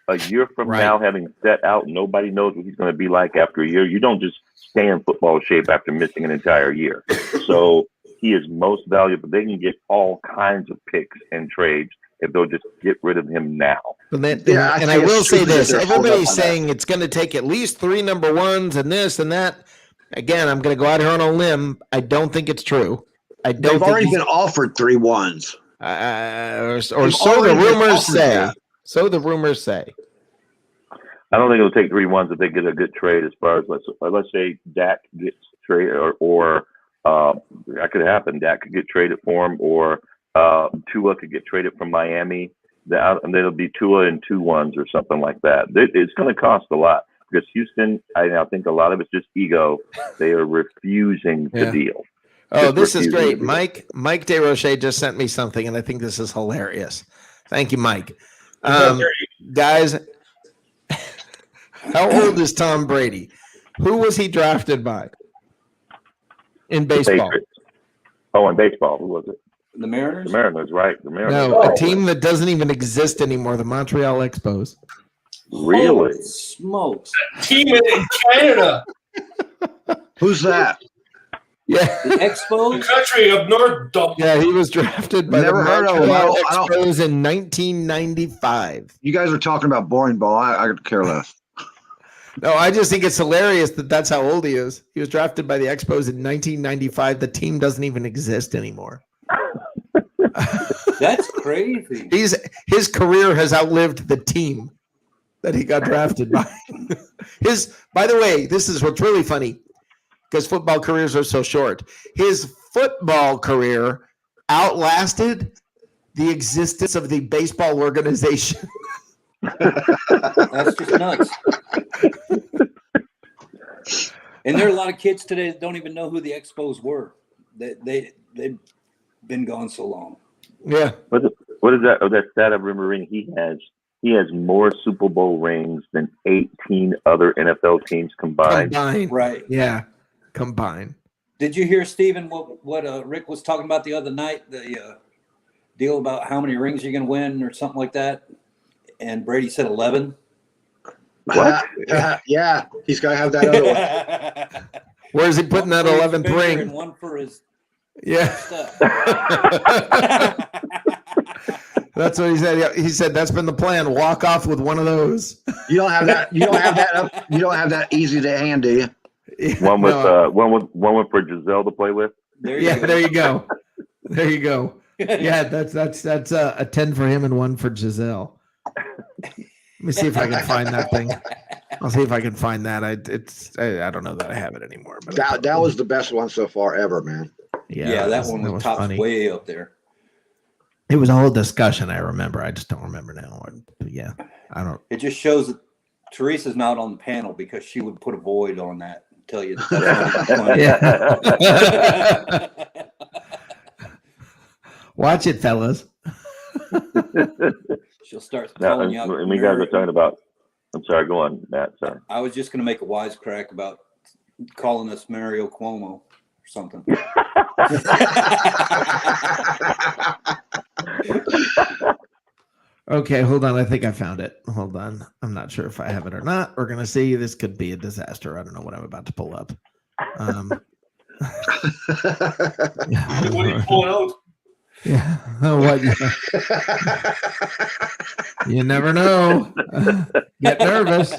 Speaker 9: A year from now, having set out, nobody knows what he's going to be like after a year. You don't just stay in football shape after missing an entire year. So he is most valuable. They can get all kinds of picks and trades if they'll just get rid of him now.
Speaker 3: And I will say this. Everybody's saying it's going to take at least 3 number ones and this and that. Again, I'm going to go out here on a limb. I don't think it's true.
Speaker 5: They've already been offered 3 ones.
Speaker 3: Or so the rumors say. So the rumors say.
Speaker 9: I don't think it'll take 3 ones if they get a good trade. As far as let's say Dak gets traded, or that could happen. Dak could get traded for him, or Tua could get traded from Miami. And it'll be Tua and 2 ones or something like that. It's going to cost a lot because Houston. I think a lot of it's just ego. They are refusing to deal.
Speaker 3: Oh, this is great. Mike DeRoche just sent me something, and I think this is hilarious. Thank you, Mike. Guys, how old is Tom Brady? Who was he drafted by in baseball?
Speaker 9: Patriots. Oh, in baseball, who was it?
Speaker 4: The Mariners?
Speaker 9: The Mariners, right. The Mariners.
Speaker 3: No, a team that doesn't even exist anymore, the Montreal Expos.
Speaker 9: Really?
Speaker 4: Holy smokes.
Speaker 6: Team in Canada.
Speaker 5: Who's that?
Speaker 3: Yeah.
Speaker 4: The Expos?
Speaker 6: The country of North Dublin.
Speaker 3: Yeah, he was drafted by the Montreal Expos in 1995.
Speaker 5: You guys are talking about boring ball. I could care less.
Speaker 3: No, I just think it's hilarious that's how old he is. He was drafted by the Expos in 1995. The team doesn't even exist anymore.
Speaker 4: That's crazy.
Speaker 3: His career has outlived the team that he got drafted by. By the way, this is what's really funny because football careers are so short. His football career outlasted the existence of the baseball organization.
Speaker 4: That's just nuts. And there are a lot of kids today that don't even know who the Expos were. They've been gone so long.
Speaker 3: Yeah.
Speaker 9: What is that? Oh, that stat I'm remembering. He has more Super Bowl rings than 18 other NFL teams combined.
Speaker 4: Right.
Speaker 3: Yeah. Combined.
Speaker 4: Did you hear, Steven, what Rick was talking about the other night? The deal about how many rings you're going to win or something like that? And Brady said 11.
Speaker 9: What?
Speaker 5: Yeah, he's got to have that other one.
Speaker 3: Where is he putting that 11th ring?
Speaker 4: And one for his stuff.
Speaker 3: That's what he said. He said that's been the plan. Walk off with one of those.
Speaker 5: You don't have that. You don't have that up. You don't have that easy to hand, do you?
Speaker 9: One with one for Giselle to play with.
Speaker 3: There you go. There you go. Yeah, that's a 10 for him and 1 for Giselle. Let me see if I can find that thing. I'll see if I can find that. I don't know that I have it anymore. But
Speaker 5: that was the best one so far ever, man.
Speaker 4: Yeah, that one was tops
Speaker 3: funny.
Speaker 4: way up there.
Speaker 3: It was a whole discussion. I remember. I just don't remember now. But yeah, I don't.
Speaker 4: It just shows that Teresa's not on the panel because she would put a void on that and tell you that's not funny.
Speaker 3: Watch it, fellas.
Speaker 4: She'll start calling you out.
Speaker 9: And you guys are talking about. I'm sorry. Go on, Matt. Sorry.
Speaker 4: I was just going to make a wisecrack about calling us Mario Cuomo or something.
Speaker 3: Okay, hold on. I think I found it. Hold on. I'm not sure if I have it or not. We're gonna see. This could be a disaster. I don't know what I'm about to pull up.
Speaker 6: What are you pulling out?
Speaker 3: Yeah. What? You never know. Get nervous.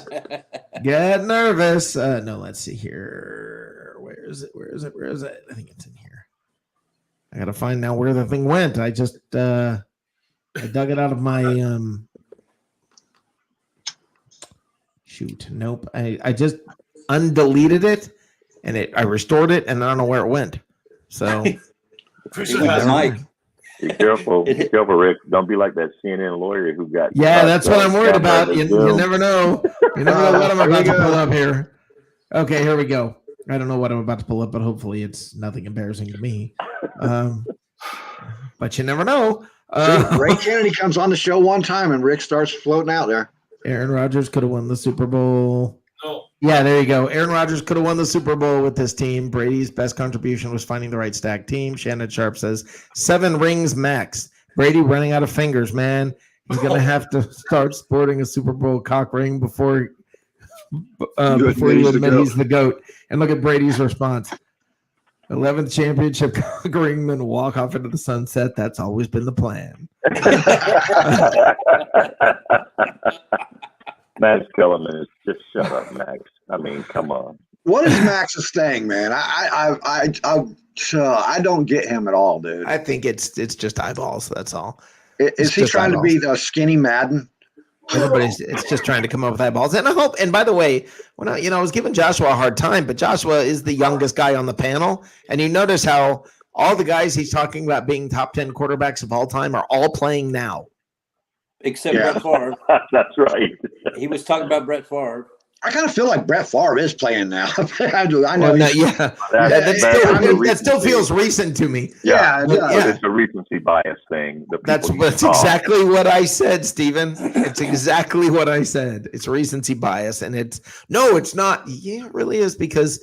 Speaker 3: Get nervous. No, let's see here. Where is it? Where is it? Where is it? I think it's in here. I gotta find now where the thing went. I just I dug it out of my shoot. Nope. I just undeleted it and I restored it and I don't know where it went. So
Speaker 4: Mike.
Speaker 9: Be careful, Rick. Don't be like that CNN lawyer who got.
Speaker 3: Yeah, that's what I'm worried about. You never know. You never know what I'm about to pull up here. Okay, here we go. I don't know what I'm about to pull up, but hopefully it's nothing embarrassing to me. But you never know.
Speaker 5: Ray Kennedy comes on the show one time and Rick starts floating out there.
Speaker 3: Aaron Rodgers could have won the Super Bowl.
Speaker 6: No.
Speaker 3: Yeah, there you go. Aaron Rodgers could have won the Super Bowl with this team. Brady's best contribution was finding the right stack team. Shannon Sharp says 7 rings max. Brady running out of fingers, man. He's going to have to start sporting a Super Bowl cock ring before you admit he's the GOAT. And look at Brady's response. 11th championship cock ring, then walk off into the sunset. That's always been the plan.
Speaker 9: Max Kellerman is just shut up, Max. I mean, come on.
Speaker 5: What is Max's thing, man? I don't get him at all, dude.
Speaker 3: I think it's just eyeballs. That's all.
Speaker 5: Is he trying to be the skinny Madden?
Speaker 3: It's just trying to come up with eyeballs. And I hope. And by the way, when I was giving Joshua a hard time, but Joshua is the youngest guy on the panel, and you notice how all the guys he's talking about being top 10 quarterbacks of all time are all playing now.
Speaker 4: Except Brett Favre.
Speaker 9: That's right.
Speaker 4: He was talking about Brett Favre.
Speaker 5: I kind of feel like Brett Favre is playing now. I know.
Speaker 3: Well, that still feels recent to me.
Speaker 9: Yeah. It's a recency bias thing.
Speaker 3: That's exactly what I said, Steven. It's exactly what I said. It's recency bias, and it's not. Yeah, it really is, because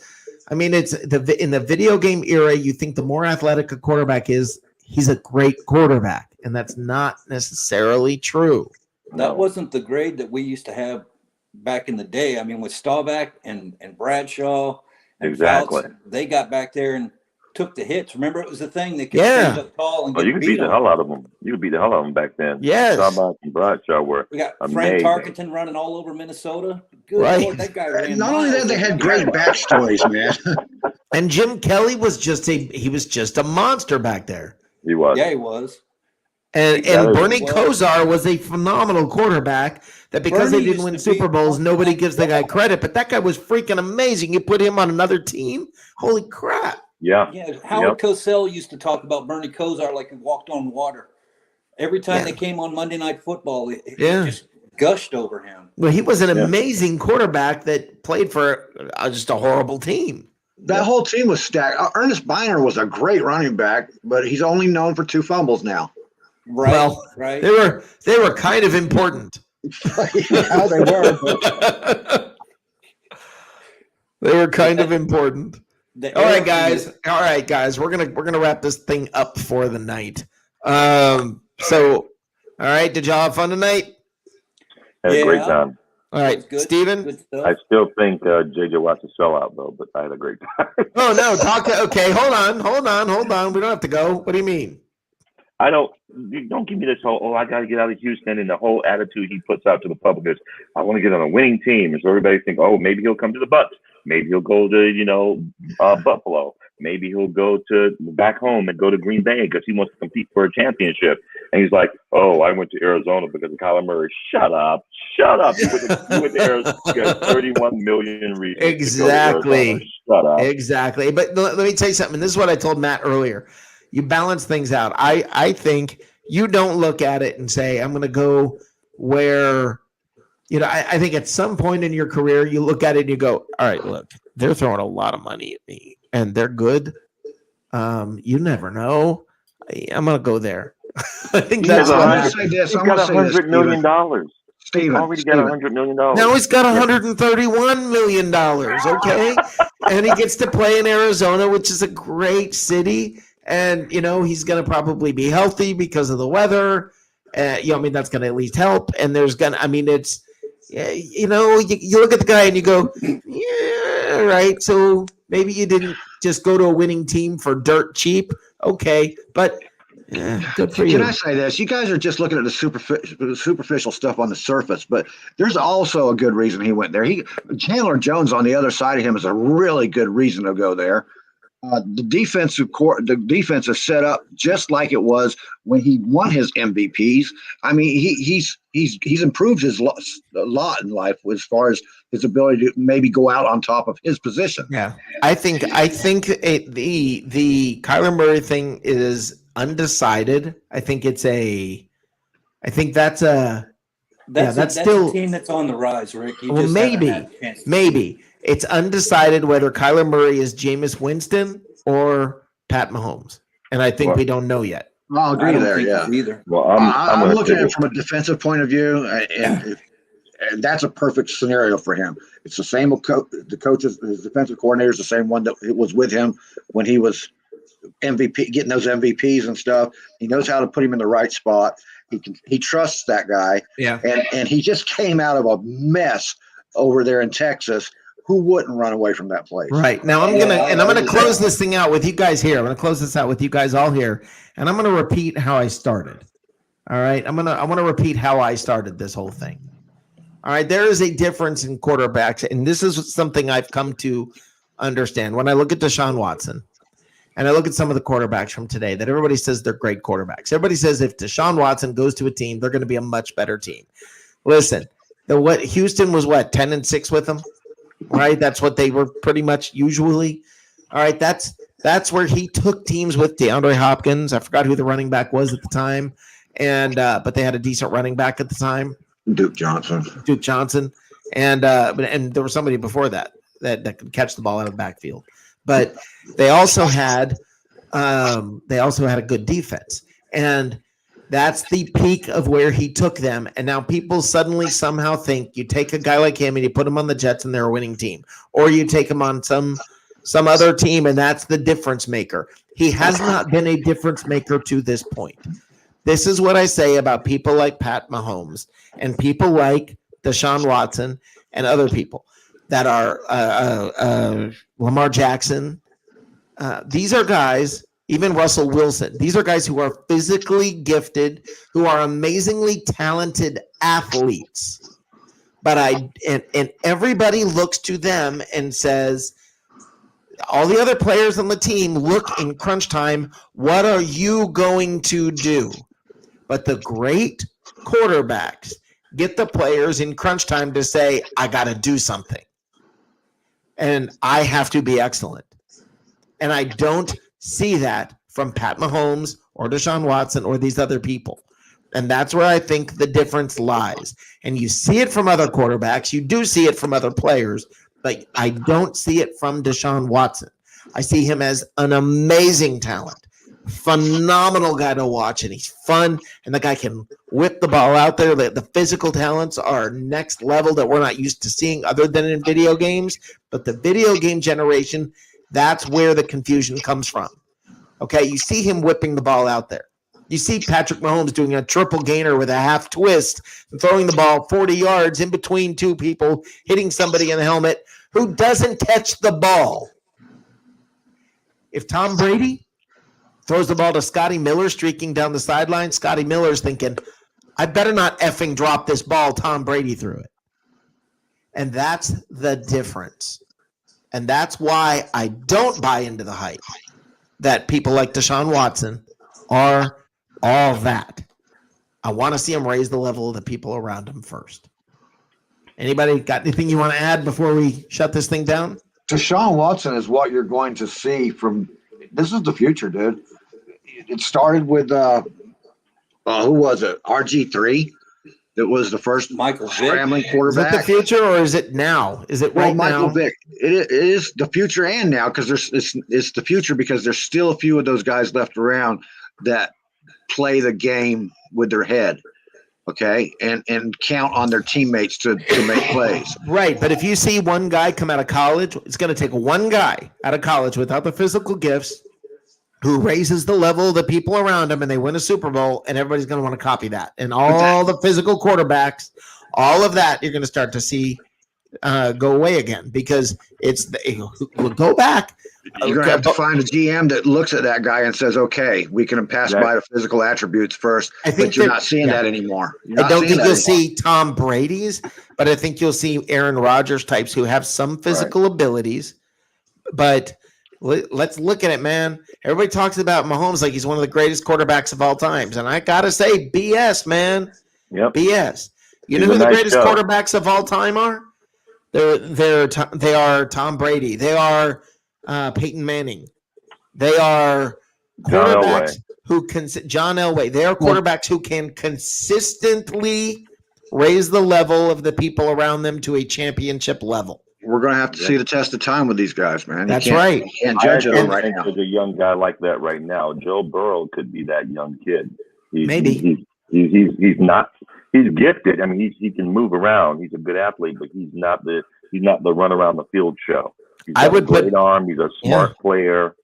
Speaker 3: I mean, it's in the video game era. You think the more athletic a quarterback is, he's a great quarterback, and that's not necessarily true.
Speaker 4: That wasn't the grade that we used to have back in the day. I mean, with Staubach and Bradshaw and
Speaker 9: exactly,
Speaker 4: Fouts, they got back there and took the hits. Remember, it was the thing they could stand up tall and
Speaker 9: you could beat the hell out of them. You could beat the hell out of them back then.
Speaker 3: Yes,
Speaker 9: Staubach and Bradshaw were.
Speaker 4: We got
Speaker 9: amazing.
Speaker 4: Frank Tarkenton running all over Minnesota. Good Lord, that guy ran.
Speaker 5: Not only that, they had great backstories, man.
Speaker 3: And Jim Kelly was just a monster back there.
Speaker 9: He was.
Speaker 4: Yeah, he was.
Speaker 3: And Bernie Kosar was a phenomenal quarterback that because they didn't win Super Bowls, nobody gives the guy credit. But that guy was freaking amazing. You put him on another team, holy crap.
Speaker 9: Yeah.
Speaker 4: Yeah, Howard Cosell used to talk about Bernie Kosar like he walked on water. Every time
Speaker 3: Yeah.
Speaker 4: they came on Monday Night Football, it
Speaker 3: Yeah.
Speaker 4: just gushed over him.
Speaker 3: Well, he was an
Speaker 9: Yeah.
Speaker 3: amazing quarterback that played for just a horrible team.
Speaker 5: That whole team was stacked. Ernest Biner was a great running back, but he's only known for 2 fumbles now.
Speaker 4: Right,
Speaker 3: Well,
Speaker 4: right.
Speaker 3: They were kind of important.
Speaker 5: Yeah, they were. But
Speaker 3: They were kind of important.
Speaker 4: The
Speaker 3: All right,
Speaker 4: arrogance-
Speaker 3: guys. We're gonna wrap this thing up for the night. So, all right. Did y'all have fun tonight?
Speaker 9: Had a great
Speaker 4: Yeah.
Speaker 9: time.
Speaker 3: All right,
Speaker 4: It's good.
Speaker 3: Steven?
Speaker 4: Good stuff.
Speaker 9: I still think J.J. Watt's a sellout, though, but I had a great time.
Speaker 3: Oh no, okay, hold on. We don't have to go. What do you mean?
Speaker 9: You don't give me this whole, I got to get out of Houston, and the whole attitude he puts out to the public is, I want to get on a winning team. And so everybody think, oh, maybe he'll come to the Bucks. Maybe he'll go to, Buffalo. Maybe he'll go to back home and go to Green Bay because he wants to compete for a championship. And he's like, oh, I went to Arizona because of Kyler Murray. Shut up. You went to Arizona. You got 31 million reasons.
Speaker 3: Exactly.
Speaker 9: Shut up.
Speaker 3: Exactly. But let me tell you something. This is what I told Matt earlier. You balance things out. I think you don't look at it and say, I'm going to go where, I think at some point in your career, you look at it and you go, all right, look, they're throwing a lot of money at me and they're good. You never know. I'm going to go there. I think that's what
Speaker 5: I'm going to say this.
Speaker 9: He's
Speaker 5: I'm
Speaker 9: got
Speaker 5: going to say this,
Speaker 9: $100 million.
Speaker 5: Steven.
Speaker 9: Already got $100 million.
Speaker 3: Now he's got $131 million, okay? And he gets to play in Arizona, which is a great city. And, he's going to probably be healthy because of the weather. That's going to at least help. And there's going to, it's, you look at the guy and you go, yeah, right. So maybe you didn't just go to a winning team for dirt cheap. Okay. But good for you.
Speaker 5: Can I say this? You guys are just looking at the superficial stuff on the surface, but there's also a good reason he went there. Chandler Jones on the other side of him is a really good reason to go there. The defense is set up just like it was when he won his MVPs. He's improved a lot in life as far as his ability to maybe go out on top of his position.
Speaker 3: Yeah, I think the Kyler Murray thing is undecided. I think that's still
Speaker 4: a team that's on the rise, Rick.
Speaker 3: Well, maybe it's undecided whether Kyler Murray is Jameis Winston or Pat Mahomes, and I think we don't know yet.
Speaker 5: I'll agree there. Yeah,
Speaker 4: either.
Speaker 9: Well,
Speaker 5: I'm looking at it from a defensive point of view, and that's a perfect scenario for him. It's the same. The coaches, his defensive coordinator is the same one that was with him when he was MVP, getting those MVPs and stuff. He knows how to put him in the right spot. He trusts that guy.
Speaker 3: Yeah,
Speaker 5: and he just came out of a mess over there in Texas. Who wouldn't run away from that place?
Speaker 3: Right. Now I'm gonna close this thing out with you guys here. I'm gonna close this out with you guys all here, and I'm gonna repeat how I started. All right. I want to repeat how I started this whole thing. All right. There is a difference in quarterbacks, and this is something I've come to understand when I look at Deshaun Watson. And I look at some of the quarterbacks from today that everybody says they're great quarterbacks. Everybody says if Deshaun Watson goes to a team, they're going to be a much better team. Listen, Houston was 10-6 with them, right? That's what they were pretty much usually. All right, that's where he took teams with DeAndre Hopkins. I forgot who the running back was at the time, and but they had a decent running back at the time,
Speaker 5: Duke Johnson,
Speaker 3: and there was somebody before that could catch the ball out of the backfield. But they also had a good defense, and that's the peak of where he took them. And now people suddenly somehow think you take a guy like him and you put him on the Jets and they're a winning team, or you take him on some other team and that's the difference maker. He has not been a difference maker to this point. This is what I say about people like Pat Mahomes and people like Deshaun Watson and other people that are Lamar Jackson. These are guys, even Russell Wilson. These are guys who are physically gifted, who are amazingly talented athletes. But everybody looks to them and says, all the other players on the team look in crunch time, what are you going to do? But the great quarterbacks get the players in crunch time to say, I got to do something. And I have to be excellent. And I don't see that from Pat Mahomes or Deshaun Watson or these other people. And that's where I think the difference lies. And you see it from other quarterbacks. You do see it from other players, but I don't see it from Deshaun Watson. I see him as an amazing talent, phenomenal guy to watch, and he's fun. And the guy can whip the ball out there. The physical talents are next level that we're not used to seeing other than in video games. But the video game generation, that's where the confusion comes from. Okay, you see him whipping the ball out there. You see Patrick Mahomes doing a triple gainer with a half twist and throwing the ball 40 yards in between two people, hitting somebody in the helmet who doesn't catch the ball. If Tom Brady throws the ball to Scotty Miller streaking down the sideline, Scotty Miller's thinking, I better not effing drop this ball. Tom Brady threw it. And that's the difference. And that's why I don't buy into the hype that people like Deshaun Watson are all that. I want to see him raise the level of the people around him first. Anybody got anything you want to add before we shut this thing down?
Speaker 5: Deshaun Watson is what you're going to see from – this is the future, dude. It started with who was it? RG3. That was the first
Speaker 4: Michael Vick.
Speaker 5: scrambling
Speaker 3: Is
Speaker 5: quarterback.
Speaker 3: it the future or is it now? Is it right
Speaker 5: Michael
Speaker 3: now?
Speaker 5: Vick. It is the future and now because it's the future because there's still a few of those guys left around that play the game with their head, okay, and count on their teammates to make plays.
Speaker 3: Right, but if you see one guy come out of college, it's going to take one guy out of college without the physical gifts who raises the level of the people around him and they win a Super Bowl, and everybody's going to want to copy that. And all the physical quarterbacks, all of that, you're going to start to see go away again because we'll go back.
Speaker 5: You're going to have to find a GM that looks at that guy and says, okay, we can pass by the physical attributes first, but you're not seeing that anymore.
Speaker 3: I don't think you'll see Tom Brady's, but I think you'll see Aaron Rodgers types who have some physical abilities. But let's look at it, man. Everybody talks about Mahomes like he's one of the greatest quarterbacks of all times. And I got to say, BS, man.
Speaker 9: Yep.
Speaker 3: BS. You know who the greatest quarterbacks of all time are? They are Tom Brady. They are Peyton Manning. They are quarterbacks John Elway. They are quarterbacks who can consistently raise the level of the people around them to a championship level.
Speaker 5: We're going to have to see the test of time with these guys, man.
Speaker 3: That's right.
Speaker 5: You can't judge them right now.
Speaker 9: There's a young guy like that right now. Joe Burrow could be that young kid.
Speaker 3: Maybe.
Speaker 9: He's not. He's gifted. I mean, he can move around. He's a good athlete, but he's not the run around the field show. He's got a great arm. He's a smart player.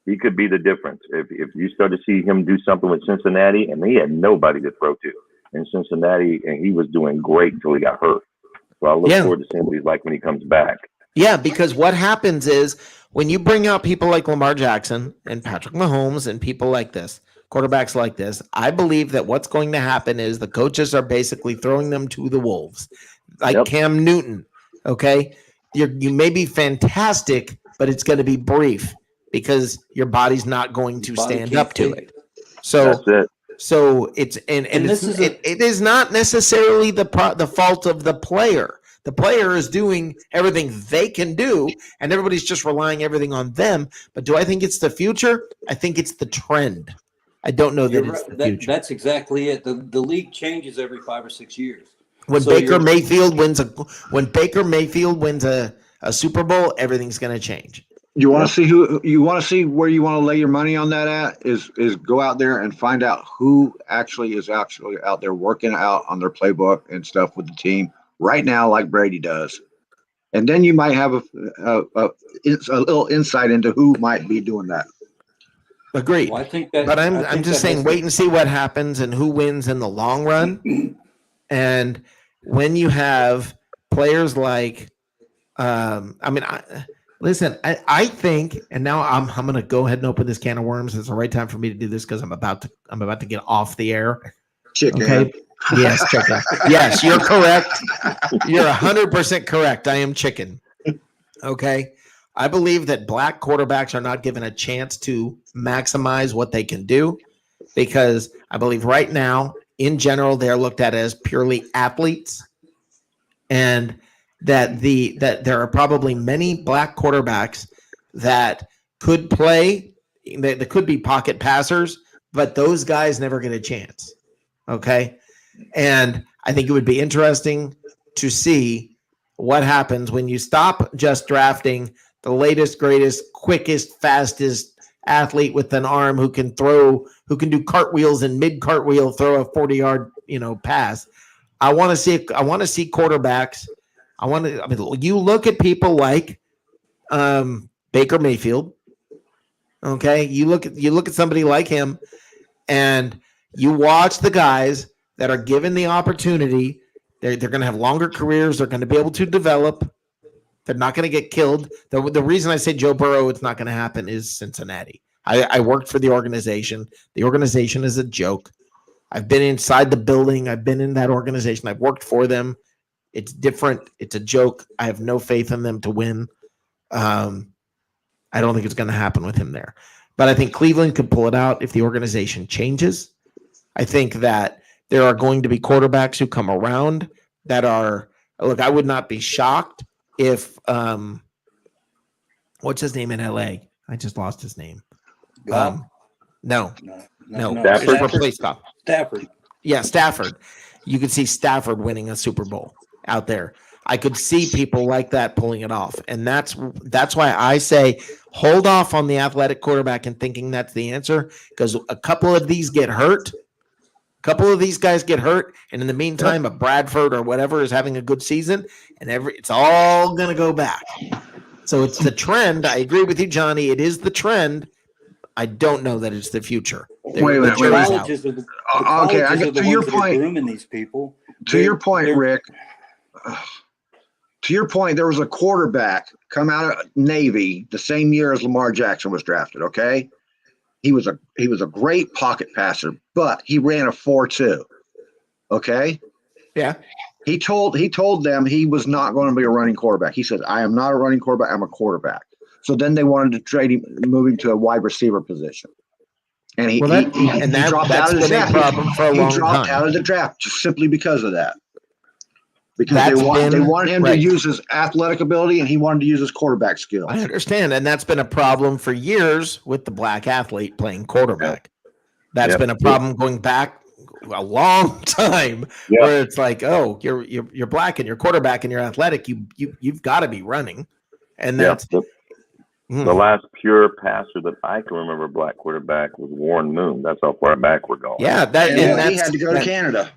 Speaker 9: He could be the difference. If you start to see him do something with Cincinnati, and he had nobody to throw to in Cincinnati, and he was doing great until he got hurt. So I look forward to seeing what he's like when he comes back.
Speaker 3: Yeah, because what happens is when you bring out people like Lamar Jackson and Patrick Mahomes and people like this, quarterbacks like this, I believe that what's going to happen is the coaches are basically throwing them to the wolves, like Cam Newton. Okay, you may be fantastic, but it's going to be brief because your body's not going to stand up to it. So
Speaker 9: that's it.
Speaker 3: So it is not necessarily the fault of the player. The player is doing everything they can do, and everybody's just relying everything on them. But do I think it's the future? I think it's the trend. I don't know that it's the future.
Speaker 4: That's exactly it. The league changes every 5 or 6 years.
Speaker 3: When Baker Mayfield wins a Super Bowl, everything's going to change.
Speaker 5: You want to see where you want to lay your money on that at is go out there and find out who is actually out there working out on their playbook and stuff with the team right now, like Brady does, and then you might have a little insight into who might be doing that.
Speaker 3: Agreed.
Speaker 4: Well,
Speaker 3: but I'm just saying, wait and see what happens and who wins in the long run. And when you have players like, listen, I think, and now I'm going to go ahead and open this can of worms. It's the right time for me to do this because I'm about to get off the air.
Speaker 5: Chicken.
Speaker 3: Okay. Yes, chicken. Yes, you're correct. You're 100% correct. I am chicken. Okay. I believe that black quarterbacks are not given a chance to maximize what they can do because I believe right now, in general, they're looked at as purely athletes, and that there are probably many black quarterbacks that could play, that could be pocket passers, but those guys never get a chance. Okay. And I think it would be interesting to see what happens when you stop just drafting the latest, greatest, quickest, fastest athlete with an arm who can do cartwheels and mid cartwheel, throw a 40-yard, pass. I want to see quarterbacks. You look at people like Baker Mayfield. Okay. You look at somebody like him, and you watch the guys that are given the opportunity. They're going to have longer careers. They're going to be able to develop. They're not going to get killed. The reason I say Joe Burrow, it's not going to happen, is Cincinnati. I worked for the organization. The organization is a joke. I've been inside the building. I've been in that organization. I've worked for them. It's different. It's a joke. I have no faith in them to win. I don't think it's going to happen with him there. But I think Cleveland could pull it out if the organization changes. I think that there are going to be quarterbacks who come around that are, look, I would not be shocked if, what's his name in LA? I just lost his name. No.
Speaker 4: Stafford.
Speaker 3: Yeah, Stafford. You could see Stafford winning a Super Bowl out there. I could see people like that pulling it off. And that's why I say hold off on the athletic quarterback and thinking that's the answer, because a couple of these get hurt. A couple of these guys get hurt, and in the meantime, a Bradford or whatever is having a good season, and it's all going to go back. So it's the trend. I agree with you, Johnny. It is the trend. I don't know that it's the future.
Speaker 5: Wait a minute.
Speaker 4: Colleges are the
Speaker 5: to your
Speaker 4: ones that are
Speaker 5: point.
Speaker 4: grooming these people.
Speaker 5: To your point, Rick. To your point, there was a quarterback come out of Navy the same year as Lamar Jackson was drafted. Okay, he was a great pocket passer, but he ran a 4.2. Okay.
Speaker 3: Yeah.
Speaker 5: He told them he was not going to be a running quarterback. He said, "I am not a running quarterback. I'm a quarterback." So then they wanted to trade him, move him to a wide receiver position. And he dropped out of the draft. He dropped out of the draft just simply because of that. Because they wanted him to use his athletic ability, and he wanted to use his quarterback skills.
Speaker 3: I understand, and that's been a problem for years with the black athlete playing quarterback. That's been a problem going back a long time, where it's like, oh, you're black and you're quarterback and you're athletic. You've got to be running, and that's
Speaker 9: the last pure passer that I can remember black quarterback was Warren Moon. That's how far back we're going.
Speaker 5: Yeah, he had to go to Canada.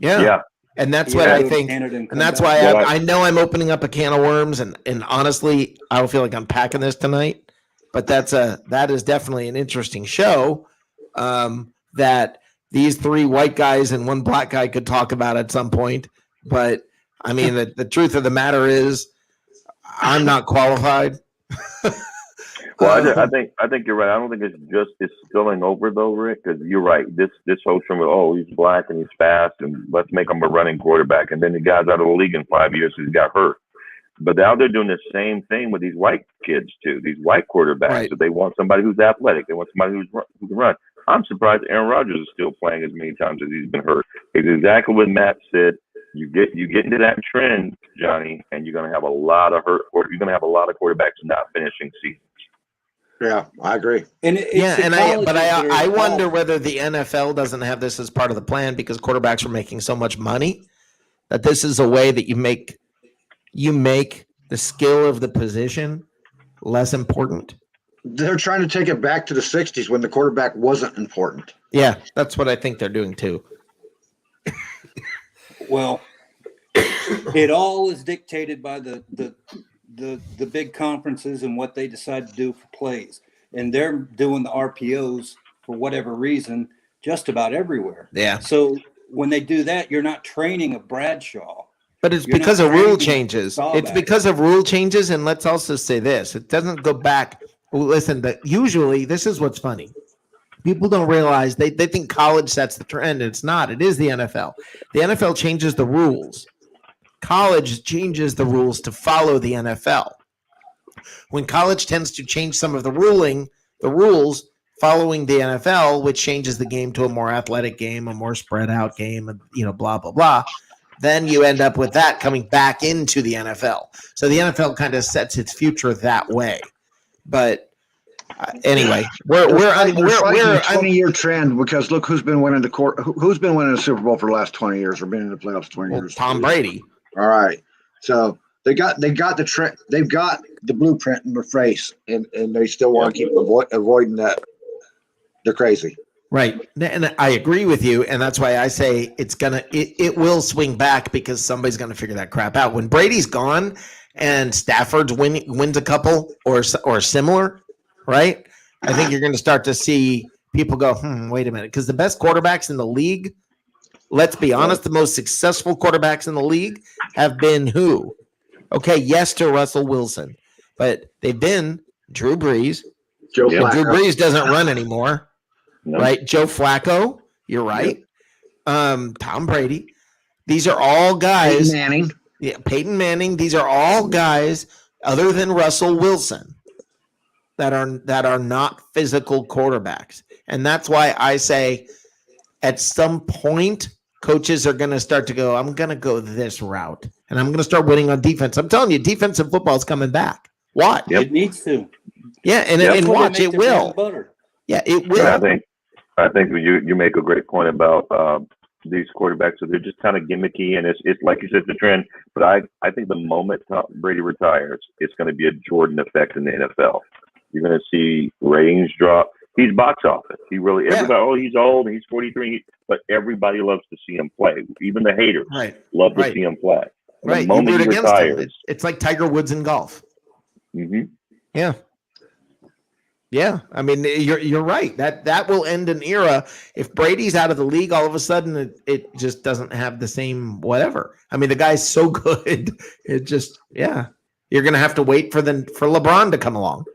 Speaker 9: Yeah.
Speaker 3: And that's what I think, and that's why I know I'm opening up a can of worms, and honestly, I don't feel like unpacking this tonight. But that is definitely an interesting show that these three white guys and one black guy could talk about at some point. But I mean, the truth of the matter is, I'm not qualified.
Speaker 9: Well, I think you're right. I don't think it's spilling over though, Rick, because you're right. This whole trend with he's black and he's fast and let's make him a running quarterback, and then the guy's out of the league in 5 years because he got hurt. But now they're doing the same thing with these white kids too. These white quarterbacks, right. So they want somebody who's athletic. They want somebody who can run. I'm surprised Aaron Rodgers is still playing as many times as he's been hurt. It's exactly what Matt said. You get into that trend, Johnny, and you're going to have a lot of hurt, or you're going to have a lot of quarterbacks not finishing seasons.
Speaker 5: Yeah, I agree.
Speaker 3: I wonder whether the NFL doesn't have this as part of the plan, because quarterbacks are making so much money that this is a way that you make the skill of the position less important.
Speaker 5: They're trying to take it back to the 60s when the quarterback wasn't important.
Speaker 3: Yeah, that's what I think they're doing too.
Speaker 4: Well, it all is dictated by the big conferences and what they decide to do for plays. And they're doing the RPOs for whatever reason just about everywhere.
Speaker 3: Yeah.
Speaker 4: So when they do that, you're not training a Bradshaw.
Speaker 3: But it's because of rule changes. It's because of rule changes. And let's also say this. It doesn't go back. Well, listen, usually this is what's funny. People don't realize they think college sets the trend. And it's not. It is the NFL. The NFL changes the rules. College changes the rules to follow the NFL. When college tends to change some of the rules following the NFL, which changes the game to a more athletic game, a more spread out game, and blah blah blah, then you end up with that coming back into the NFL. So the NFL kind of sets its future that way. But Anyway, we're
Speaker 5: fighting a
Speaker 3: we're
Speaker 5: 20-year trend because look who's been winning who's been winning the Super Bowl for the last 20 years or been in the playoffs 20 years.
Speaker 3: Tom Brady.
Speaker 5: All right, so they got the trend. They've got the blueprint in their face, and they still want to keep avoiding that. They're crazy.
Speaker 3: Right. And I agree with you. And that's why I say it will swing back because somebody's going to figure that crap out. When Brady's gone and Stafford's wins a couple or similar, right? I think you're going to start to see people go, wait a minute. Because the best quarterbacks in the league, let's be honest, the most successful quarterbacks in the league have been who? Okay, yes to Russell Wilson. But they've been Drew Brees.
Speaker 5: Joe
Speaker 3: Drew
Speaker 5: Flacco.
Speaker 3: Brees doesn't run anymore.
Speaker 9: No.
Speaker 3: Right, Joe Flacco, you're right. Tom Brady, these are all guys.
Speaker 5: Peyton Manning.
Speaker 3: Yeah, Peyton Manning. These are all guys other than Russell Wilson that are not physical quarterbacks, and that's why I say at some point coaches are going to start to go. I'm going to go this route, and I'm going to start winning on defense. I'm telling you, defensive football is coming back. Watch.
Speaker 4: It needs to.
Speaker 3: Yeah, and watch it will. Yeah, it will.
Speaker 9: Yeah, I think you make a great point about these quarterbacks. So they're just kind of gimmicky, and it's like you said, the trend. But I think the moment Tom Brady retires, it's going to be a Jordan effect in the NFL. You're going to see ratings drop. He's box office. Everybody, he's old, he's 43, but everybody loves to see him play. Even the haters love to see him play.
Speaker 3: Right,
Speaker 9: The moment he retires,
Speaker 3: it's like Tiger Woods in golf.
Speaker 9: mm-hmm.
Speaker 3: Yeah. Yeah, I mean, you're right. That will end an era. If Brady's out of the league, all of a sudden it just doesn't have the same whatever. I mean, the guy's so good. It just you're gonna have to wait for LeBron to come along,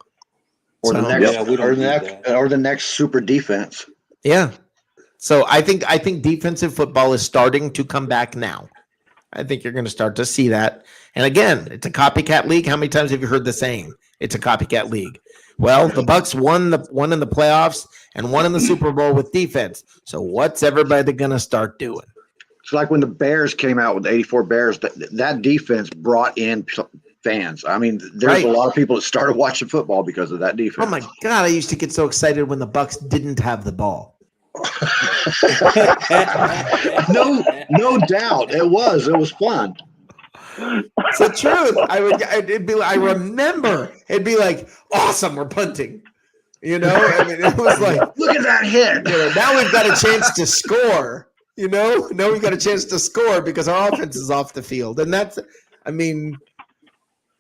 Speaker 5: Or the next super defense.
Speaker 3: Yeah. So I think defensive football is starting to come back now. I think you're going to start to see that. And again, it's a copycat league. How many times have you heard the saying? It's a copycat league. Well, the Bucs won in the playoffs and won in the Super Bowl with defense. So what's everybody going to start doing?
Speaker 5: It's like when the Bears came out with the 84 Bears, that defense brought in fans. I mean, there's a lot of people that started watching football because of that defense.
Speaker 3: Oh my God, I used to get so excited when the Bucs didn't have the ball.
Speaker 5: No doubt. It was fun.
Speaker 3: It's the truth. I remember it'd be like, awesome, we're punting. You know, I mean, it was like,
Speaker 5: look at that hit.
Speaker 3: Now we've got a chance to score. You know, now we've got a chance to score because our offense is off the field, and that's, I mean,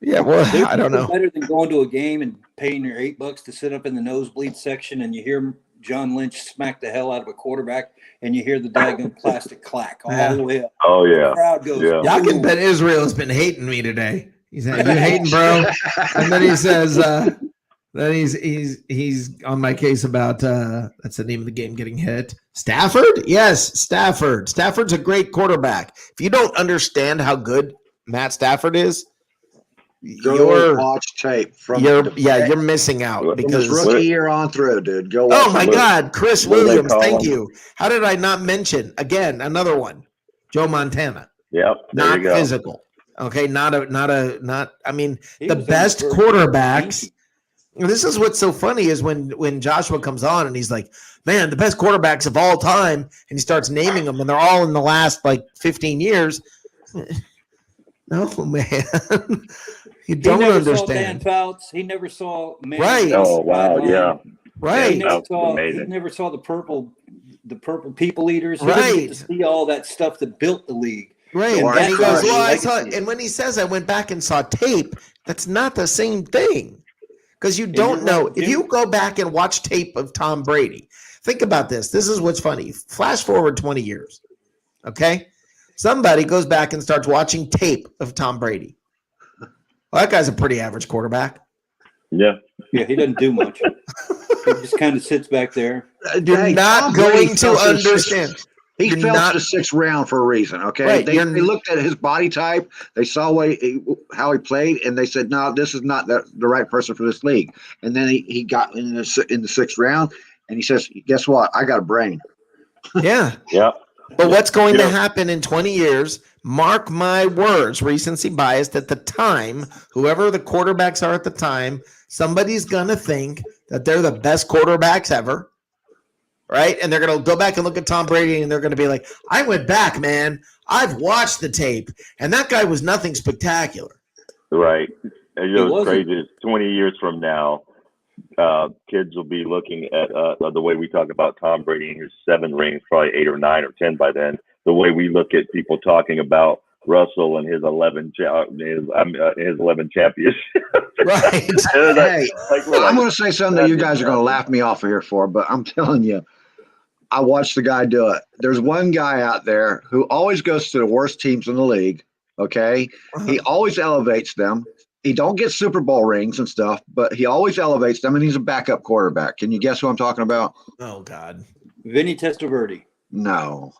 Speaker 3: yeah. Well, I don't know.
Speaker 4: Better than going to a game and paying your $8 to sit up in the nosebleed section, and you hear John Lynch smack the hell out of a quarterback, and you hear the daggone plastic clack all the way up.
Speaker 9: Oh yeah.
Speaker 4: The crowd goes.
Speaker 9: Yeah.
Speaker 3: Y'all can bet Israel has been hating me today. He's like, you hating, bro? And then he says, then he's on my case about that's the name of the game, getting hit. Stafford? Yes, Stafford. Stafford's a great quarterback. If you don't understand how good Matt Stafford is, you're
Speaker 5: watch tape from
Speaker 3: you're missing out because
Speaker 5: his rookie year on through, dude. Go.
Speaker 3: Oh my God, Chris Williams, thank you. How did I not mention again? Another one, Joe Montana.
Speaker 9: Yep,
Speaker 3: not physical. Okay, not. I mean, the best quarterbacks. This is what's so funny is when Joshua comes on and he's like, man, the best quarterbacks of all time, and he starts naming them, and they're all in the last like 15 years. No, man. You don't understand.
Speaker 4: Saw Dan Fouts. He never saw Manning.
Speaker 3: Right.
Speaker 9: Oh wow, yeah.
Speaker 3: Right.
Speaker 4: He never saw the purple people eaters. He
Speaker 3: right.
Speaker 4: didn't get to see all that stuff that built the league.
Speaker 3: Right. And he goes, well, and when he says I went back and saw tape, that's not the same thing. Because you don't know. If you go back and watch tape of Tom Brady, think about this. This is what's funny. Flash forward 20 years. Okay? Somebody goes back and starts watching tape of Tom Brady. Well, that guy's a pretty average quarterback.
Speaker 9: Yeah.
Speaker 4: Yeah, he doesn't do much. He just kind of sits back there.
Speaker 3: You're not going to understand.
Speaker 5: He fell to the 6th round for a reason, okay?
Speaker 3: Right,
Speaker 5: they looked at his body type. They saw how he played, and they said, no, this is not the right person for this league. And then he got in the 6th round, and he says, guess what? I got a brain.
Speaker 3: Yeah.
Speaker 9: Yeah.
Speaker 3: But what's going to happen in 20 years, mark my words, recency biased at the time, whoever the quarterbacks are at the time, somebody's going to think that they're the best quarterbacks ever, right? And they're going to go back and look at Tom Brady, and they're going to be like, I went back, man. I've watched the tape, and that guy was nothing spectacular.
Speaker 9: Right. And you know, it's
Speaker 4: wasn't.
Speaker 9: crazy. 20 years from now, kids will be looking at the way we talk about Tom Brady and his 7 rings, probably 8 or 9 or 10 by then. The way we look at people talking about Russell and his 11 championships.
Speaker 3: Right.
Speaker 5: Hey, I'm going to say something that you guys are going to laugh me off of here for, but I'm telling you, I watched the guy do it. There's one guy out there who always goes to the worst teams in the league. Okay. He always elevates them. He don't get Super Bowl rings and stuff, but he always elevates them, and he's a backup quarterback. Can you guess who I'm talking about?
Speaker 3: Oh, God.
Speaker 4: Vinny Testaverde.
Speaker 5: No.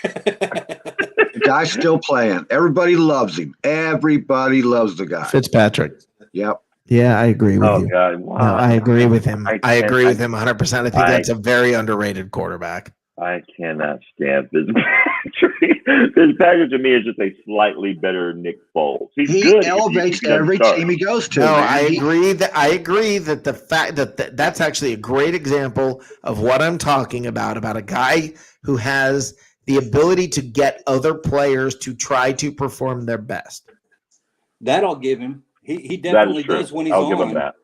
Speaker 5: The guy's still playing. Everybody loves him. Everybody loves the guy.
Speaker 3: Fitzpatrick.
Speaker 5: Yep.
Speaker 3: Yeah, I agree with
Speaker 9: Oh,
Speaker 3: you.
Speaker 9: God. Wow.
Speaker 3: No, I agree with him. I agree with him 100%. I think
Speaker 9: I-
Speaker 3: that's a very underrated quarterback.
Speaker 9: I cannot stand Fitzpatrick. Fitzpatrick to me is just a slightly better Nick Foles. He's
Speaker 5: He
Speaker 9: good.
Speaker 5: elevates
Speaker 9: He doesn't
Speaker 5: every
Speaker 9: start.
Speaker 5: team he goes to.
Speaker 3: No,
Speaker 5: man.
Speaker 3: I agree that the fact that that's actually a great example of what I'm talking about a guy who has the ability to get other players to try to perform their best.
Speaker 4: That I'll give him. He
Speaker 9: That is
Speaker 4: definitely
Speaker 9: true.
Speaker 4: does when he's
Speaker 9: I'll
Speaker 4: on.
Speaker 9: give him that.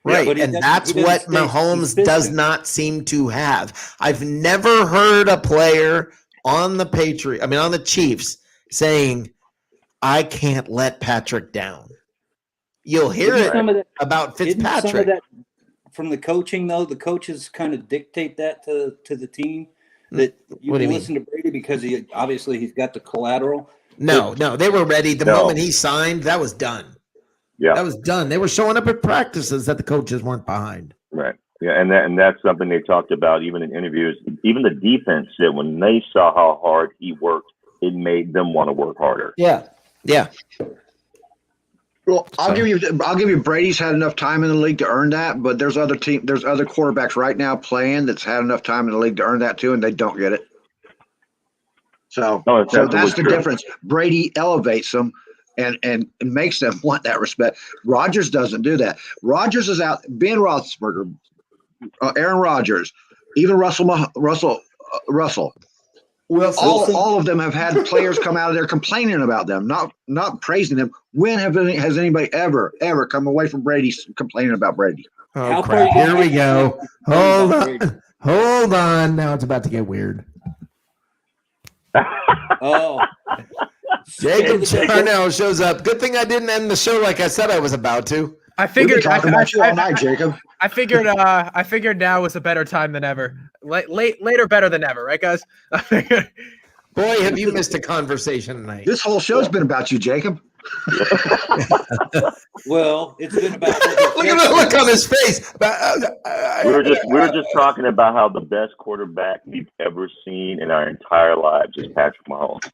Speaker 3: Right,
Speaker 4: but he
Speaker 3: and
Speaker 4: doesn't-
Speaker 3: that's
Speaker 4: he doesn't
Speaker 3: what
Speaker 4: stay
Speaker 3: Mahomes
Speaker 4: consistent.
Speaker 3: does not seem to have. I've never heard a player on the Chiefs saying, I can't let Patrick down. You'll hear
Speaker 4: Isn't
Speaker 3: it
Speaker 4: some of that-
Speaker 3: about
Speaker 4: Isn't some of
Speaker 3: Fitzpatrick.
Speaker 4: that from the coaching, though? The coaches kind of dictate that to the team, that you
Speaker 3: What do you
Speaker 4: can
Speaker 3: mean?
Speaker 4: listen to Brady because he's got the collateral.
Speaker 3: No, they were ready. The
Speaker 9: No.
Speaker 3: moment he signed, that was done.
Speaker 9: Yeah.
Speaker 3: That was done. They were showing up at practices that the coaches weren't behind.
Speaker 9: Right. Yeah, and that's something they talked about even in interviews. Even the defense said when they saw how hard he worked, it made them want to work harder.
Speaker 3: Yeah.
Speaker 5: Well, I'll give you Brady's had enough time in the league to earn that, but there's other quarterbacks right now playing that's had enough time in the league to earn that too, and they don't get it. So,
Speaker 9: No, it's
Speaker 5: so that's
Speaker 9: absolutely
Speaker 5: the
Speaker 9: true.
Speaker 5: difference. Brady elevates them and makes them want that respect. Rodgers doesn't do that. Rodgers is out. Ben Roethlisberger, Aaron Rodgers, even Russell. All of them have had players come out of there complaining about them, not praising them. When has anybody ever come away from Brady complaining about Brady?
Speaker 3: Oh,
Speaker 4: How
Speaker 3: crap.
Speaker 4: far you
Speaker 3: Here we
Speaker 4: gonna
Speaker 3: go.
Speaker 4: get-
Speaker 3: Hold
Speaker 4: Brady.
Speaker 3: on. Hold on. Now it's about to get weird.
Speaker 4: Oh,
Speaker 3: Jacob Charnell shows up. Good thing I didn't end the show like I said I was about to.
Speaker 11: I
Speaker 5: We've been
Speaker 11: figured.
Speaker 5: talking about you all night, Jacob.
Speaker 11: I figured now was a better time than ever. Later, better than ever, right, guys? I figured.
Speaker 3: Boy, have you missed a conversation tonight.
Speaker 5: This whole show's been about you, Jacob.
Speaker 4: well, it's been about.
Speaker 3: Look at the look on his face.
Speaker 9: We were just talking about how the best quarterback we've ever seen in our entire lives is Patrick Mahomes.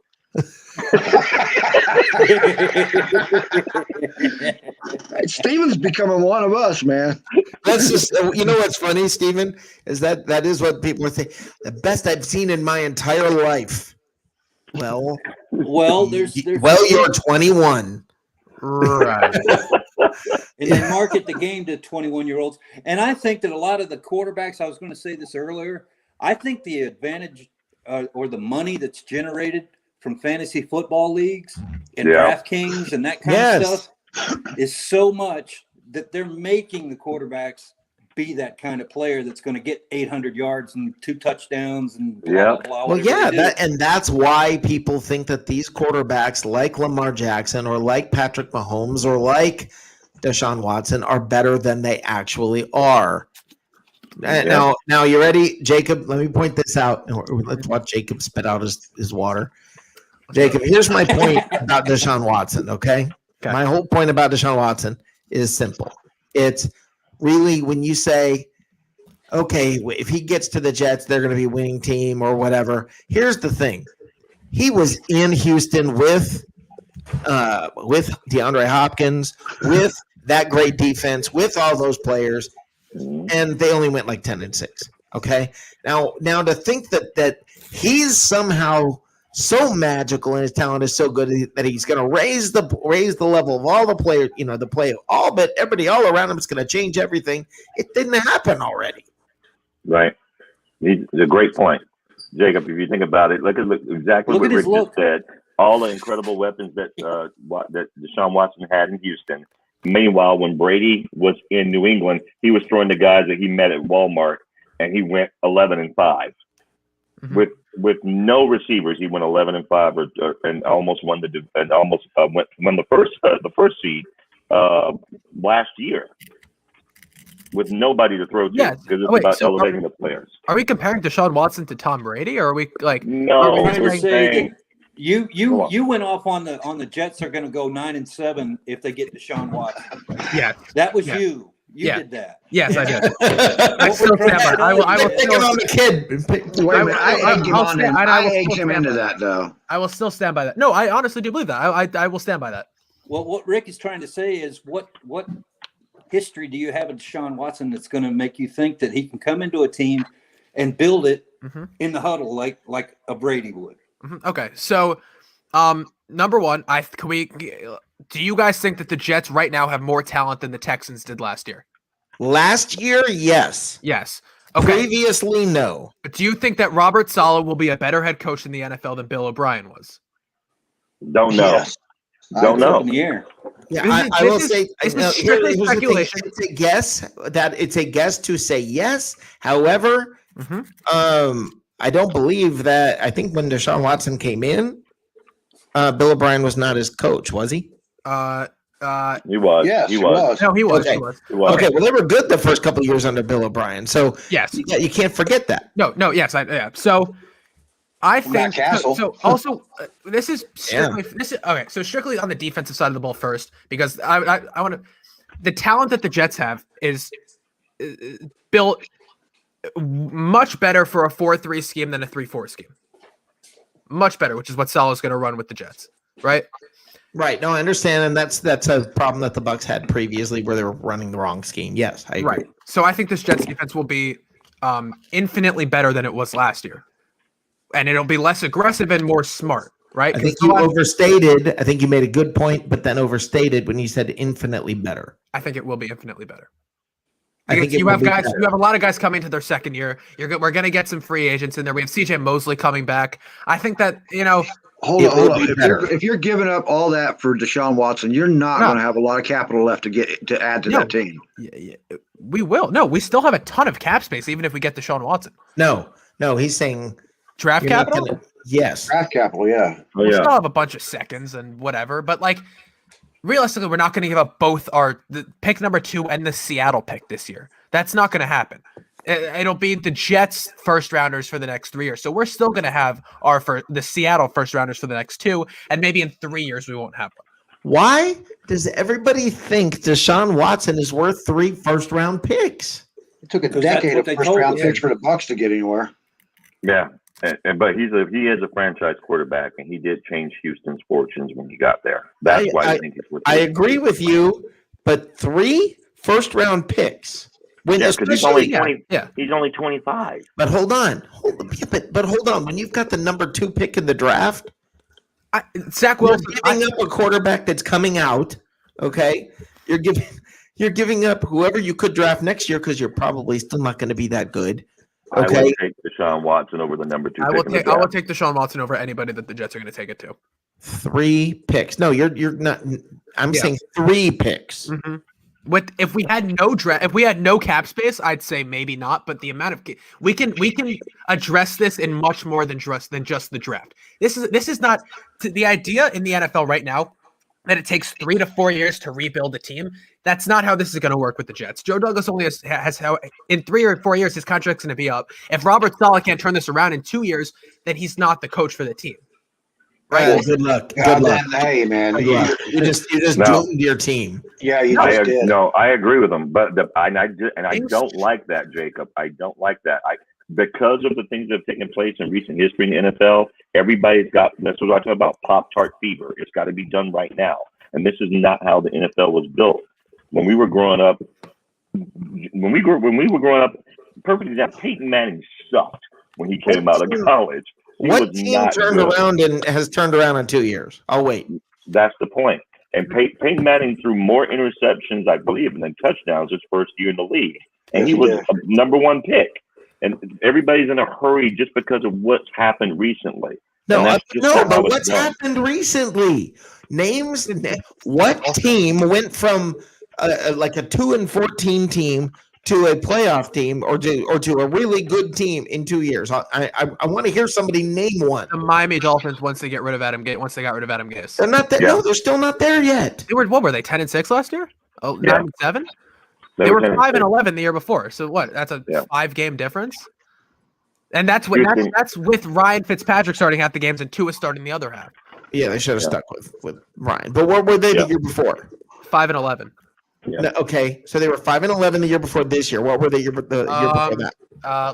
Speaker 5: Steven's becoming one of us, man.
Speaker 3: That's just, you know what's funny, Steven, is that is what people are saying. The best I've seen in my entire life. Well,
Speaker 4: there's
Speaker 3: you're 21.
Speaker 11: Right.
Speaker 4: and they market the game to 21-year-olds. And I think that a lot of the quarterbacks, I was going to say this earlier, I think the advantage or the money that's generated from fantasy football leagues and DraftKings and that kind of stuff is so much that they're making the quarterbacks be that kind of player that's going to get 800 yards and 2 touchdowns and blah, blah, blah.
Speaker 3: Well, that's why people think that these quarterbacks like Lamar Jackson or like Patrick Mahomes or like Deshaun Watson are better than they actually are. Now, you ready, Jacob? Let me point this out. Let's watch Jacob spit out his water. Jacob, here's my point about Deshaun Watson, okay? My whole point about Deshaun Watson is simple. It's really when you say, okay, if he gets to the Jets, they're going to be a winning team or whatever. Here's the thing. He was in Houston with DeAndre Hopkins, with that great defense, with all those players, and they only went like 10-6. Okay. Now to think that he's somehow so magical and his talent is so good that he's going to raise the level of all the players, the play of all, but everybody all around him is going to change everything. It didn't happen already.
Speaker 9: Right. It's a great point, Jacob. If you think about it, look exactly what Rick just said. All the incredible weapons that Deshaun Watson had in Houston. Meanwhile, when Brady was in New England, he was throwing the guys that he met at Walmart, and he went 11-5. Mm-hmm. With no receivers, he went 11-5, and almost won won the first seed last year. With nobody to throw to, because it's about elevating the players.
Speaker 11: Are we comparing Deshaun Watson to Tom Brady, or are we like?
Speaker 9: No,
Speaker 4: we're saying you went off on the Jets are going to go 9-7 if they get Deshaun Watson.
Speaker 11: Yeah,
Speaker 4: that was you. You did that.
Speaker 11: Yes, I did. I still stand by. I will
Speaker 3: pick it on the kid.
Speaker 5: Wait a minute, I egged him into that, though.
Speaker 11: I will still stand by that. No, I honestly do believe that. I will stand by that.
Speaker 4: Well, what Rick is trying to say is what history do you have of Deshaun Watson that's going to make you think that he can come into a team and build it in the huddle like a Brady would?
Speaker 11: Mm-hmm. Okay, so number one, do you guys think that the Jets right now have more talent than the Texans did last year?
Speaker 3: Last year, yes.
Speaker 11: Yes. Okay.
Speaker 3: Previously, no.
Speaker 11: But do you think that Robert Saleh will be a better head coach in the NFL than Bill O'Brien was?
Speaker 9: Don't know.
Speaker 5: Yes.
Speaker 9: Don't know.
Speaker 4: In the air.
Speaker 3: Yeah, I will say
Speaker 11: this is strictly speculation.
Speaker 3: It's a guess. It's a guess to say yes. However, I don't believe that. I think when Deshaun Watson came in, Bill O'Brien was not his coach, was he?
Speaker 9: He was.
Speaker 5: Yes,
Speaker 9: he was.
Speaker 11: No, he was.
Speaker 3: Okay.
Speaker 11: He was.
Speaker 3: Okay, well, they were good the first couple of years under Bill O'Brien. So
Speaker 11: yes,
Speaker 3: you can't forget that.
Speaker 11: No, yes, So I think so. Also, this is strictly okay. So strictly on the defensive side of the ball first, because I want to. The talent that the Jets have is built much better for a 4-3 scheme than a 3-4 scheme. Much better, which is what Saleh's going to run with the Jets, right?
Speaker 3: Right. No, I understand, and that's a problem that the Bucs had previously, where they were running the wrong scheme. Yes, I agree.
Speaker 11: Right. So I think this Jets defense will be infinitely better than it was last year, and it'll be less aggressive and more smart. Right.
Speaker 3: I think you overstated. I think you made a good point, but then overstated when you said infinitely better.
Speaker 11: I think it will be infinitely better.
Speaker 3: I think
Speaker 11: you have guys. You have a lot of guys coming to their second year. We're going to get some free agents in there. We have CJ Mosley coming back. I think that
Speaker 5: Hold on. If you're giving up all that for Deshaun Watson, you're not going to have a lot of capital left to add to that team.
Speaker 11: Yeah, we will. No, we still have a ton of cap space, even if we get Deshaun Watson.
Speaker 3: No, he's saying
Speaker 11: draft capital.
Speaker 3: Yes,
Speaker 5: draft capital. Yeah,
Speaker 11: we still have a bunch of seconds and whatever, but realistically, we're not going to give up both the pick number 2 and the Seattle pick this year. That's not going to happen. It'll be the Jets first rounders for the next 3 years. So we're still going to have the Seattle first rounders for the next 2, and maybe in 3 years we won't have them.
Speaker 3: Why does everybody think Deshaun Watson is worth 3 first-round picks?
Speaker 5: It took a decade of first-round picks for the Bucs to get anywhere.
Speaker 9: Yeah, but he is a franchise quarterback, and he did change Houston's fortunes when he got there. That's why I think it's worth. I
Speaker 3: agree with you, but 3 first-round picks.
Speaker 9: He's only 20. Yeah, he's only 25.
Speaker 3: But hold on. But hold on. When you've got the number 2 pick in the draft,
Speaker 11: Zach Wilson,
Speaker 3: you're giving up a quarterback that's coming out. Okay, you're giving up whoever you could draft next year because you're probably still not going to be that good. Okay,
Speaker 9: I would take Deshaun Watson over the number 2.
Speaker 11: I will take Deshaun Watson over anybody that the Jets are going to take it to.
Speaker 3: 3 picks. No, you're not. I'm saying 3 picks.
Speaker 11: Mm-hmm. If we had no cap space, I'd say maybe not. But the amount of we can address this in much more than just the draft. This is not the idea in the NFL right now that it takes 3 to 4 years to rebuild a team. That's not how this is going to work with the Jets. Joe Douglas only has how in 3 or 4 years his contract's going to be up. If Robert Saleh can't turn this around in 2 years, then he's not the coach for the team.
Speaker 3: Right. Good luck.
Speaker 5: Good luck. Hey, man. You
Speaker 3: just doomed your team.
Speaker 5: Yeah, you did.
Speaker 9: No, I agree with him. But I don't like that, Jacob. I don't like that. Because of the things that have taken place in recent history in the NFL, everybody's got, that's what I talk about, Pop-Tart fever. It's got to be done right now. And this is not how the NFL was built. When we were growing up, perfect example, Peyton Manning sucked when he came out of college.
Speaker 3: What
Speaker 9: was
Speaker 3: team
Speaker 9: not
Speaker 3: turned
Speaker 9: good.
Speaker 3: around and has turned around in 2 years? I'll wait.
Speaker 9: That's the point. And Peyton Manning threw more interceptions, I believe, than touchdowns his first year in the league. And he was a number one pick. And everybody's in a hurry just because of what's happened recently.
Speaker 3: But what's happened recently? Names. What team went from like a 2-14 team to a playoff team or to a really good team in 2 years? I want to hear somebody name one.
Speaker 11: The Miami Dolphins once they got rid of Adam Gase.
Speaker 3: They're not there. Yeah. No, they're still not there yet.
Speaker 11: What were they? 10-6 last year? Oh, 9-7. They were 5-11 the year before. So what? That's a 5-game difference. And that's with Ryan Fitzpatrick starting half the games and Tua starting the other half.
Speaker 3: Yeah, they should have stuck with Ryan. But what were they the year before?
Speaker 11: 5-11.
Speaker 3: Yeah. No, okay, so they were 5-11 the year before this year. What were they year before that?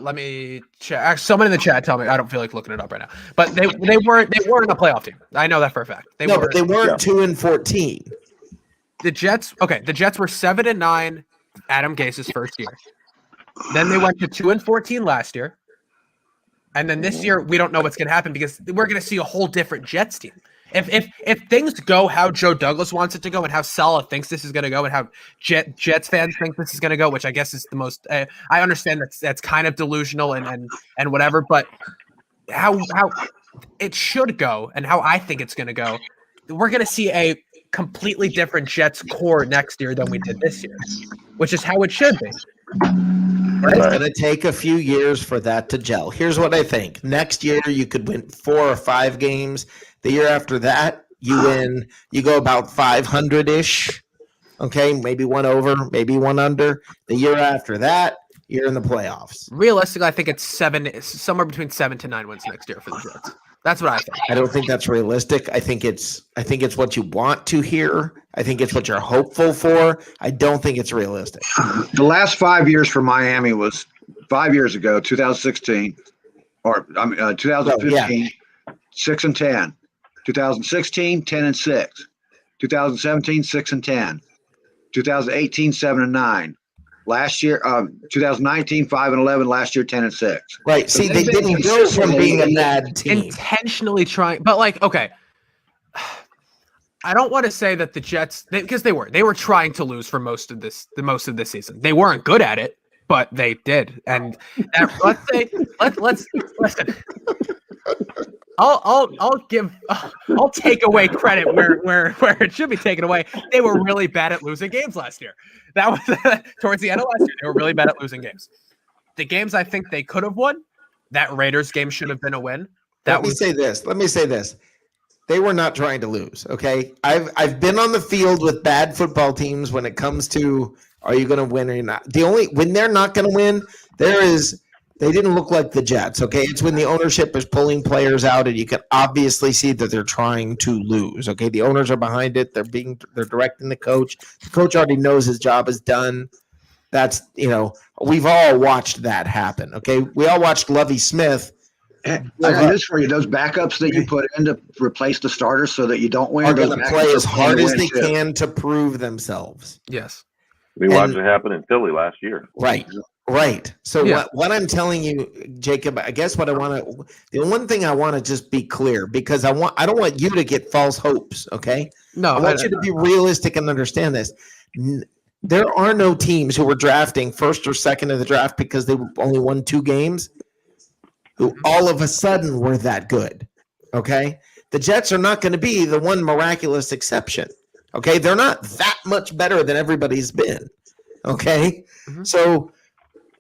Speaker 11: Let me check. Actually, someone in the chat tell me. I don't feel like looking it up right now. But they weren't a playoff team. I know that for a fact.
Speaker 3: But they weren't 2-14.
Speaker 11: The Jets. Okay, the Jets were 7-9. Adam Gase's first year. Then they went to 2-14 last year. And then this year, we don't know what's going to happen because we're going to see a whole different Jets team. If things go how Joe Douglas wants it to go and how Saleh thinks this is going to go and how Jets fans think this is going to go, which I guess is the most I understand that's kind of delusional and whatever, but how it should go and how I think it's going to go, we're going to see a completely different Jets core next year than we did this year, which is how it should be.
Speaker 3: It's going to take a few years for that to gel. Here's what I think. Next year, you could win 4 or 5 games. The year after that, you go about 500-ish. Okay, maybe one over, maybe one under. The year after that, you're in the playoffs.
Speaker 11: Realistically, I think it's somewhere between 7 to 9 wins next year for the Jets. That's what I think.
Speaker 3: I don't think that's realistic. I think it's what you want to hear. I think it's what you're hopeful for. I don't think it's realistic.
Speaker 5: The last 5 years for Miami was 5 years ago, 2016, or 2015, 6-10. 2016, 10-6. 2017, 6-10. 2018, 7-9. Last year, 2019, 5-11. Last year, 10-6.
Speaker 3: Right. See, they didn't go from being a bad team.
Speaker 11: Intentionally trying, but okay. I don't want to say that the Jets, because they were trying to lose for most of this season. They weren't good at it, but they did. And let's listen. I'll take away credit where it should be taken away. They were really bad at losing games last year. That was towards the end of last year. They were really bad at losing games. The games I think they could have won, that Raiders game should have been a win. Let me say this. They were not trying to lose. Okay, I've been on the field with bad football teams when it comes to are you going to win or you're not. When they're not going to win, they didn't look like the Jets, okay? It's when the ownership is pulling players out and you can obviously see that they're trying to lose, okay? The owners are behind it. They're directing the coach. The coach already knows his job is done. That's, we've all watched that happen, okay? We all watched Lovie Smith.
Speaker 5: I got this for you. Those backups that you put in to replace the starters so that you don't win
Speaker 3: are going to play as hard as they can to prove themselves.
Speaker 11: Yes.
Speaker 9: We watched it happen in Philly last year.
Speaker 3: Right. So what I'm telling you, Jacob, I guess the one thing I want to just be clear, because I don't want you to get false hopes, okay?
Speaker 11: No.
Speaker 3: I want you to be realistic and understand this. There are no teams who were drafting first or second in the draft because they only won 2 games who all of a sudden were that good, okay? The Jets are not going to be the one miraculous exception, okay? They're not that much better than everybody's been, okay? Mm-hmm. So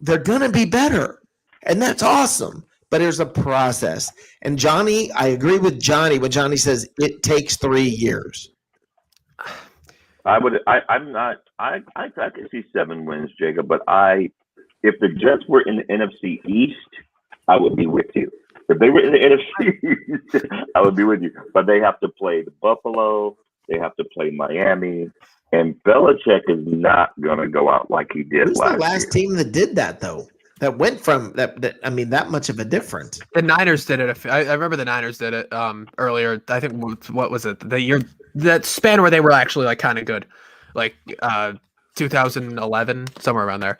Speaker 3: they're going to be better, and that's awesome. But there's a process. And Johnny, I agree with Johnny when Johnny says it takes 3 years.
Speaker 9: I could see 7 wins, Jacob, but if the Jets were in the NFC East, I would be with you. If they were in the NFC East, I would be with you. But they have to play the Buffalo, they have to play Miami, and Belichick is not going to go out like he did
Speaker 3: Who's
Speaker 9: last year.
Speaker 3: The last team that did that, though? That went from that much of a difference.
Speaker 11: The Niners did it. I remember the Niners did it earlier. I think what was it? The year, that span where they were actually kind of good, 2011, somewhere around there.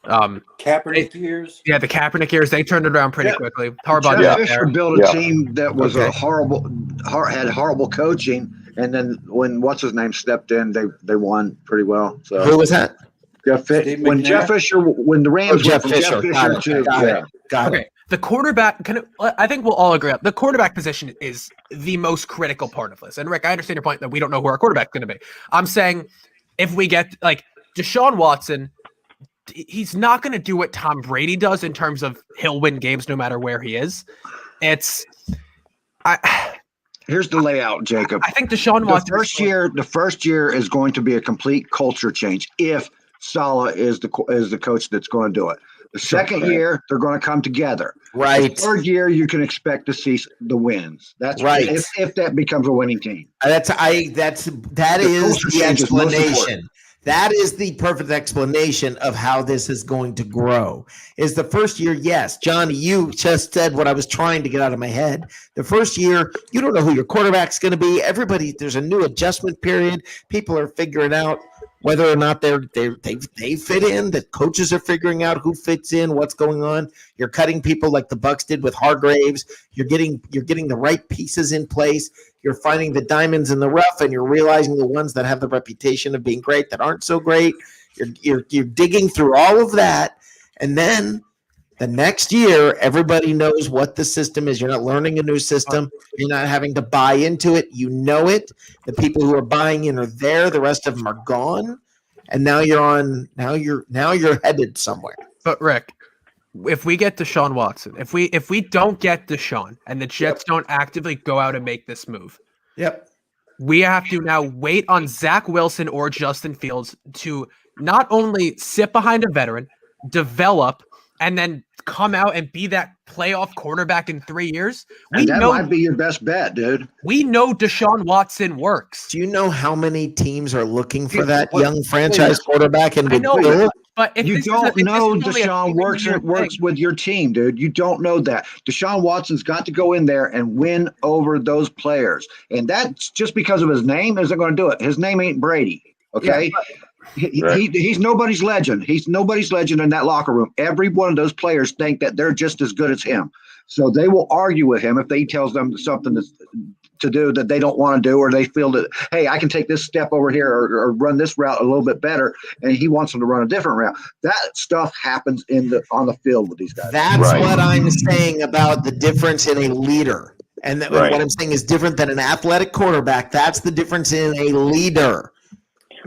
Speaker 4: Kaepernick years.
Speaker 11: Yeah, the Kaepernick years, they turned it around pretty quickly. Harbaugh
Speaker 5: Jeff
Speaker 11: did
Speaker 5: Fisher
Speaker 11: there.
Speaker 5: built a team that was had horrible coaching, and then when what's his name stepped in, they won pretty well. So
Speaker 3: Who was that?
Speaker 5: When Jeff Fisher, when the Rams went from Jeff Fisher to
Speaker 3: Got
Speaker 11: Okay,
Speaker 3: it.
Speaker 11: the quarterback. I think we'll all agree. The quarterback position is the most critical part of this. And Rick, I understand your point that we don't know who our quarterback's going to be. I'm saying if we get like Deshaun Watson, he's not going to do what Tom Brady does in terms of he'll win games no matter where he is.
Speaker 5: Here's the layout, Jacob.
Speaker 11: I think Deshaun Watson.
Speaker 5: The first year is going to be a complete culture change if Saleh is the coach that's going to do it. The second year, they're going to come together.
Speaker 3: Right.
Speaker 5: The third year, you can expect to see the wins. That's
Speaker 3: right.
Speaker 5: If that becomes a winning team.
Speaker 3: That is the explanation. That is the perfect explanation of how this is going to grow. Is the first year, yes. Johnny, you just said what I was trying to get out of my head. The first year, you don't know who your quarterback's going to be. There's a new adjustment period. People are figuring out whether or not they fit in. The coaches are figuring out who fits in, what's going on. You're cutting people like the Bucs did with Hargraves. You're getting the right pieces in place. You're finding the diamonds in the rough, and you're realizing the ones that have the reputation of being great that aren't so great. You're digging through all of that, and then the next year, everybody knows what the system is. You're not learning a new system. You're not having to buy into it. You know it. The people who are buying in are there. The rest of them are gone, and now you're headed somewhere.
Speaker 11: But Rick, if we get Deshaun Watson, if we don't get Deshaun, and the Jets don't actively go out and make this move, we have to now wait on Zach Wilson or Justin Fields to not only sit behind a veteran, develop, and then come out and be that playoff quarterback in 3 years.
Speaker 5: Might be your best bet, dude.
Speaker 11: We know Deshaun Watson works.
Speaker 3: Do you know how many teams are looking for that young franchise quarterback? And
Speaker 11: I know, but if
Speaker 5: you don't know Deshaun works with your team, dude. You don't know that. Deshaun Watson's got to go in there and win over those players. And that's just because of his name isn't going to do it. His name ain't Brady, okay? Yeah, he's nobody's legend. He's nobody's legend in that locker room. Every one of those players think that they're just as good as him. So they will argue with him if he tells them something to do that they don't want to do, or they feel that, hey, I can take this step over here or run this route a little bit better, and he wants them to run a different route. That stuff happens on the field with these guys.
Speaker 3: That's what I'm saying about the difference in a leader. And what I'm saying is different than an athletic quarterback. That's the difference in a leader.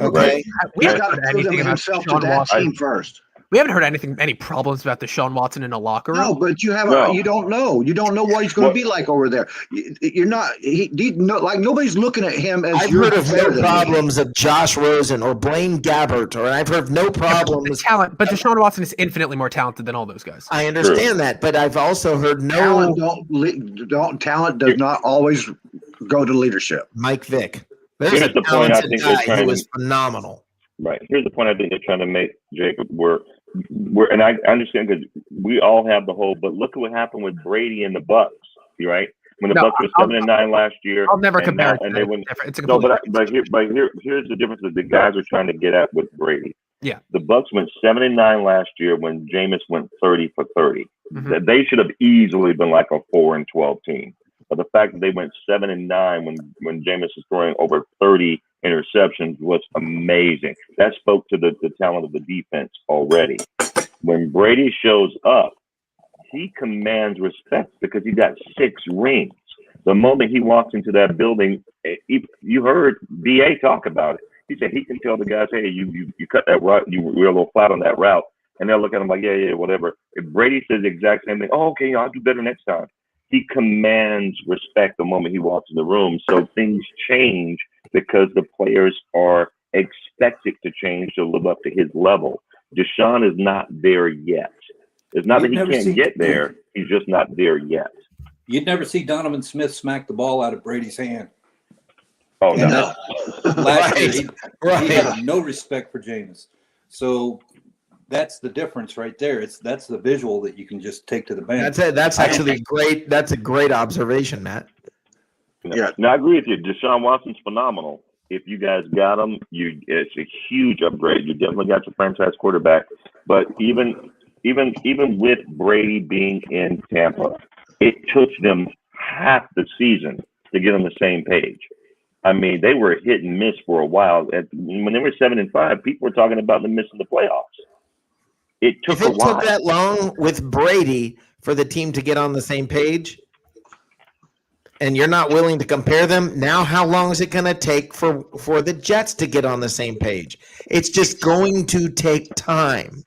Speaker 3: Okay.
Speaker 5: We got to prove himself to that team first.
Speaker 11: We haven't heard any problems about Deshaun Watson in a locker room.
Speaker 5: No, but you don't know. You don't know what he's going to be like over there. You're not. Like nobody's looking at him as.
Speaker 3: I've heard of no problems of Josh Rosen or Blaine Gabbert, or I've heard no problems.
Speaker 11: Talent, but Deshaun Watson is infinitely more talented than all those guys.
Speaker 3: I understand that, but I've also heard no
Speaker 5: talent does not always go to leadership.
Speaker 3: Mike Vick.
Speaker 9: Here's the point I think they're trying
Speaker 3: to was phenomenal.
Speaker 9: Right. Here's the point I think they're trying to make, Jacob. And I understand because we all have the whole, but look at what happened with Brady and the Bucs, right? When the Bucs were 7-9 last year,
Speaker 11: I'll never compare it.
Speaker 9: And they went. It's a here's the difference that the guys are trying to get at with Brady.
Speaker 11: Yeah.
Speaker 9: The Bucs went 7-9 last year when Jameis went 30 for 30.
Speaker 11: Mm-hmm.
Speaker 9: They should have easily been like a 4-12 team. But the fact that they went 7-9 when Jameis was throwing over 30 interceptions was amazing. That spoke to the talent of the defense already. When Brady shows up, he commands respect because he got 6 rings. The moment he walks into that building, you heard BA talk about it. He said he can tell the guys, hey, you cut that route, you were a little flat on that route. And they'll look at him like, yeah, whatever. If Brady says the exact same thing, oh, okay, I'll do better next time. He commands respect the moment he walks in the room. So things change because the players are expected to change to live up to his level. Deshaun is not there yet. It's not that he can't get there. He's just not there yet.
Speaker 4: You'd never see Donovan Smith smack the ball out of Brady's hand.
Speaker 9: Oh, no.
Speaker 4: Last year, he had no respect for Jameis. So that's the difference right there. That's the visual that you can just take to the bank.
Speaker 3: That's it. That's actually great. That's a great observation, Matt.
Speaker 9: Yeah. Now I agree with you. Deshaun Watson's phenomenal, if you guys got him, it's a huge upgrade. You definitely got your franchise quarterback. But even with Brady being in Tampa, it took them half the season to get on the same page. I mean, they were hit and miss for a while. When they were 7-5, people were talking about them missing the playoffs. It took a while.
Speaker 3: Took that long with Brady for the team to get on the same page, and you're not willing to compare them, now how long is it going to take for the Jets to get on the same page? It's just going to take time.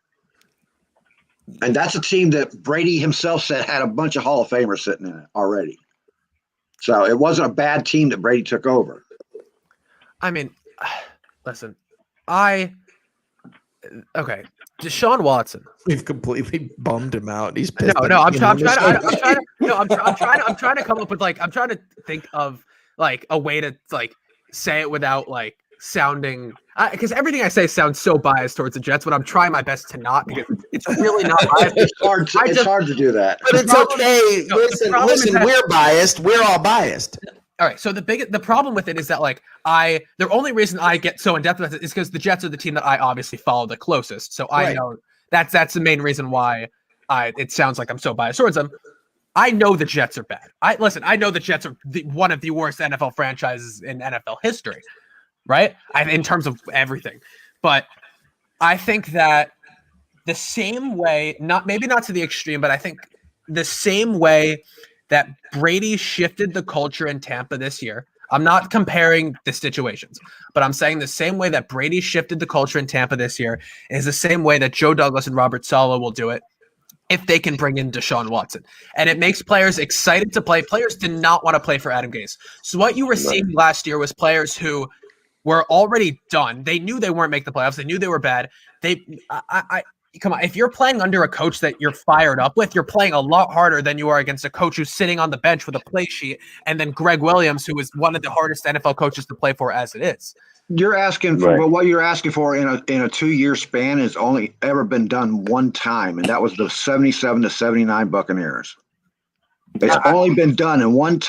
Speaker 5: And that's a team that Brady himself said had a bunch of Hall of Famers sitting in it already. So it wasn't a bad team that Brady took over.
Speaker 11: I mean, listen, okay. Deshaun Watson.
Speaker 3: We've completely bummed him out. He's pissed.
Speaker 11: I'm trying to come up with I'm trying to think of like a way to like say it without like sounding because everything I say sounds so biased towards the Jets, but I'm trying my best to not because it's really not biased.
Speaker 5: It's hard to do that.
Speaker 3: But it's okay. Listen, we're biased. We're all biased.
Speaker 11: All right. So the problem with it is that like the only reason I get so in depth with it is because the Jets are the team that I obviously follow the closest. So I know that's the main reason why it sounds like I'm so biased towards them. I know the Jets are bad. I know the Jets are one of the worst NFL franchises in NFL history, right? In terms of everything. But I think that the same way, maybe not to the extreme, but I think the same way that Brady shifted the culture in Tampa this year. I'm not comparing the situations, but I'm saying the same way that Brady shifted the culture in Tampa this year is the same way that Joe Douglas and Robert Saleh will do it if they can bring in Deshaun Watson. And it makes players excited to play. Players did not want to play for Adam Gase. So what you were seeing last year was players who were already done. They knew they weren't making the playoffs. They knew they were bad. Come on, if you're playing under a coach that you're fired up with, you're playing a lot harder than you are against a coach who's sitting on the bench with a play sheet, and then Greg Williams, who is one of the hardest NFL coaches to play for as it is.
Speaker 5: You're asking for, but what you're asking for in a 2-year span has only ever been done one time, and that was the 77 to 79 Buccaneers. It's only been done in one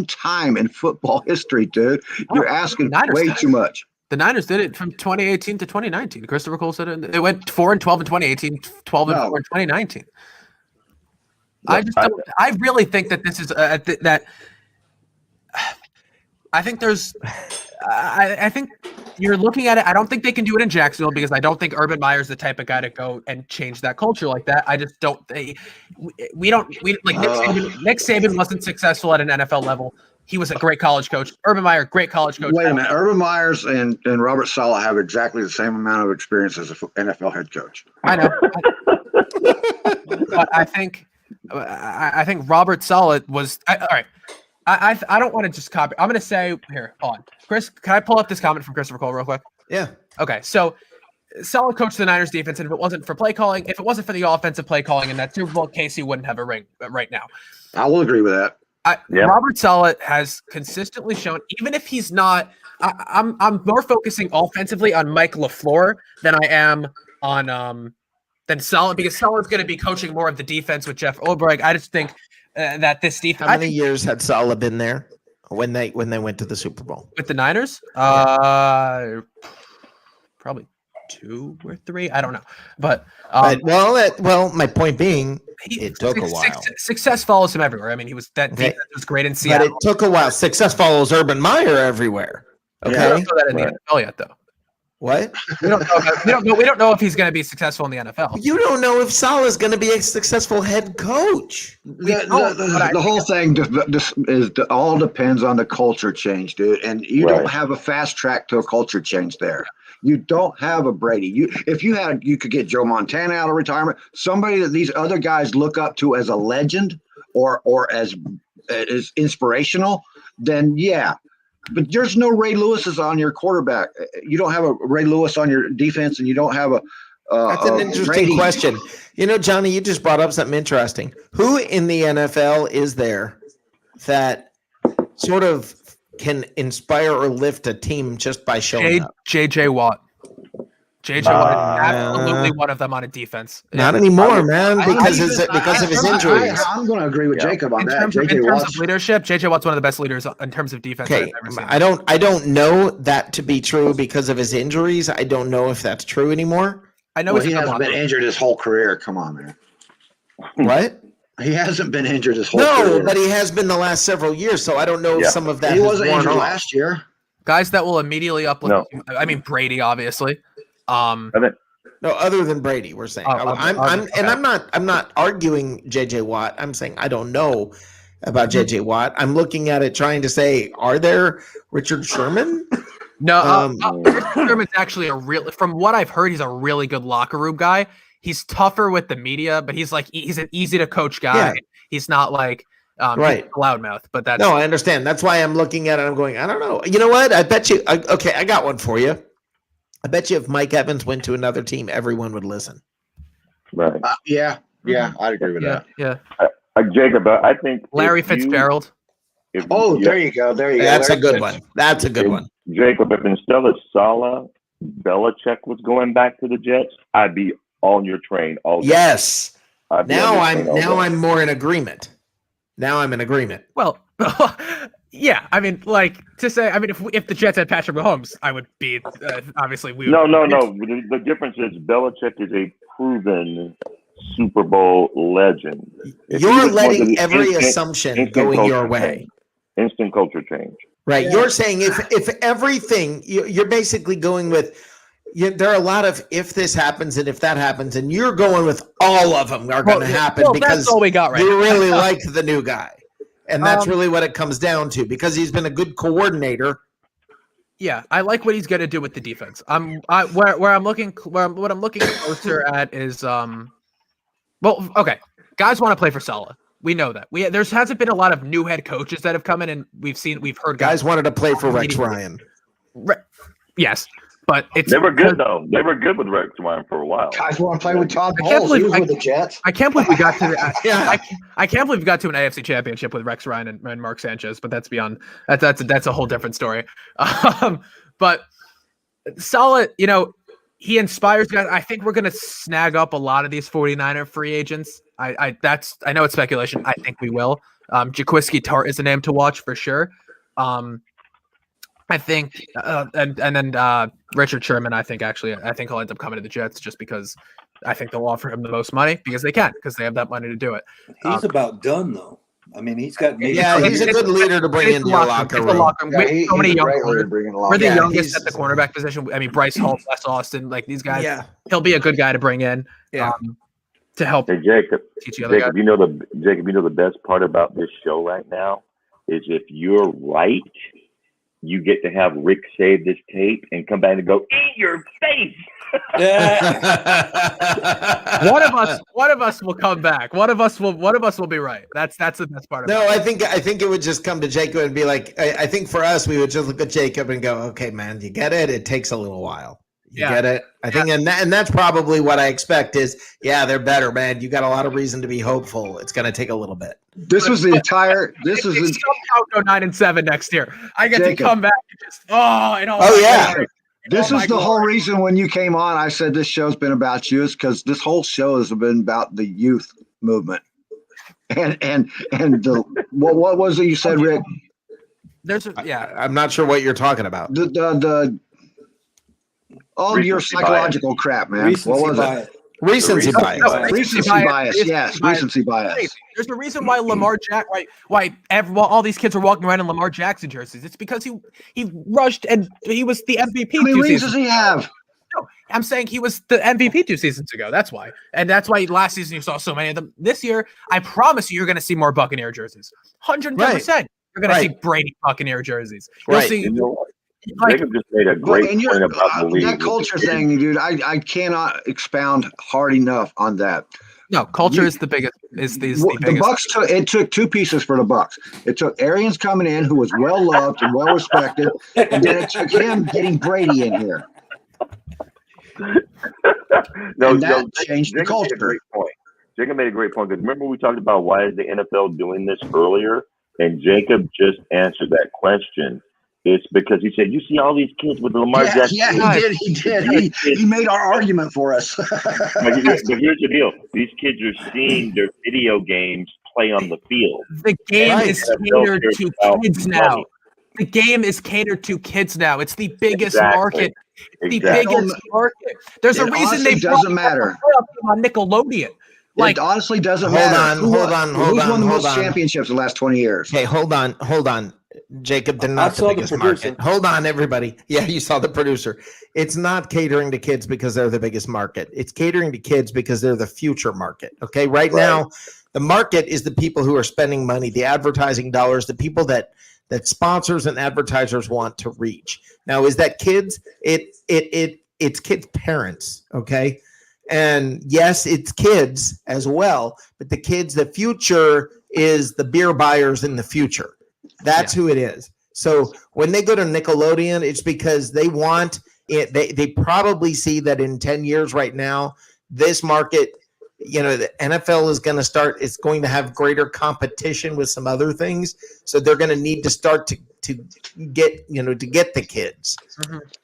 Speaker 5: time in football history, dude. You're asking way too much.
Speaker 11: The Niners did it from 2018 to 2019. Christopher Cole said it went 4-12 in 2018, 12-4 in 2019. I really think that this is that. I think there's. I think you're looking at it. I don't think they can do it in Jacksonville because I don't think Urban Meyer's the type of guy to go and change that culture like that. I just don't. Nick Saban wasn't successful at an NFL level. He was a great college coach. Urban Meyer, great college coach.
Speaker 5: Wait a minute. Urban Myers and Robert Saleh have exactly the same amount of experience as an NFL head coach.
Speaker 11: I know. But I think Robert Saleh was all right. I don't want to just copy. I'm going to say here, hold on. Chris, can I pull up this comment from Christopher Cole real quick?
Speaker 3: Yeah.
Speaker 11: Okay. So Saleh coached the Niners defense, and if it wasn't for play calling, if it wasn't for the offensive play calling in that Super Bowl, Casey wouldn't have a ring right now.
Speaker 5: I will agree with that.
Speaker 11: Robert Saleh has consistently shown, even if he's not, I'm more focusing offensively on Mike LaFleur than I am on than Saleh, because Saleh is going to be coaching more of the defense with Jeff Ulbrich. I just think that this defense.
Speaker 3: How many years had Saleh been there when they went to the Super Bowl
Speaker 11: with the Niners? Probably 2 or 3. I don't know, but
Speaker 3: my point being, it took a while.
Speaker 11: Success follows him everywhere. I mean, defense was great in Seattle,
Speaker 3: but it took a while. Success follows Urban Meyer everywhere. Okay,
Speaker 11: we don't know that in the NFL yet, though.
Speaker 3: What?
Speaker 11: We don't know if he's going to be be successful in the NFL.
Speaker 3: You don't know if Saleh is going to be a successful head coach.
Speaker 5: The whole thing all depends on the culture change, dude. And you don't have a fast track to a culture change there. You don't have a Brady. You could get Joe Montana out of retirement. Somebody that these other guys look up to as a legend or as inspirational. Then yeah. But there's no Ray Lewis's on your quarterback. You don't have a Ray Lewis on your defense, and you don't have
Speaker 3: That's an interesting question. You know, Johnny, you just brought up something interesting. Who in the NFL is there that sort of can inspire or lift a team just by showing up?
Speaker 11: J.J. Watt. JJ Watt is absolutely one of them on a defense.
Speaker 3: Not anymore, man, because of his injuries.
Speaker 5: I'm going to agree with Jacob on
Speaker 11: In
Speaker 5: that.
Speaker 11: terms of
Speaker 5: Watt's
Speaker 11: leadership, JJ Watt's one of the best leaders in terms of defense.
Speaker 3: Okay,
Speaker 11: I've ever seen.
Speaker 3: I don't know that to be true because of his injuries. I don't know if that's true anymore.
Speaker 11: I know
Speaker 5: he hasn't been injured his whole career. Come on, man.
Speaker 3: What?
Speaker 5: He hasn't been injured his whole career.
Speaker 3: No, but he has been the last several years, so I don't know if some of that
Speaker 5: He
Speaker 3: has
Speaker 5: wasn't
Speaker 3: worn
Speaker 5: injured
Speaker 3: off.
Speaker 5: last year.
Speaker 11: Guys that will immediately uplift. No. I mean Brady, obviously.
Speaker 3: No, other than Brady, we're saying. I'm not arguing JJ Watt. I'm saying I don't know about JJ Watt. I'm looking at it trying to say, are there Richard Sherman?
Speaker 11: No, Richard Sherman's actually from what I've heard, he's a really good locker room guy. He's tougher with the media, but he's an easy to coach guy. Yeah. He's not like right loudmouth, but that's
Speaker 3: no, I understand. That's why I'm looking at it. I'm going, I don't know. You know what? I bet you. Okay, I got one for you. I bet you if Mike Evans went to another team, everyone would listen.
Speaker 9: Right.
Speaker 5: Yeah, I'd agree with that.
Speaker 11: Yeah.
Speaker 9: Jacob, I think
Speaker 11: Larry Fitzgerald.
Speaker 5: There you go.
Speaker 3: That's a good one. That's a good one.
Speaker 9: Jacob, if instead of Saleh, Belichick was going back to the Jets, I'd be on your train all day.
Speaker 3: Yes. Now I'm more in agreement. Now I'm in agreement.
Speaker 11: Well, yeah. I mean, like to say. I mean, if the Jets had Patrick Mahomes, I would be obviously. We would,
Speaker 9: no. The difference is Belichick is a proven Super Bowl legend.
Speaker 3: You're letting every assumption going your way.
Speaker 9: Instant culture change.
Speaker 3: Right. Yeah. You're saying if everything, you're basically going with. There are a lot of if this happens and if that happens, and you're going with all of them are going to happen because
Speaker 11: that's all we got right
Speaker 3: you really like the new guy, and that's really what it comes down to because he's been a good coordinator.
Speaker 11: Yeah, I like what he's going to do with the defense. What I'm looking closer at is well, okay, guys want to play for Saleh. We know that. There hasn't been a lot of new head coaches that have come in, and we've heard
Speaker 3: guys wanted to play for Rex Ryan.
Speaker 11: Yes. But
Speaker 9: they were good though. They were good with Rex Ryan for a while.
Speaker 5: Guys want to play with Todd Bowles. He was with the Jets.
Speaker 11: I can't believe we got to. I can't believe we got to an AFC Championship with Rex Ryan and Mark Sanchez. But that's beyond. That's a whole different story. But Saleh, he inspires guys. I think we're gonna snag up a lot of these 49er free agents. I know it's speculation. I think we will. Jaquiski Tart is a name to watch for sure. I think, and then Richard Sherman. I think he'll end up coming to the Jets just because I think they'll offer him the most money because they have that money to do it.
Speaker 4: He's about done though. I mean, he's got.
Speaker 3: He's a good leader to bring into your locker room.
Speaker 11: We have so many young we're the youngest at the cornerback position. I mean, Bryce Hall, Wes Austin, like these guys. Yeah. He'll be a good guy to bring in. Yeah. To help.
Speaker 9: Hey, Jacob.
Speaker 11: Teach the other guys.
Speaker 9: You know the best part about this show right now is if you're right. You get to have Rick save this tape and come back and go, "Eat your face."
Speaker 11: One of us will come back. One of us will be right. That's the best part of it.
Speaker 3: No, I think it would just come to Jacob and be like, I think for us, we would just look at Jacob and go, okay, man, you get it? It takes a little while. You get it? I think, and that's probably what I expect is, they're better, man. You got a lot of reason to be hopeful. It's going to take a little bit.
Speaker 11: Somehow go 9-7 next year. I get to come back and just
Speaker 5: This is the whole reason when you came on, I said this show's been about you is because this whole show has been about the youth movement. And what was it you said, Rick?
Speaker 3: I'm not sure what you're talking about.
Speaker 5: Your psychological crap, man. What was it?
Speaker 3: Recency bias.
Speaker 5: Recency bias. Yes, recency bias.
Speaker 11: There's a reason why why all these kids are walking around in Lamar Jackson jerseys. It's because he rushed and he was the MVP.
Speaker 5: How many rings does he have?
Speaker 11: No, I'm saying he was the MVP 2 seasons ago. That's why. And that's why last season you saw so many of them. This year, I promise you're going to see more Buccaneer jerseys. 110%. You're going to see Brady Buccaneer jerseys. You'll see.
Speaker 9: Jacob just made a great point about the league.
Speaker 5: That culture thing, dude. I cannot expound hard enough on that.
Speaker 11: No, culture is the biggest. The
Speaker 5: Bucks took 2 pieces for the Bucks. It took Arians coming in, who was well loved and well respected, and then it took him getting Brady in here. That changed the culture.
Speaker 9: Jacob made a great point because remember we talked about why is the NFL doing this earlier, and Jacob just answered that question. It's because he said, "You see all these kids with the Lamar Jackson."
Speaker 5: Yeah, he did. He made our argument for us.
Speaker 9: But here's the deal: these kids are seeing their video games play on the field.
Speaker 11: The game is catered to kids now. The game is catered to kids now. It's the biggest market. The biggest market. There's a reason they
Speaker 5: doesn't matter
Speaker 11: on Nickelodeon.
Speaker 5: Like, it honestly doesn't matter.
Speaker 3: Hold on.
Speaker 5: Who's won the most championships in the last 20 years?
Speaker 3: Okay, hold on. Jacob, they're not the biggest market. Hold on, everybody. Yeah, you saw the producer. It's not catering to kids because they're the biggest market. It's catering to kids because they're the future market. Okay, right now, the market is the people who are spending money, the advertising dollars, the people that sponsors and advertisers want to reach. Now, is that kids? It's kids' parents. Okay. And yes, it's kids as well, but the future is the beer buyers in the future. That's who it is. So when they go to Nickelodeon, it's because they want it. They probably see that in 10 years right now, this market, the NFL is going to start, it's going to have greater competition with some other things. So they're going to need to start to get the kids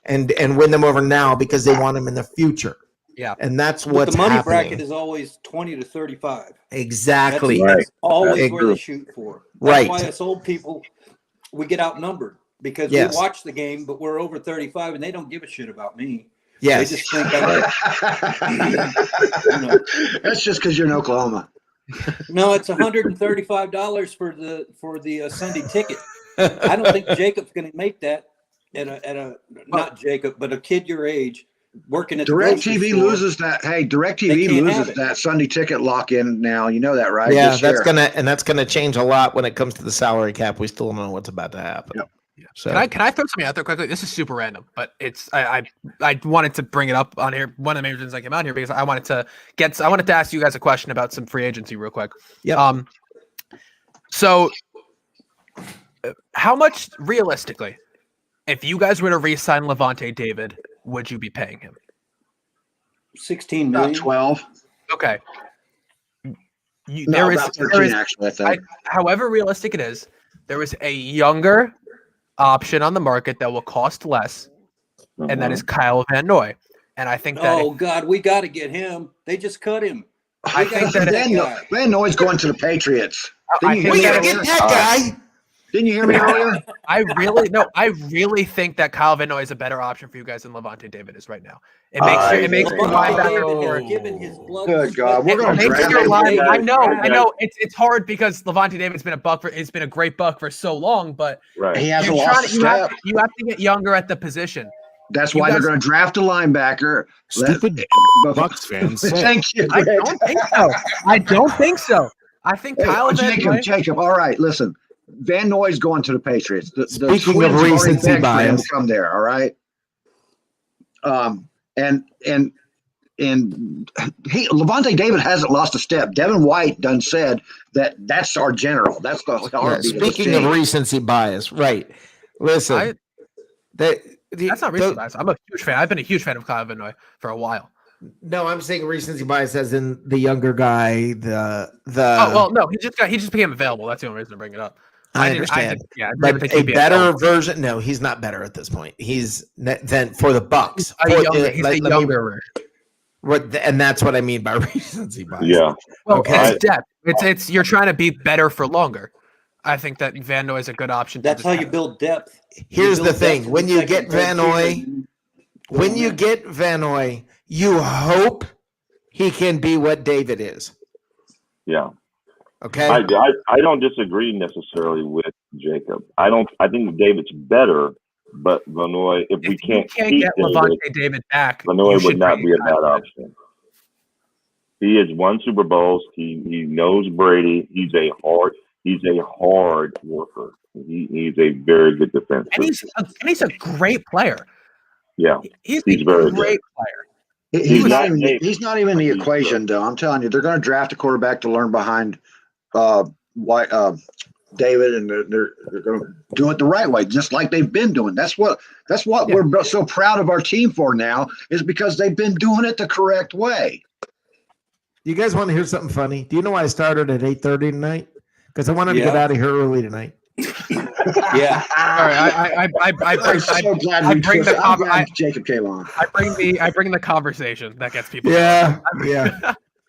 Speaker 3: and win them over now because they want them in the future.
Speaker 11: Yeah.
Speaker 3: And that's what's
Speaker 4: the money
Speaker 3: happening.
Speaker 4: bracket is always 20 to 35.
Speaker 3: Exactly.
Speaker 4: That's always where they shoot for. That's
Speaker 3: right.
Speaker 4: why us old people, we get outnumbered because we watch the game, but we're over 35 and they don't give a shit about me.
Speaker 3: Yes.
Speaker 4: They just think
Speaker 5: that's just because you're in Oklahoma.
Speaker 4: No, it's $135 for the Sunday ticket. I don't think Jacob's going to make that not Jacob, but a kid your age. Working at
Speaker 5: DirecTV loses that. Hey, DirecTV loses that Sunday ticket lock-in now. You know that, right?
Speaker 3: Yeah, that's gonna change a lot when it comes to the salary cap. We still don't know what's about to happen.
Speaker 5: Yep.
Speaker 3: Yeah. So
Speaker 11: can I throw something out there quickly? This is super random, but it's I wanted to bring it up on here. One of the main reasons I came out here because I wanted to ask you guys a question about some free agency real quick.
Speaker 3: Yeah.
Speaker 11: So how much realistically, if you guys were to re-sign Levante David, would you be paying him?
Speaker 4: 16 million.
Speaker 5: About 12.
Speaker 11: Okay.
Speaker 5: About 13 actually, I think.
Speaker 11: However realistic it is, there is a younger option on the market that will cost less, and that is Kyle Van Noy. And I think that
Speaker 4: God, we got to get him. They just cut him.
Speaker 11: I think that
Speaker 5: Van Noy's going to the Patriots.
Speaker 3: We gotta get that guy.
Speaker 5: Didn't you hear me earlier?
Speaker 11: I really think that Kyle Van Noy is a better option for you guys than Levante David is right now. It makes your linebacker.
Speaker 5: Good God, we're going to draft
Speaker 11: your line. I know. It's hard because Levante David's been a great buck for so long, but
Speaker 5: he hasn't lost a step.
Speaker 11: You have to get younger at the position.
Speaker 5: That's why they're going to draft a linebacker.
Speaker 10: Stupid Bucks fans.
Speaker 5: Thank you.
Speaker 11: I don't think so. I think Kyle Van Noy.
Speaker 5: Jacob. All right, listen. Van Noy's going to the Patriots.
Speaker 3: Speaking of recency bias,
Speaker 5: come there. All right. And Levante David hasn't lost a step. Devin White done said that's our general. That's the
Speaker 3: speaking of recency bias, right? Listen,
Speaker 11: that's not recency bias. I'm a huge fan. I've been a huge fan of Kyle Van Noy for a while.
Speaker 3: No, I'm saying recency bias as in the younger guy.
Speaker 11: Oh well, no, he just became available. That's the only reason to bring it up.
Speaker 3: I understand. But a better version. No, he's not better at this point. He's then for the Bucks.
Speaker 11: He's a younger.
Speaker 3: And that's what I mean by recency bias.
Speaker 9: Yeah.
Speaker 11: Well, it's depth. It's you're trying to be better for longer. I think that Van Noy is a good option.
Speaker 4: That's how you build depth.
Speaker 3: Here's the thing: when you get Van Noy, you hope he can be what David is.
Speaker 9: Yeah.
Speaker 3: Okay.
Speaker 9: I don't disagree necessarily with Jacob. I think David's better, but Van Noy, if we can't
Speaker 11: get Levante David back,
Speaker 9: Van Noy would not be a bad option. He has won Super Bowls. He knows Brady. He's a hard worker. He's a very good defensive.
Speaker 11: And he's a great player.
Speaker 9: Yeah.
Speaker 11: He's
Speaker 9: very
Speaker 11: great player.
Speaker 5: He's not even in the equation, though. I'm telling you, they're going to draft a quarterback to learn behind David, and they're going to do it the right way, just like they've been doing. That's what we're so proud of our team for now, is because they've been doing it the correct way.
Speaker 3: You guys want to hear something funny? Do you know why I started at 8:30 tonight? Because I wanted to get out of here early tonight.
Speaker 4: Yeah.
Speaker 11: All right,
Speaker 5: I'm so glad
Speaker 11: I bring the
Speaker 5: I'm glad Jacob came on.
Speaker 11: I bring the conversation that gets people.
Speaker 3: Yeah.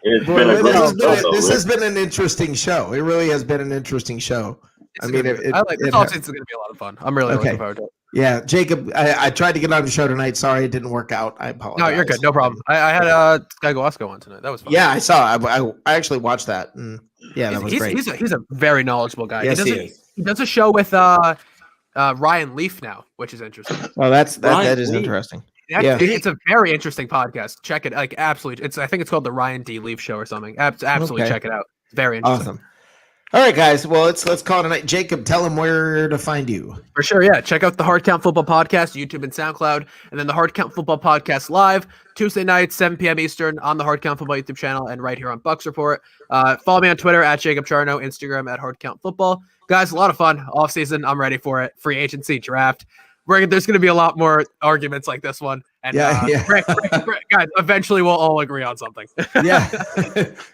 Speaker 9: It's
Speaker 3: Well,
Speaker 9: been a great
Speaker 3: this has been an interesting show. It really has been an interesting show.
Speaker 11: I mean, I like this. It's going to be a lot of fun. I'm really looking forward to it.
Speaker 3: Yeah, Jacob, I tried to get on the show tonight. Sorry, it didn't work out. I apologize.
Speaker 11: No, you're good. No problem. I had Skygo on tonight. That was fun.
Speaker 3: Yeah, I saw. I actually watched that. And yeah, that was great.
Speaker 11: He's a very knowledgeable guy.
Speaker 3: Yes, he is.
Speaker 11: He does a show with Ryan Leaf now, which is interesting.
Speaker 3: Well, that is interesting.
Speaker 11: Yeah, it's a very interesting podcast. Check it. Like absolutely, I think it's called the Ryan D. Leaf Show or something. Absolutely, check it out. Very interesting.
Speaker 3: Awesome. All right, guys. Well, let's call it a night. Jacob, tell them where to find you.
Speaker 11: For sure, yeah. Check out the Hard Count Football Podcast, YouTube and SoundCloud, and then the Hard Count Football Podcast live Tuesday nights, 7 p.m. Eastern on the Hard Count Football YouTube channel and right here on Bucks Report. Follow me on Twitter at Jacob Charno, Instagram at Hard Count Football. Guys, a lot of fun off season. I'm ready for it. Free agency, draft. There's going to be a lot more arguments like this one. And Rick, guys, eventually we'll all agree on something.
Speaker 3: Yeah.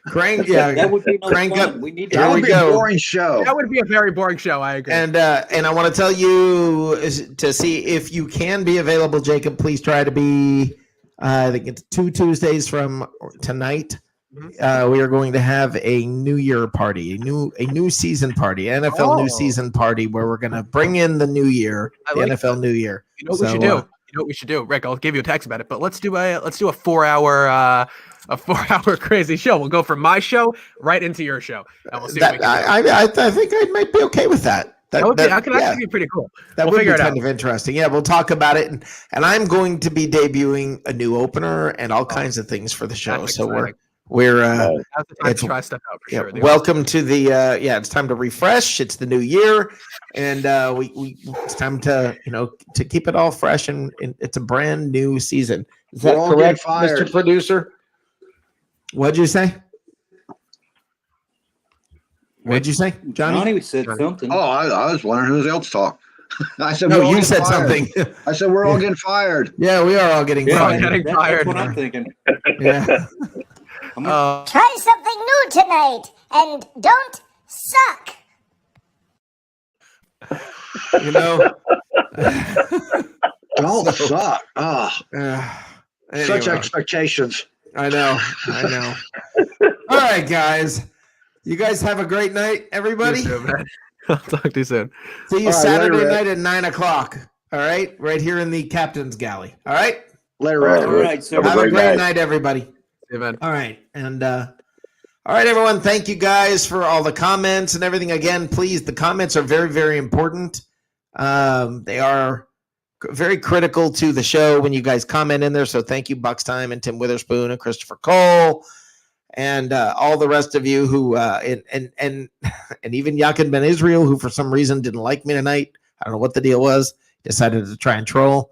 Speaker 3: Crank, yeah.
Speaker 4: That would be no
Speaker 3: crank
Speaker 4: fun.
Speaker 3: up.
Speaker 4: We need
Speaker 5: That would be a boring show.
Speaker 11: That would be a very boring show. I agree.
Speaker 3: And I want to tell you to see if you can be available, Jacob. Please try to be. I think it's 2 Tuesdays from tonight. We are going to have a New Year party, a new season party, NFL new season party, where we're going to bring in the new year, the NFL New Year.
Speaker 11: You know what we should do? You know what we should do, Rick? I'll give you a text about it. But let's do a 4-hour crazy show. We'll go from my show right into your show, and we'll see. What we can do.
Speaker 3: I think I might be okay with that.
Speaker 11: That would actually be pretty cool.
Speaker 3: That would be kind of interesting. Yeah, we'll talk about it, and I'm going to be debuting a new opener and all kinds of things for the show. So we're
Speaker 11: it's try stuff out for sure.
Speaker 3: Welcome to the it's time to refresh. It's the new year, and it's time to to keep it all fresh, and it's a brand new season. Is that correct, Mr. Producer? What'd you say? What'd you say, Johnny?
Speaker 4: Johnny said something.
Speaker 5: Oh, I was wondering who else talked. I said,
Speaker 3: no, you said something.
Speaker 5: I said we're all getting fired.
Speaker 3: Yeah, we are all getting fired.
Speaker 4: That's what I'm thinking.
Speaker 3: Yeah.
Speaker 12: Try something new tonight and don't suck.
Speaker 5: Don't suck.
Speaker 3: Anyway.
Speaker 5: Such expectations.
Speaker 3: I know. All right, guys. You guys have a great night, everybody.
Speaker 11: I'll talk to you soon.
Speaker 3: See you Saturday night at 9:00. All right, right here in the Captain's Galley. All right.
Speaker 5: Later.
Speaker 4: All right. So
Speaker 3: have a great night, everybody.
Speaker 11: Amen.
Speaker 3: All right, and all right, everyone. Thank you guys for all the comments and everything. Again, please, the comments are very, very important. They are very critical to the show when you guys comment in there. So thank you, Bucks Time and Tim Witherspoon and Christopher Cole. And all the rest of you who and even Yakin Ben Israel, who for some reason didn't like me tonight. I don't know what the deal was. Decided to try and troll.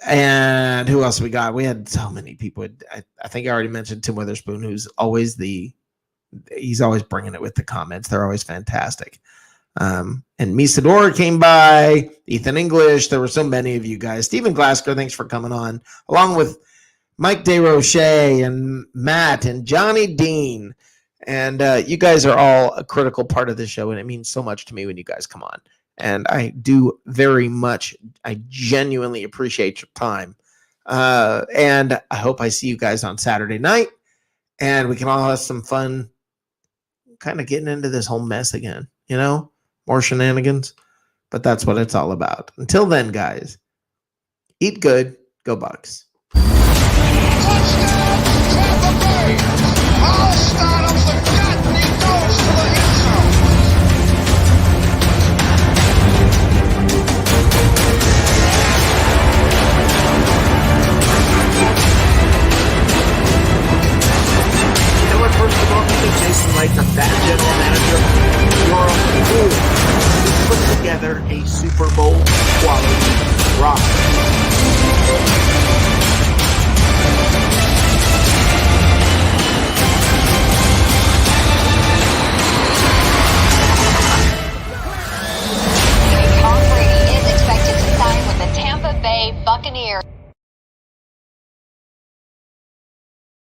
Speaker 3: And who else we got? We had so many people. I think I already mentioned Tim Witherspoon, who's always he's always bringing it with the comments. They're always fantastic. And Misador came by. Ethan English. There were so many of you guys. Stephen Glasker, thanks for coming on, along with Mike DeRoche and Matt and Johnny Dean. And you guys are all a critical part of the show, and it means so much to me when you guys come on. And I do very much, I genuinely appreciate your time. And I hope I see you guys on Saturday night, and we can all have some fun kind of getting into this whole mess again, more shenanigans. But that's what it's all about. Until then, guys, eat good, go Bucks.
Speaker 1: Touchdown, Tampa Bay! All start of the Cottony goes to the end zone.
Speaker 3: First of all, I think Jason Licht's a bad general manager. You're a fool. He put together a Super Bowl quality roster.